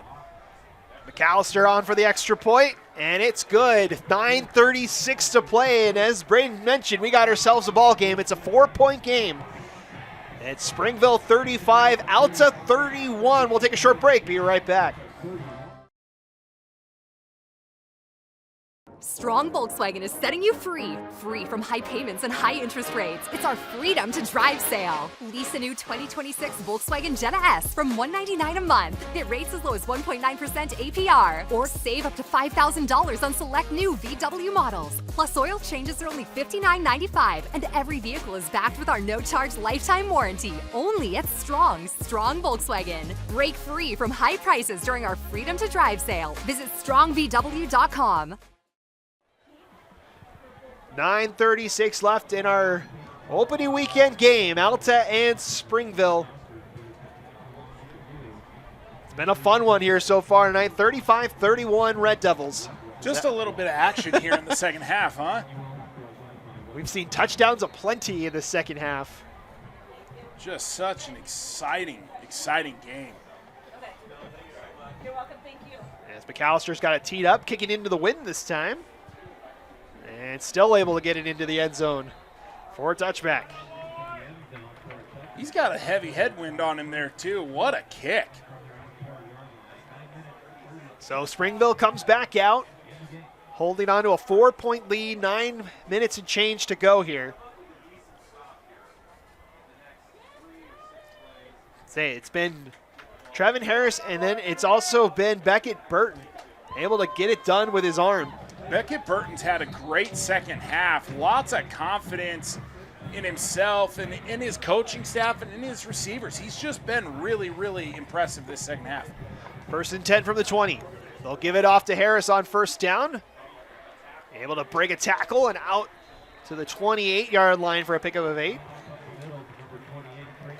McAllister on for the extra point, and it's good. 9:36 to play, and as Braden mentioned, we got ourselves a ball game. It's a 4-point game. It's Springville 35, Alta 31. We'll take a short break. Be right back. Strong Volkswagen is setting you free. Free from high payments and high interest rates. It's our Freedom to Drive sale. Lease a new 2026 Volkswagen Jetta S from $199 a month. Get rates as low as 1.9% APR. Or save up to $5,000 on select new VW models. Plus, oil changes are only $59.95. And every vehicle is backed with our no-charge lifetime warranty. Only at Strong Volkswagen. Break free from high prices during our Freedom to Drive sale. Visit strongvw.com. 9:36 left in our opening weekend game, Alta and Springville. It's been a fun one here so far tonight. 35-31 Red Devils. Just a little bit of action here in the second half, huh? We've seen touchdowns aplenty in the second half. Just such an exciting game. You're welcome, thank you. As McAllister's got it teed up, kicking into the wind this time. And still able to get it into the end zone for a touchback. He's got a heavy headwind on him there, too. What a kick. So Springville comes back out, holding on to a 4-point lead, 9 minutes and change to go here. Say it's been Trevin Harris, and then it's also been Beckett Burton, able to get it done with his arm. Beckett Burton's had a great second half. Lots of confidence in himself and in his coaching staff and in his receivers. He's just been really, really impressive this second half. 1st and 10 from the 20. They'll give it off to Harris on 1st down. Able to break a tackle and out to the 28-yard line for a pickup of 8.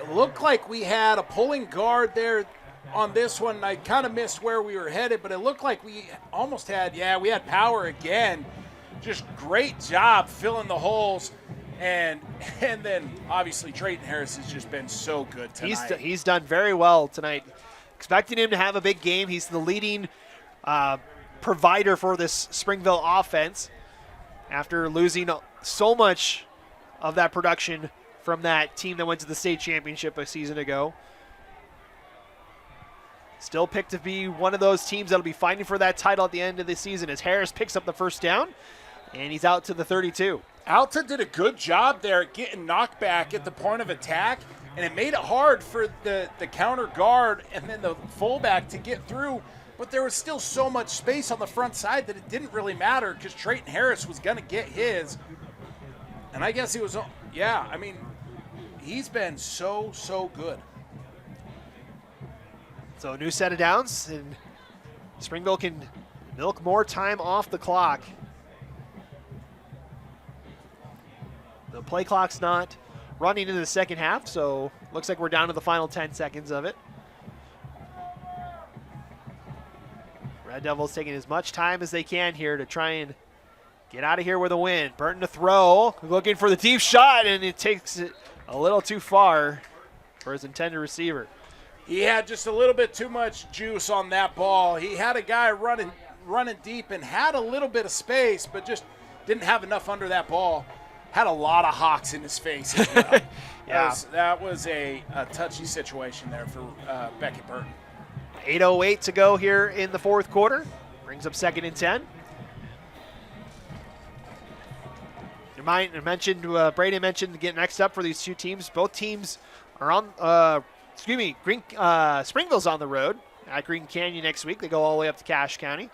It looked like we had a pulling guard there on this one. I kind of missed where we were headed, but it looked like we almost had, we had power again. Just great job filling the holes. And then obviously Trayton Harris has just been so good tonight. He's done very well tonight. Expecting him to have a big game. He's the leading provider for this Springville offense after losing so much of that production from that team that went to the state championship a season ago. Still picked to be one of those teams that'll be fighting for that title at the end of the season as Harris picks up the 1st down, and he's out to the 32. Alta did a good job there getting knocked back at the point of attack, and it made it hard for the counter guard and then the fullback to get through, but there was still so much space on the front side that it didn't really matter because Trayton Harris was going to get his. And I guess he was, he's been so good. So a new set of downs, and Springville can milk more time off the clock. The play clock's not running into the second half, so looks like we're down to the final 10 seconds of it. Red Devils taking as much time as they can here to try and get out of here with a win. Burton to throw, looking for the deep shot, and it takes it a little too far for his intended receiver. He had just a little bit too much juice on that ball. He had a guy running deep and had a little bit of space, but just didn't have enough under that ball. Had a lot of Hawks in his face as well. That was a touchy situation there for Beckett Burton. 8:08 to go here in the 4th quarter. Brings up 2nd and 10. Brady mentioned getting next up for these two teams. Both teams are on Springville's on the road at Green Canyon next week. They go all the way up to Cache County.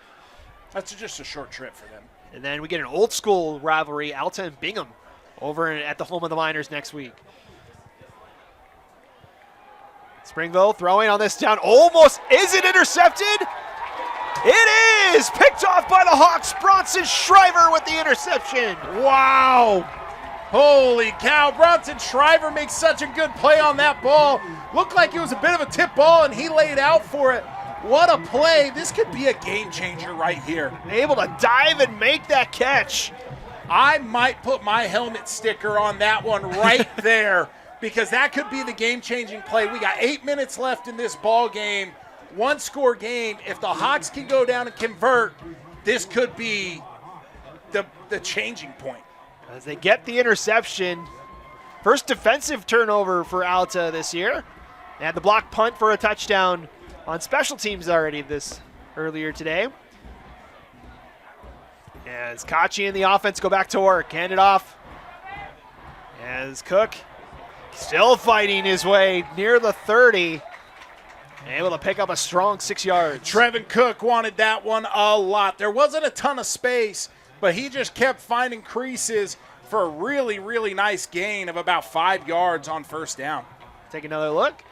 That's just a short trip for them. And then we get an old school rivalry, Alta and Bingham, over at the home of the Miners next week. Springville throwing on this down. Almost, is it intercepted? It is! Picked off by the Hawks. Bronson Shriver with the interception. Wow! Holy cow, Bronson Shriver makes such a good play on that ball. Looked like it was a bit of a tip ball, and he laid out for it. What a play. This could be a game changer right here. Able to dive and make that catch. I might put my helmet sticker on that one right there because that could be the game-changing play. We got 8 minutes left in this ball game. 1-score game. If the Hawks can go down and convert, this could be the changing point. As they get the interception. First defensive turnover for Alta this year. They had the block punt for a touchdown on special teams already earlier today. As Kachi and the offense go back to work, hand it off. As Cook still fighting his way near the 30. Able to pick up a strong 6 yards. Trevin Cook wanted that one a lot. There wasn't a ton of space, but he just kept finding creases for a really, really nice gain of about 5 yards on first down. Take another look.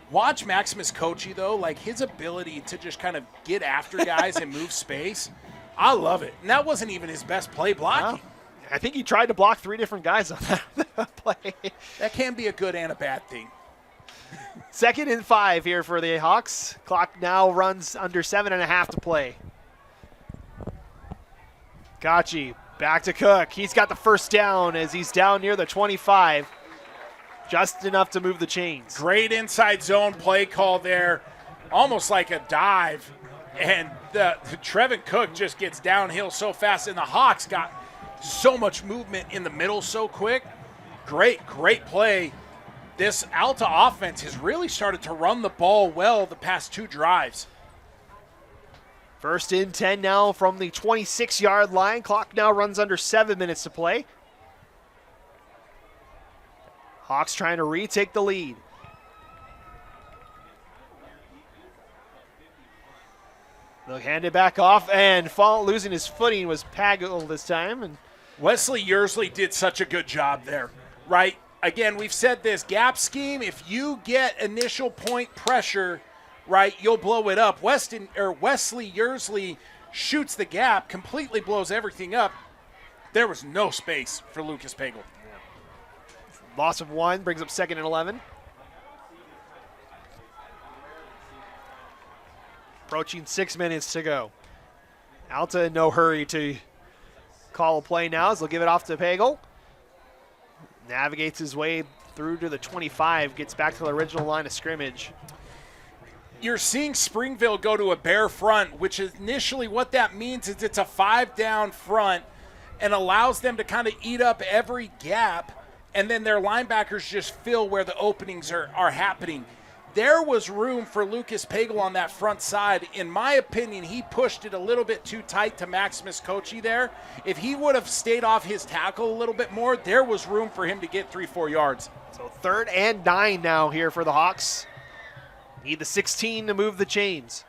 Watch Maximus Kochi, though, like his ability to just kind of get after guys and move space. I love it. And that wasn't even his best play blocking. No. I think he tried to block 3 different guys on that play. That can be a good and a bad thing. 2nd and 5 here for the Hawks. Clock now runs under 7.5 to play. Kachi back to Cook. He's got the first down as he's down near the 25. Just enough to move the chains. Great inside zone play call there. Almost like a dive. And Trevin Cook just gets downhill so fast. And the Hawks got so much movement in the middle so quick. Great play. This Alta offense has really started to run the ball well the past 2 drives. 1st and 10 now from the 26-yard line. Clock now runs under 7 minutes to play. Hawks trying to retake the lead. They'll hand it back off, and losing his footing was Pagel this time. And Wesley Yearsley did such a good job there, right? Again, we've said this, gap scheme, if you get initial point pressure, right, you'll blow it up. Wesley Yearsley shoots the gap, completely blows everything up. There was no space for Lucas Pagel. Loss of 1 brings up 2nd and 11. Approaching 6 minutes to go. Alta in no hurry to call a play now as they'll give it off to Pagel. Navigates his way through to the 25, gets back to the original line of scrimmage. You're seeing Springville go to a bare front, which is initially what that means is it's a 5-down front and allows them to kind of eat up every gap, and then their linebackers just fill where the openings are happening. There was room for Lucas Pagel on that front side. In my opinion, he pushed it a little bit too tight to Maximus Kochi there. If he would have stayed off his tackle a little bit more, there was room for him to get 3-4 yards. So 3rd and 9 now here for the Hawks. Need the 16 to move the chains.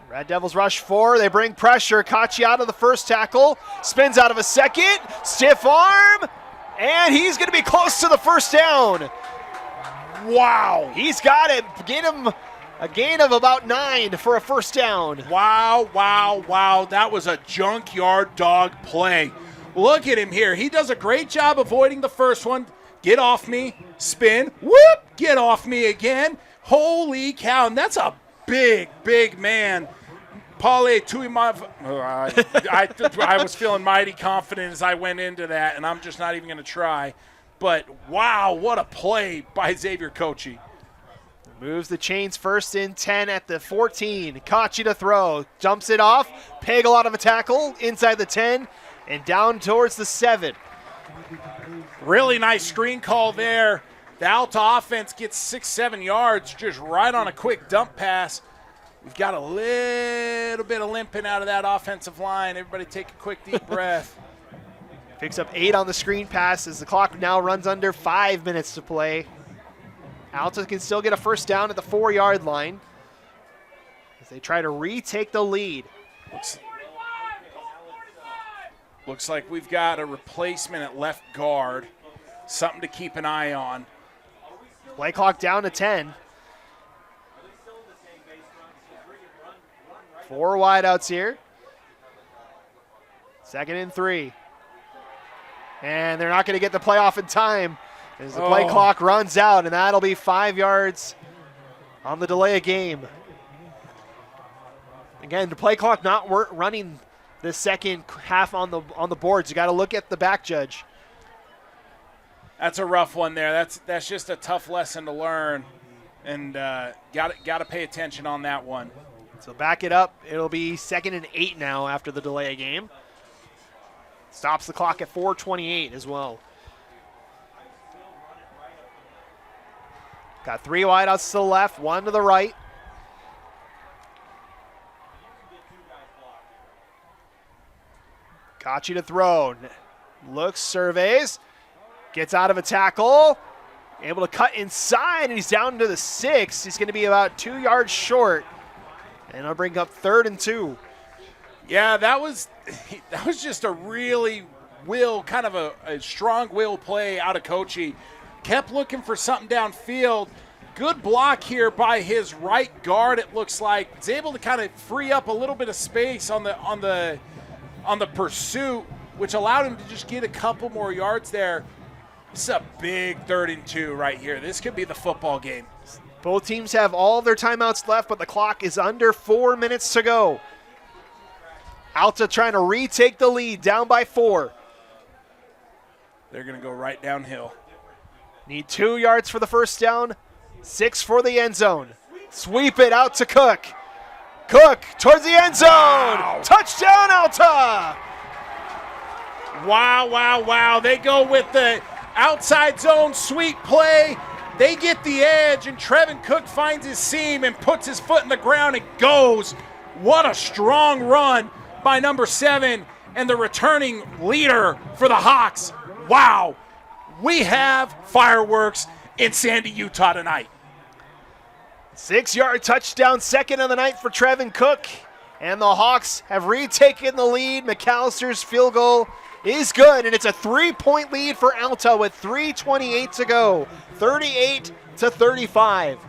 Red Devils rush 4. They bring pressure. Kachi out of the first tackle. Spins out of a second. Stiff arm. And he's going to be close to the first down. Wow. He's got it. Get him a gain of about 9 for a first down. Wow. That was a junkyard dog play. Look at him here. He does a great job avoiding the first one. Get off me. Spin. Whoop. Get off me again. Holy cow. And that's a big man. Paulie Tuimov. I was feeling mighty confident as I went into that, and I'm just not even going to try. But, wow, what a play by Xavier Kochi. Moves the chains 1st and 10 at the 14. Kachi to throw. Jumps it off. Pagel out of a tackle inside the 10 and down towards the 7. Really nice screen call there. The Alta offense gets 6-7 yards just right on a quick dump pass. We've got a little bit of limping out of that offensive line. Everybody take a quick deep breath. Picks up 8 on the screen pass as the clock now runs under 5 minutes to play. Alta can still get a first down at the 4-yard line as they try to retake the lead. Looks like we've got a replacement at left guard. Something to keep an eye on. Play clock down to 10. 4 wideouts here. 2nd and 3. And they're not going to get the play off in time as the play clock runs out, and that'll be 5 yards on the delay of game. Again, the play clock not running the second half on the boards. You got to look at the back judge. That's a rough one there. That's just a tough lesson to learn, and got to pay attention on that one. So back it up. It'll be 2nd and 8 now after the delay of game. Stops the clock at 4:28 as well. Got 3 wideouts to the left, 1 to the right. Kachi to throw. Looks, surveys, gets out of a tackle, able to cut inside, and he's down to the 6. He's going to be about 2 yards short, and I'll bring up 3rd and 2. Yeah, that was just a really kind of a strong will play out of Kochi. Kept looking for something downfield. Good block here by his right guard, it looks like. He's able to kind of free up a little bit of space on the pursuit, which allowed him to just get a couple more yards there. This is a big 3rd and 2 right here. This could be the football game. Both teams have all their timeouts left, but the clock is under 4 minutes to go. Alta trying to retake the lead, down by 4. They're going to go right downhill. Need 2 yards for the first down, 6 for the end zone. Sweep it out to Cook. Cook towards the end zone. Wow. Touchdown, Alta. Wow. They go with the outside zone sweep play. They get the edge, and Trevin Cook finds his seam and puts his foot in the ground and goes. What a strong run by number 7 and the returning leader for the Hawks. Wow. We have fireworks in Sandy, Utah tonight. 6-yard touchdown, second of the night for Trevin Cook. And the Hawks have retaken the lead. McAllister's field goal is good, and it's a 3-point lead for Alta with 3:28 to go. 38-35.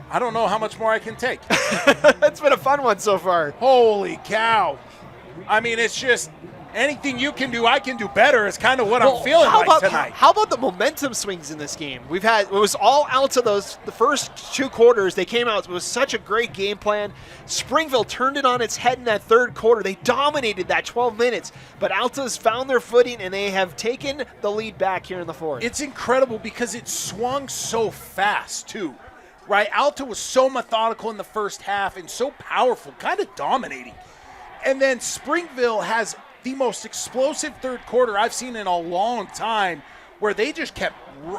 I don't know how much more I can take. It's been a fun one so far. Holy cow. I mean, it's just anything you can do, I can do better is kind of what I'm feeling tonight. How about the momentum swings in this game? It was all Alta the first 2 quarters. They came out, it was such a great game plan. Springville turned it on its head in that 3rd quarter. They dominated that 12 minutes, but Alta's found their footing and they have taken the lead back here in the 4th. It's incredible because it swung so fast too, right? Alta was so methodical in the first half and so powerful, kind of dominating. And then Springville has the most explosive 3rd quarter I've seen in a long time, where they just kept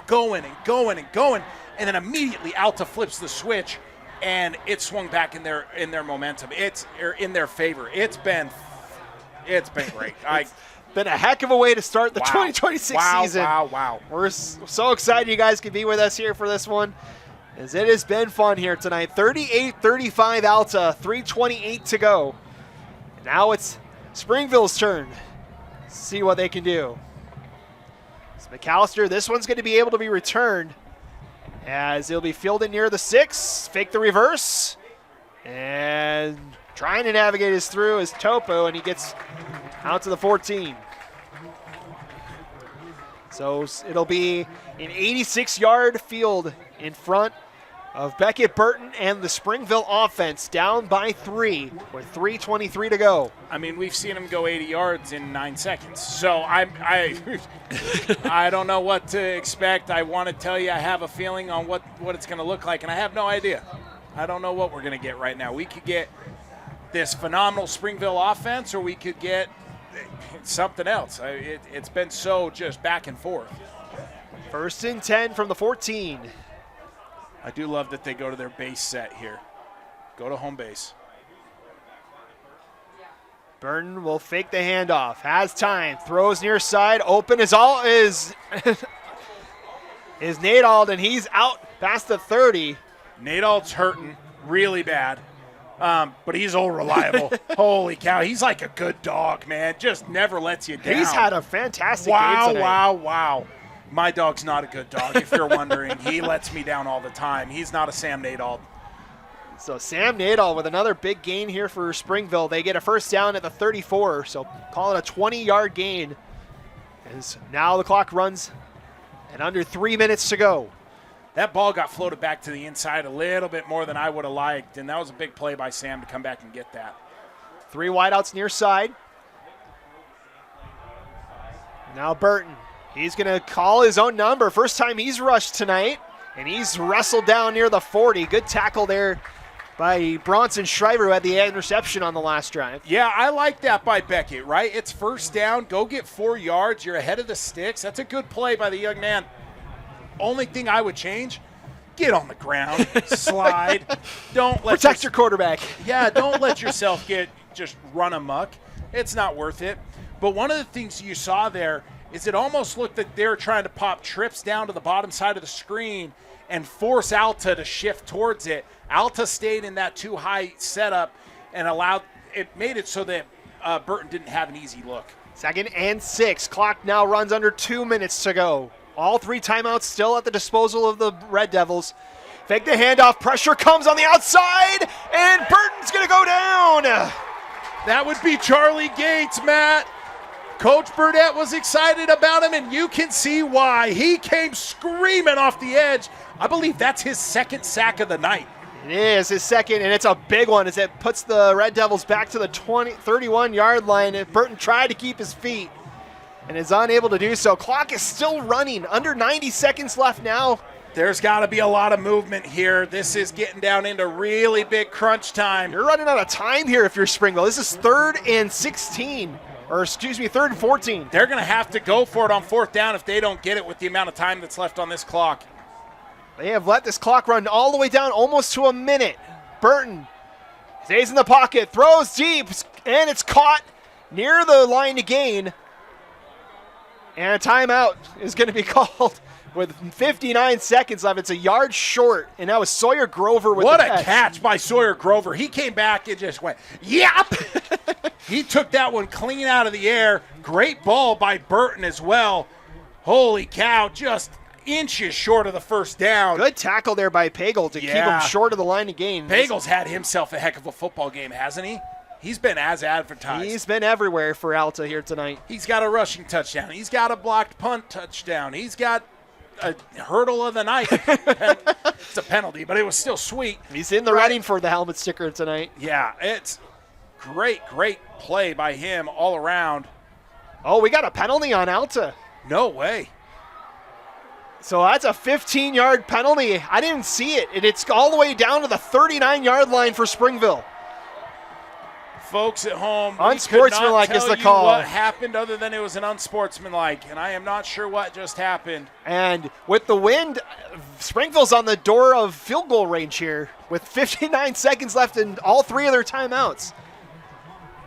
going, and then immediately Alta flips the switch, and it swung back in their momentum. It's in their favor. It's been great. It's been a heck of a way to start the 2026 season. Wow. We're so excited you guys can be with us here for this one, as it has been fun here tonight. 38-35 Alta, 3:28 to go. Now it's Springville's turn. See what they can do. It's McAllister. This one's going to be able to be returned, as he'll be fielded near the 6. Fake the reverse. And trying to navigate his through his topo, and he gets out to the 14. So it'll be an 86-yard field in front of Beckett Burton and the Springville offense, down by 3 with 3:23 to go. I mean, we've seen him go 80 yards in 9 seconds. So I don't know what to expect. I want to tell you I have a feeling on what it's going to look like, and I have no idea. I don't know what we're going to get right now. We could get this phenomenal Springville offense, or we could get something else. It's been so just back and forth. 1st and 10 from the 14. I do love that they go to their base set here. Go to home base. Burton will fake the handoff. Has time. Throws near side. Open is is Nadald, and he's out past the 30. Nadald's hurting really bad, but he's all reliable. Holy cow. He's like a good dog, man. Just never lets you down. He's had a fantastic game tonight. Wow. My dog's not a good dog, if you're wondering. He lets me down all the time. He's not a Sam Nadald. So Sam Nadal with another big gain here for Springville. They get a first down at the 34, so call it a 20-yard gain. As now the clock runs and under 3 minutes to go. That ball got floated back to the inside a little bit more than I would have liked, and that was a big play by Sam to come back and get that. 3 wideouts near side. Now Burton. He's going to call his own number. First time he's rushed tonight, and he's wrestled down near the 40. Good tackle there by Bronson Shriver, who had the interception on the last drive. Yeah, I like that by Beckett, right? It's first down. Go get 4 yards. You're ahead of the sticks. That's a good play by the young man. Only thing I would change, get on the ground, slide. Don't let protect your quarterback. Yeah, don't let yourself get just run amok. It's not worth it. But one of the things you saw there is it almost looked like they were trying to pop trips down to the bottom side of the screen and force Alta to shift towards it. Alta stayed in that too high setup and made it so that Burton didn't have an easy look. 2nd and 6. Clock now runs under 2 minutes to go. All 3 timeouts still at the disposal of the Red Devils. Fake the handoff. Pressure comes on the outside, and Burton's going to go down. That would be Charlie Gates, Matt. Coach Burdett was excited about him, and you can see why. He came screaming off the edge. I believe that's his 2nd sack of the night. It is his 2nd, and it's a big one as it puts the Red Devils back to the 31-yard line. And Burton tried to keep his feet and is unable to do so. Clock is still running. Under 90 seconds left now. There's got to be a lot of movement here. This is getting down into really big crunch time. You're running out of time here if you're Springville. This is 3rd and 16. Or excuse me, 3rd and 14. They're going to have to go for it on 4th down if they don't get it with the amount of time that's left on this clock. They have let this clock run all the way down almost to a minute. Burton stays in the pocket, throws deep, and it's caught near the line to gain. And a timeout is going to be called with 59 seconds left. It's a yard short, and that was Sawyer Grover with what the catch. What a catch by Sawyer Grover. He came back and just went, yep! He took that one clean out of the air. Great ball by Burton as well. Holy cow, just inches short of the 1st down. Good tackle there by Pagel to keep him short of the line to gain. Pagel's had himself a heck of a football game, hasn't he? He's been as advertised. He's been everywhere for Alta here tonight. He's got a rushing touchdown. He's got a blocked punt touchdown. He's got a hurdle of the night. It's a penalty, but it was still sweet. He's in the running for the helmet sticker tonight. Yeah, it's great play by him all around. Oh, we got a penalty on Alta. No way. So that's a 15-yard penalty. I didn't see it, and it's all the way down to the 39-yard line for Springville. Folks at home, unsportsmanlike is the call. What happened other than it was an unsportsmanlike, and I am not sure what just happened. And with the wind, Springville's on the door of field goal range here with 59 seconds left in all 3 of their timeouts.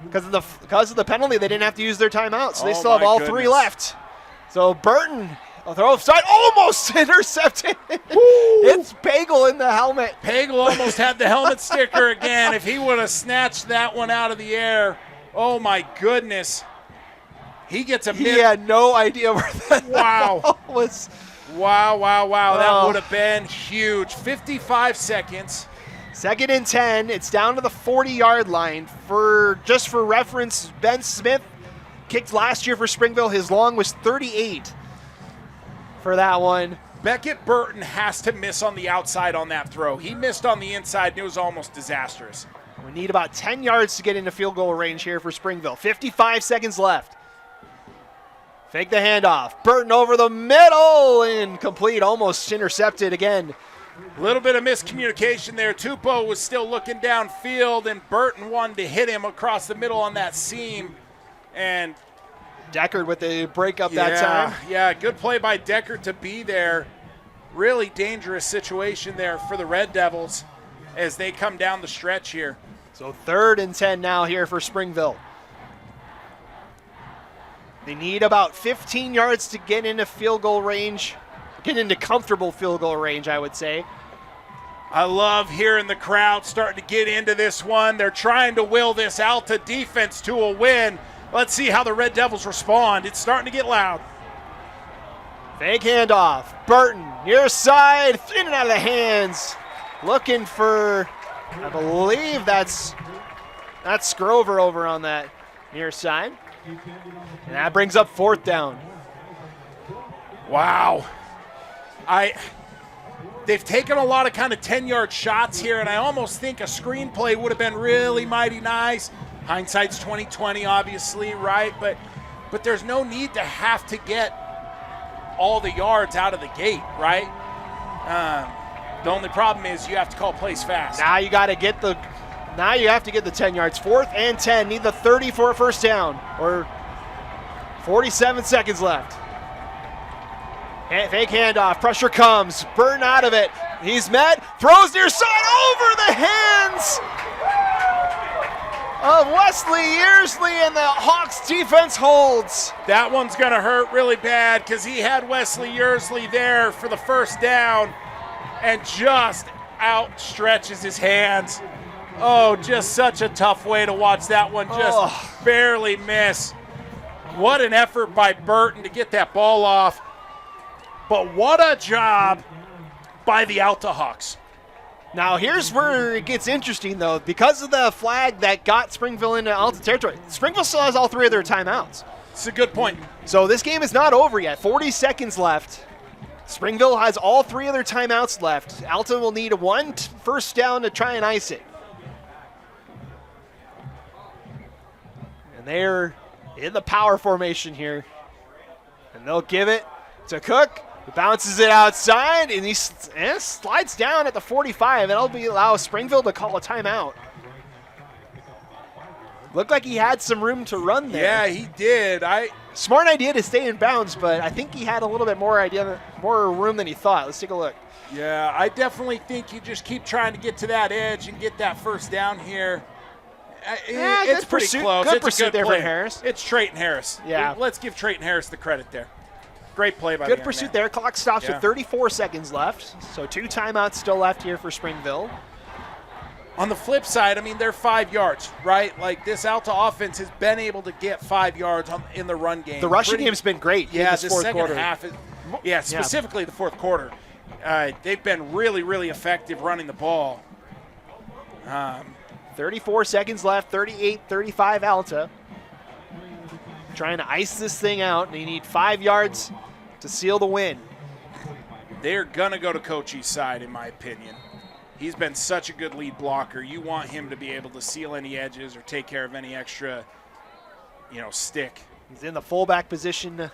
Because of the penalty, they didn't have to use their timeouts, so they still have all 3 left. So Burton, a throw offside, almost intercepted. It's Pagel in the helmet. Pagel almost had the helmet sticker again. If he would have snatched that one out of the air, oh my goodness. He gets a He had no idea where that ball was. Wow. That would have been huge. 55 seconds. 2nd and 10. It's down to the 40-yard line. Just for reference, Ben Smith kicked last year for Springville. His long was 38 for that one. Beckett Burton has to miss on the outside on that throw. He missed on the inside, and it was almost disastrous. We need about 10 yards to get into field goal range here for Springville. 55 seconds left. Fake the handoff. Burton over the middle, incomplete, almost intercepted again. A little bit of miscommunication there. Tupou was still looking downfield, and Burton wanted to hit him across the middle on that seam. And Deckard with the breakup that time. Yeah, good play by Deckard to be there. Really dangerous situation there for the Red Devils as they come down the stretch here. So 3rd and 10 now here for Springville. They need about 15 yards to get into field goal range. Get into comfortable field goal range, I would say. I love hearing the crowd starting to get into this one. They're trying to will this Alta defense to a win. Let's see how the Red Devils respond. It's starting to get loud. Fake handoff. Burton, near side, in and out of the hands. Looking for, I believe that's Grover over on that near side. And that brings up 4th down. Wow. They've taken a lot of kind of 10-yard shots here, and I almost think a screenplay would have been really mighty nice. Hindsight's 20/20, obviously, right? But there's no need to have to get all the yards out of the gate, right? The only problem is you have to call plays fast. Now you got to get the. Now you have to get the 10 yards. 4th and 10. Need the 30 for a 1st down. Or 47 seconds left. Fake handoff. Pressure comes. Burton out of it. He's met. Throws near side over the hands of Wesley Yearsley, and the Hawks defense holds. That one's going to hurt really bad because he had Wesley Yearsley there for the first down and just outstretches his hands. Oh, just such a tough way to watch that one just barely miss. What an effort by Burton to get that ball off. But what a job by the Alta Hawks. Now, here's where it gets interesting, though. Because of the flag that got Springville into Alta territory, Springville still has all 3 of their timeouts. It's a good point. So this game is not over yet. 40 seconds left. Springville has all 3 of their timeouts left. Alta will need one first down to try and ice it. And they're in the power formation here. And they'll give it to Cook. He bounces it outside, and he slides down at the 45. That'll allow Springville to call a timeout. Looked like he had some room to run there. Yeah, he did. Smart idea to stay in bounds, but I think he had a little bit more room than he thought. Let's take a look. Yeah, I definitely think you just keep trying to get to that edge and get that first down here. It's pretty close. Good It's pursuit a good there play. from Harris. It's Trayton Harris. Yeah. Let's give Trayton Harris the credit there. Great play by Good the pursuit man. there. Clock stops Yeah. with 34 seconds left. So 2 timeouts still left here for Springville. On the flip side, I mean, they're 5 yards, right? Like, this Alta offense has been able to get 5 yards in the run game. The rushing game's been great in Yeah, this the fourth second quarter. half. Specifically the fourth quarter. They've been really, really effective running the ball. 34 seconds left, 38-35 Alta. Trying to ice this thing out. They need 5 yards to seal the win. They're going to go to Coach's side, in my opinion. He's been such a good lead blocker. You want him to be able to seal any edges or take care of any extra, stick. He's in the fullback position.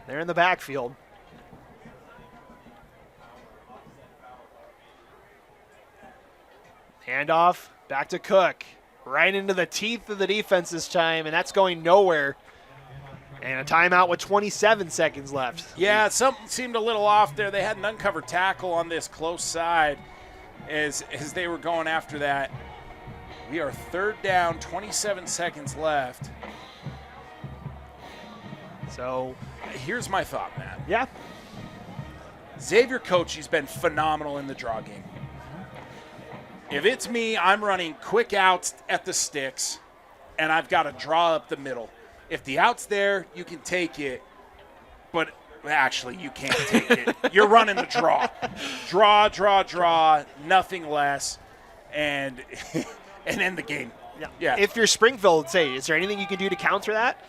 They're in the backfield. Handoff back to Cook. Right into the teeth of the defense this time, and that's going nowhere. And a timeout with 27 seconds left. Yeah, something seemed a little off there. They had an uncovered tackle on this close side as they were going after that. We are 3rd down, 27 seconds left. So here's my thought, Matt. Yeah. Xavier Coach's been phenomenal in the draw game. If it's me, I'm running quick outs at the sticks, and I've got to draw up the middle. If the out's there, you can take it, but actually you can't take it. You're running the draw. Draw, nothing less, and end the game. Yeah. If you're Springville, say, is there anything you can do to counter that?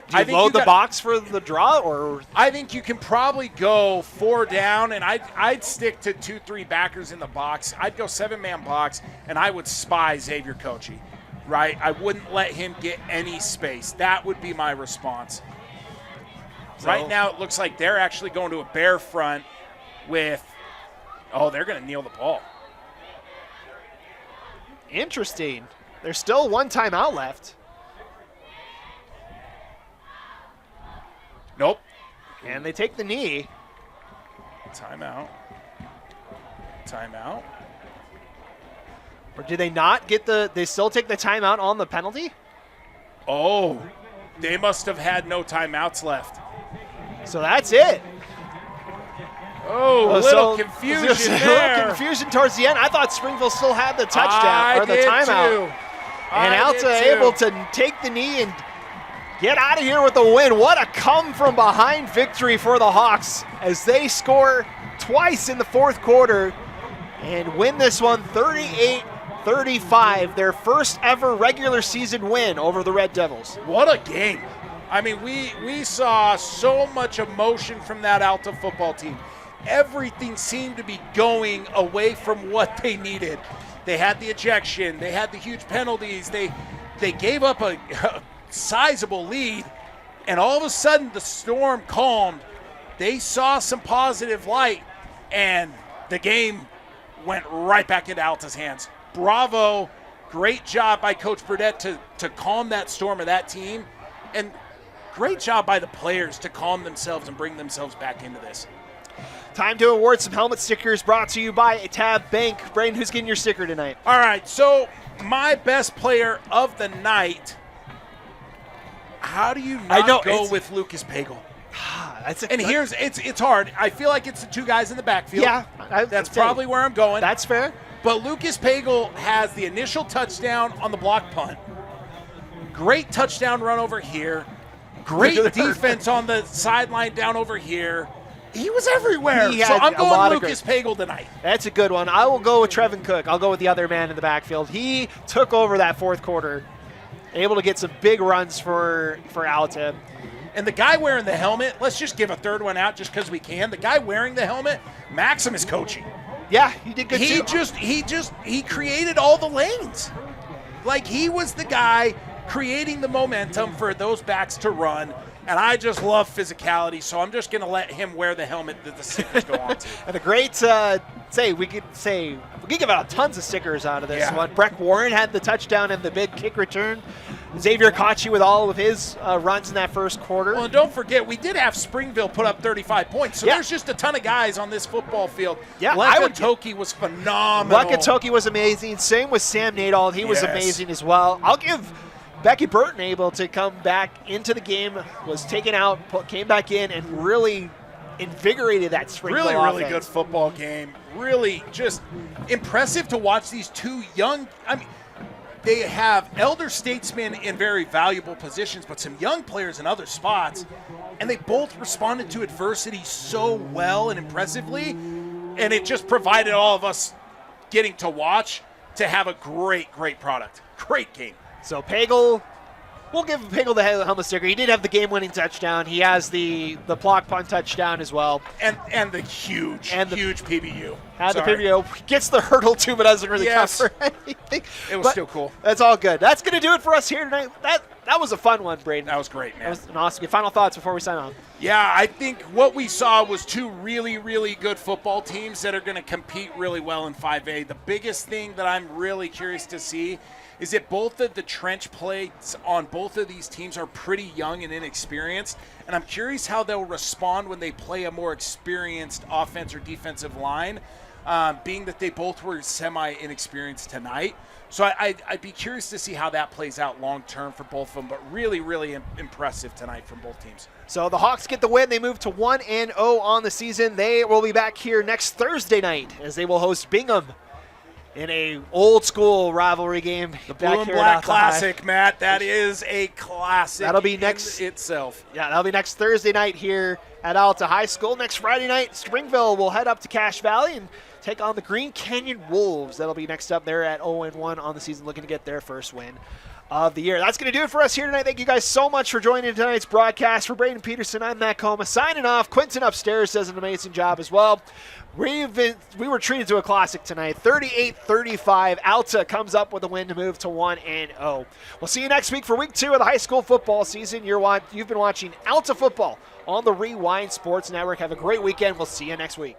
Do you load the box for the draw, or? I think you can probably go 4 down, and I'd stick to 2-3 backers in the box. I'd go 7-man box, and I would spy Xavier Coachy, right? I wouldn't let him get any space. That would be my response. So, right now, it looks like they're actually going to a bear front with, they're going to kneel the ball. Interesting. There's still 1 timeout left. Nope. And they take the knee. Timeout. Or did they not get they still take the timeout on the penalty? Oh, they must have had no timeouts left. So that's it. Oh, a little confusion there. A little confusion towards the end. I thought Springville still had the touchdown or the timeout. And Alta able to take the knee and get out of here with the win. What a come-from-behind victory for the Hawks as they score twice in the fourth quarter and win this one 38-35, their first ever regular season win over the Red Devils. What a game. I mean, we saw so much emotion from that Alta football team. Everything seemed to be going away from what they needed. They had the ejection. They had the huge penalties. They gave up a sizable lead, and all of a sudden the storm calmed. They saw some positive light, and the game went right back into Alta's hands. Bravo. Great job by Coach Burdett to calm that storm of that team, and great job by the players to calm themselves and bring themselves back into this. Time to award some helmet stickers brought to you by Tab Bank. Braden, who's getting your sticker tonight? All right, so my best player of the night, how do you not go with Lucas Pagel? It's hard. I feel like it's the two guys in the backfield. Yeah. That's probably where I'm going. That's fair. But Lucas Pagel has the initial touchdown on the block punt. Great touchdown run over here. Great defense on the sideline down over here. He was everywhere. So I'm going Lucas Pagel tonight. That's a good one. I will go with Trevin Cook. I'll go with the other man in the backfield. He took over that fourth quarter, able to get some big runs for Alta. And the guy wearing the helmet, let's just give a third one out just because we can. The guy wearing the helmet, Maximus coaching. Yeah, he did good too. He created all the lanes. Like, he was the guy creating the momentum for those backs to run. And I just love physicality, so I'm just going to let him wear the helmet that the stickers go on to. And a great we could give out tons of stickers out of this one. Breck Warren had the touchdown and the big kick return. Xavier Kochi with all of his runs in that first quarter. Well, and don't forget, we did have Springville put up 35 points, so there's just a ton of guys on this football field. Yeah, Lekatoki was phenomenal. Lekatoki was amazing. Same with Sam Nadal. He was amazing as well. I'll give Becky Burton able to come back into the game, was taken out, came back in, and really invigorated that Springville offense. Really good football game. Really just impressive to watch these two young, they have elder statesmen in very valuable positions, but some young players in other spots, and they both responded to adversity so well and impressively, and it just provided all of us getting to watch to have a great product. Great game. So Pagel, we'll give Pagel the helmet sticker. He did have the game-winning touchdown. He has the block punt touchdown as well. And the huge PBU. Had the PBU. Gets the hurdle too, but doesn't really cover anything. It was still cool. That's all good. That's going to do it for us here tonight. That was a fun one, Braden. That was great, man. That was an awesome game. Final thoughts before we sign off. Yeah, I think what we saw was two really good football teams that are going to compete really well in 5A. The biggest thing that I'm really curious to see is that both of the trench plates on both of these teams are pretty young and inexperienced, and I'm curious how they'll respond when they play a more experienced offense or defensive line, being that they both were semi-inexperienced tonight. So I'd be curious to see how that plays out long-term for both of them, but really impressive tonight from both teams. So the Hawks get the win. They move to 1-0 on the season. They will be back here next Thursday night as they will host Bingham in a old-school rivalry game. The Blue and Black Classic, Matt. That is a classic. That'll be next itself. Yeah, that'll be next Thursday night here at Alta High School. Next Friday night, Springville will head up to Cache Valley and take on the Green Canyon Wolves. That'll be next up there at 0-1 on the season, looking to get their first win of the year. That's going to do it for us here tonight. Thank you guys so much for joining tonight's broadcast. For Braden Peterson, I'm Matt Coma signing off. Quentin upstairs does an amazing job as well. We were treated to a classic tonight. 38-35. Alta comes up with a win to move to 1-0. We'll see you next week for week 2 of the high school football season. You've been watching Alta football on the Rewind Sports Network. Have a great weekend. We'll see you next week.